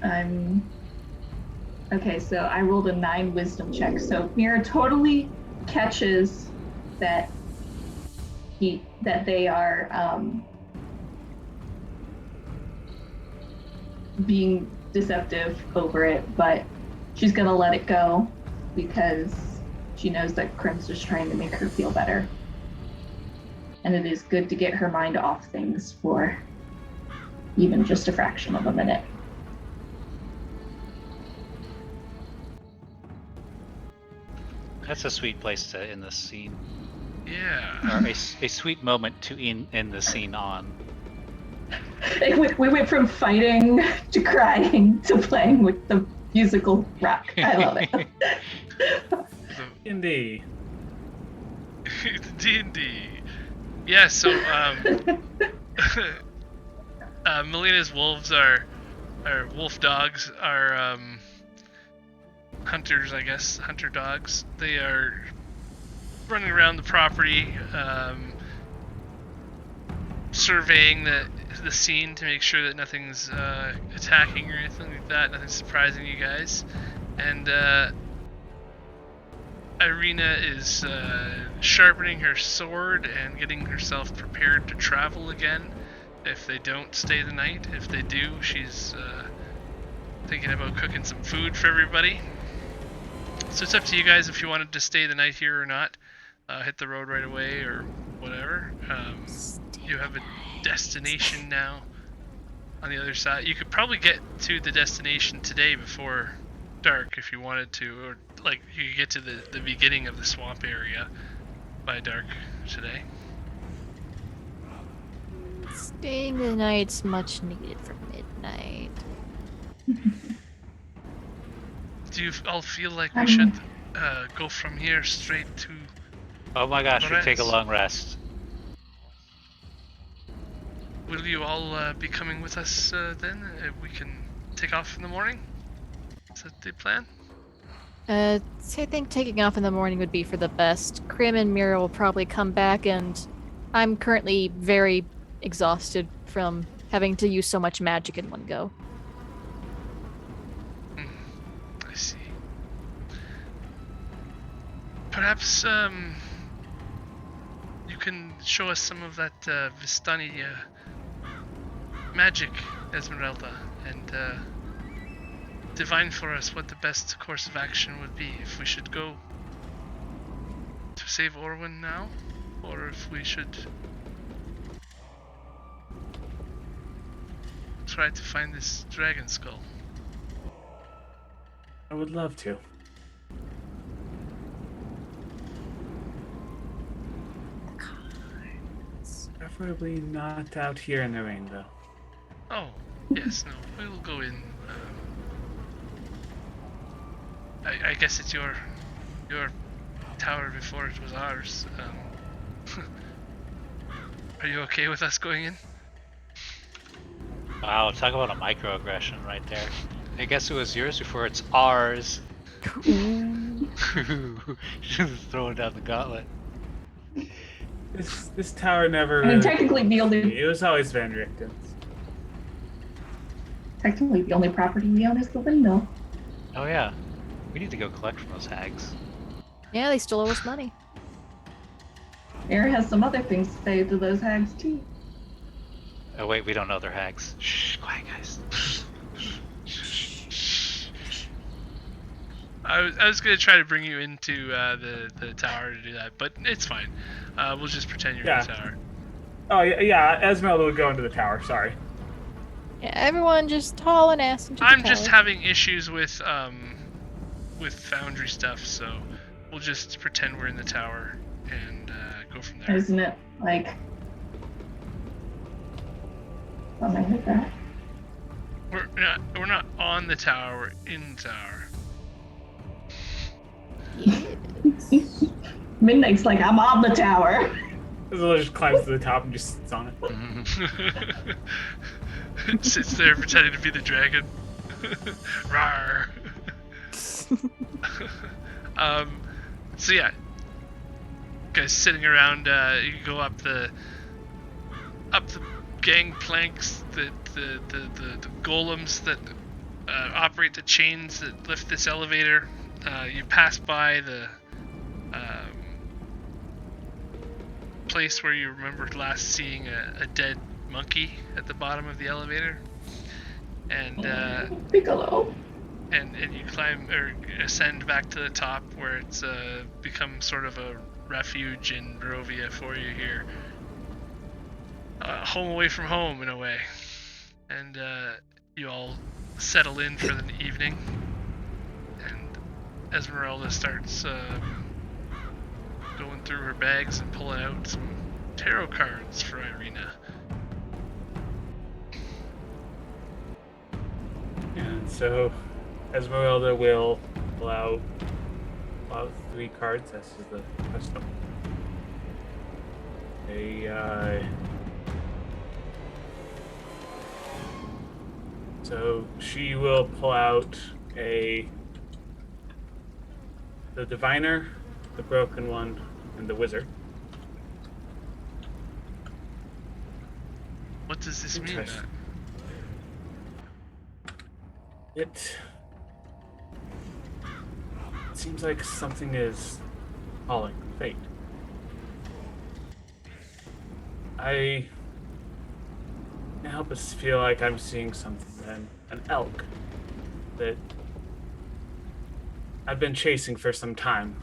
okay, so I rolled a 9 wisdom check. So Mira totally catches that they are being deceptive over it, but she's gonna let it go because she knows that Krim's just trying to make her feel better. And it is good to get her mind off things for even just a fraction of a minute. That's a sweet place to end this scene. Yeah. Or a sweet moment to end the scene on. We went from fighting to crying to playing with the musical rock. I love it. D&D. D&D. Yeah, so Melina's wolves are wolf dogs are hunters, I guess, hunter dogs. They are running around the property, surveying the scene to make sure that nothing's attacking or anything like that, nothing's surprising you guys. And Ireena is sharpening her sword and getting herself prepared to travel again if they don't stay the night. If they do, she's thinking about cooking some food for everybody. So it's up to you guys if you wanted to stay the night here or not. Hit the road right away or whatever. You have a destination now on the other side. You could probably get to the destination today before dark if you wanted to, or like you could get to the beginning of the swamp area by dark today. Staying the night's much needed for midnight. Do you all feel like we should go from here straight to... Oh my gosh, we Berez? take a long rest. Will you all be coming with us then? We can take off in the morning? Does Is that the plan? So I think taking off in the morning would be for the best. Krim and Mira will probably come back, and I'm currently very exhausted from having to use so much magic in one go. I see. Perhaps you can show us some of that Vistani magic, Esmeralda, and divine for us what the best course of action would be. If we should go to save Orwin now, or if we should try to find this dragon skull. I would love to. Preferably not out here in the rain, though. Oh, yes, no, we will go in. I guess it's your tower before it was ours. Are you okay with us going in? Wow, talk about a microaggression right there. I guess it was yours before it's ours. Just throwing down the gauntlet. This tower never. I mean, technically the only It was always Van Richten's. property we own is the windmill. Oh yeah, we need to go collect from those hags. Yeah, they stole all us money. Air has some other things to say to those hags too. Oh wait, we don't know they're hags. Shh, quiet guys. I was gonna try to bring you into the tower to do that, but it's fine. We'll just pretend you're in the tower. Oh yeah, Esmeralda would go into the tower. Sorry. Yeah, everyone just haul an ass into the I'm tower. just having issues with Foundry stuff, so we'll just pretend we're in the tower and go from there. Isn't it like something like that? We're not on the tower. We're in the tower. Midnight's like, I'm on the tower. Esmeralda just climbs to the top and just sits on it. Sits there pretending to be the dragon. Rawr. So yeah, guys sitting around. You go up the gangplanks, the golems that operate the chains that lift this elevator. You pass by the place where you remember last seeing a dead monkey at the bottom of the elevator, and Piccolo. and you climb or ascend back to the top where it's become sort of a refuge in Barovia for you here. Home away from home in a way. And you all settle in for the evening, and Esmeralda starts going through her bags and pulling out some tarot cards for Ireena. And so Esmeralda will pull out 3 cards, as is the custom. So she will pull out the Diviner, the Broken One, and the Wizard. What does this mean? Interesting. It seems like something is calling fate. I can't help but feel like I'm seeing something. An elk that I've been chasing for some time.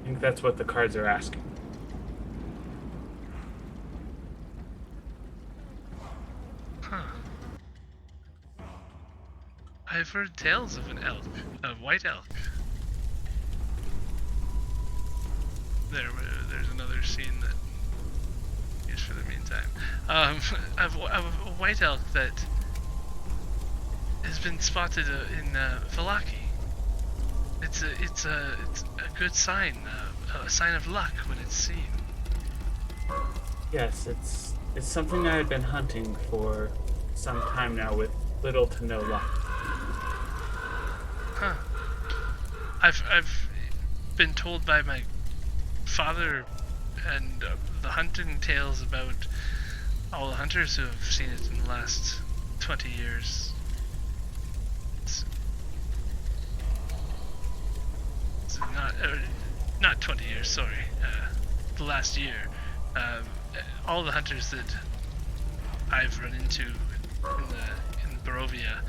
I think that's what the cards are asking. Huh. I've heard tales of an elk, a white elk. There's another scene that used for the meantime. Of a white elk that has been spotted in Vallaki. It's a good sign, a sign of luck when it's seen. Yes, it's something I've been hunting for some time now with little to no luck. Huh. I've been told by my father and the hunting tales about all the hunters who have seen it in the last 20 years. It's not 20 years, sorry. The last year. All the hunters that I've run into in Barovia,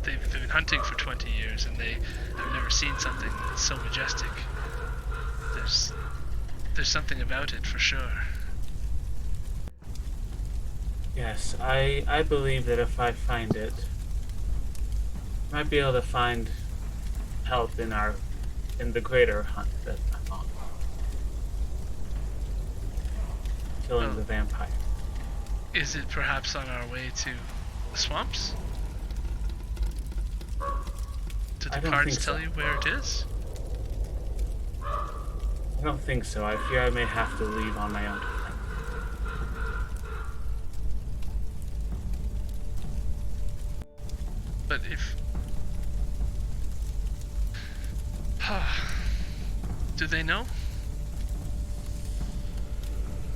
they've been hunting for 20 years and they have never seen something so majestic. There's something about it for sure. Yes, I believe that if I find it, I might be able to find help in the greater hunt that I'm on. Killing the vampire. Is it perhaps on our way to the swamps? Did the cards tell you where it is? I don't think so. I fear I may have to leave on my own. But if... Do they know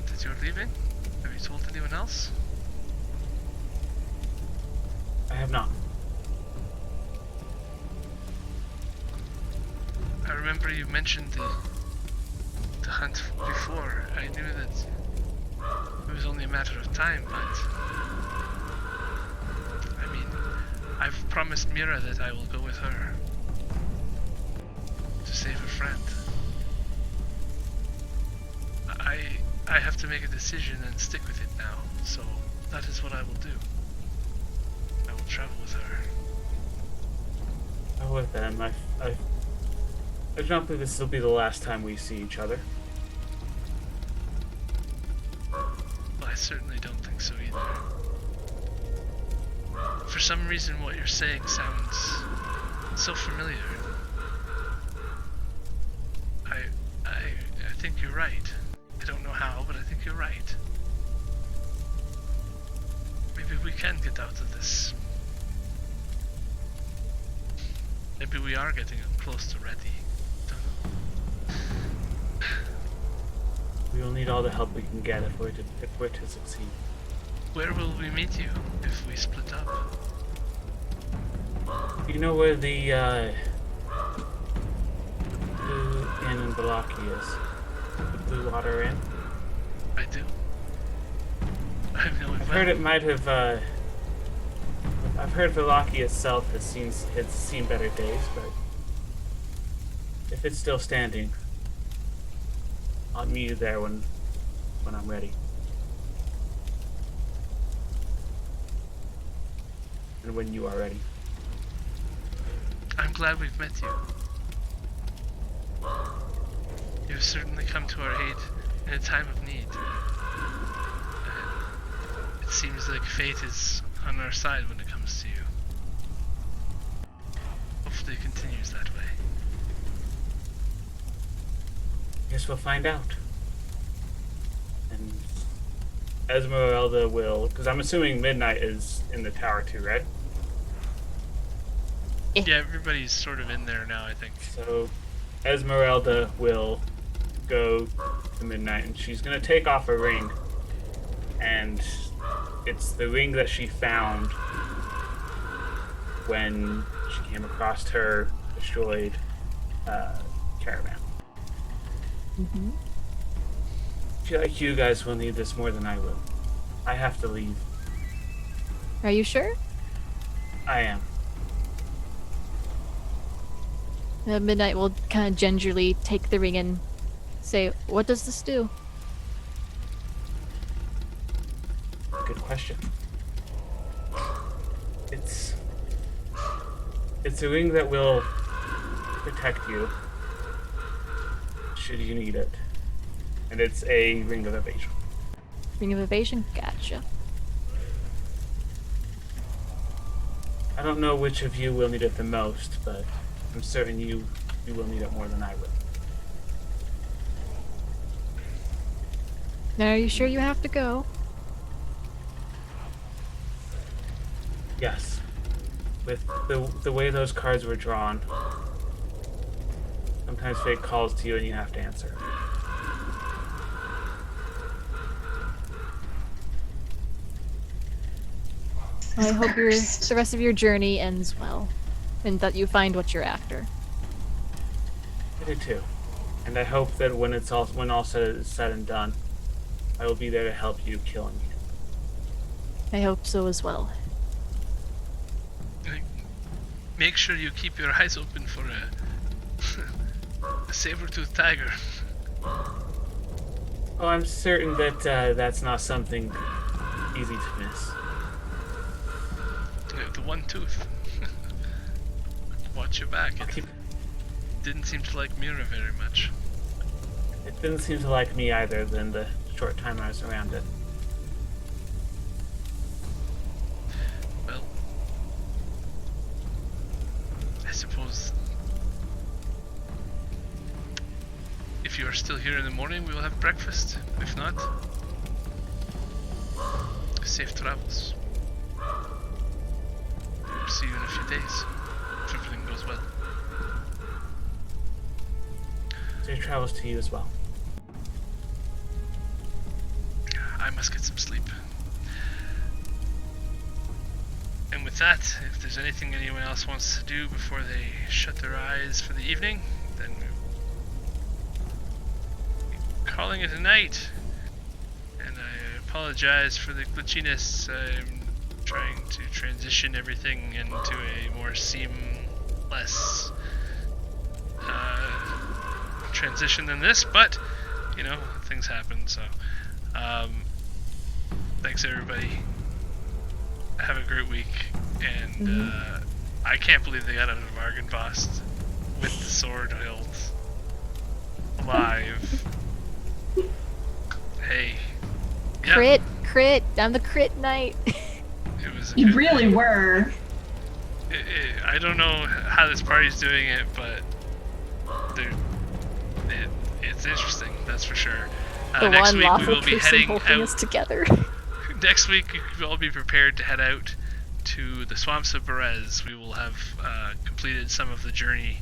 that you're leaving? Have you told anyone else? I have not. I remember you mentioned the hunt before. I knew that it was only a matter of time, but... I mean, I've promised Mira that I will go with her to save a friend. I have to make a decision and stick with it now, so that is what I will do. I will travel with her. Oh, with them. I don't believe this will be the last time we see each other. Well, I certainly don't think so either. For some reason, what you're saying sounds so familiar. I think you're right. I don't know how, but I think you're right. Maybe we can get out of this. Maybe we are getting close to ready. We will need all the help we can get if we're to succeed. Where will we meet you if we split up? You know where the Blue Inn in Balaki is? The Blue Water Inn? I do. I know it I've well. heard it might have, I've heard Balaki itself has seen better days, but if it's still standing, I'll meet you there when I'm ready. And when you are ready. I'm glad we've met you. You've certainly come to our aid in a time of need. It seems like fate is on our side when it comes to you. Hopefully it continues that way. Guess we'll find out. And Esmeralda will, because I'm assuming Midnight is in the tower too, right? Yeah, everybody's sort of in there now, I think. So Esmeralda will go to Midnight and she's going to take off a ring. And it's the ring that she found when she came across her destroyed caravan. Mm-hmm. I feel like you guys will need this more than I will. I have to leave. Are you sure? I am. Midnight will kind of gingerly take the ring and say, "What does this do?" Good question. It's a ring that will protect you should you need it. And it's a ring of evasion. Ring of evasion? Gotcha. I don't know which of you will need it the most, but I'm certain you will need it more than I will. Now, are you sure you have to go? Yes. With the way those cards were drawn, sometimes fate calls to you and you have to answer. I hope the rest of your journey ends well, and that you find what you're after. I do too. And I hope that when all said and done, I will be there to help you killing it. I hope so as well. Make sure you keep your eyes open for a saber-toothed tiger. Oh, I'm certain that that's not something easy to miss. The one tooth. Watch your back. It didn't seem to like Mira very much. It didn't seem to like me either than the short time I was around it. Well, I suppose if you are still here in the morning, we will have breakfast. If not, safe travels. See you in a few days, if everything goes well. Safe travels to you as well. I must get some sleep. And with that, if there's anything anyone else wants to do before they shut their eyes for the evening, then we're calling it a night. And I apologize for the glitchiness. I'm trying to transition everything into a more seamless transition than this, but you know, things happen, so thanks everybody. Have a great week, and I can't believe they got out of Argynvostholt with the sword hilt alive. Hey, yeah. Crit on the crit night. It was You really were. I don't know how this party's doing it, but it's interesting, that's for sure. The next one week we lawful will be person heading holding out. us together. Next week we'll all be prepared to head out to the swamps of Berez. We will have completed some of the journey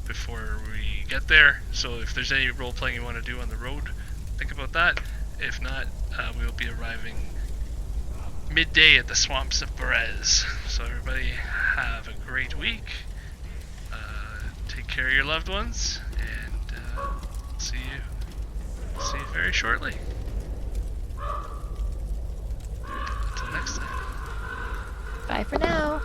before we get there. So if there's any role playing you want to do on the road, think about that. If not, we will be arriving midday at the swamps of Berez. So everybody have a great week. Take care of your loved ones, and see you very shortly. Until next time. Bye for now.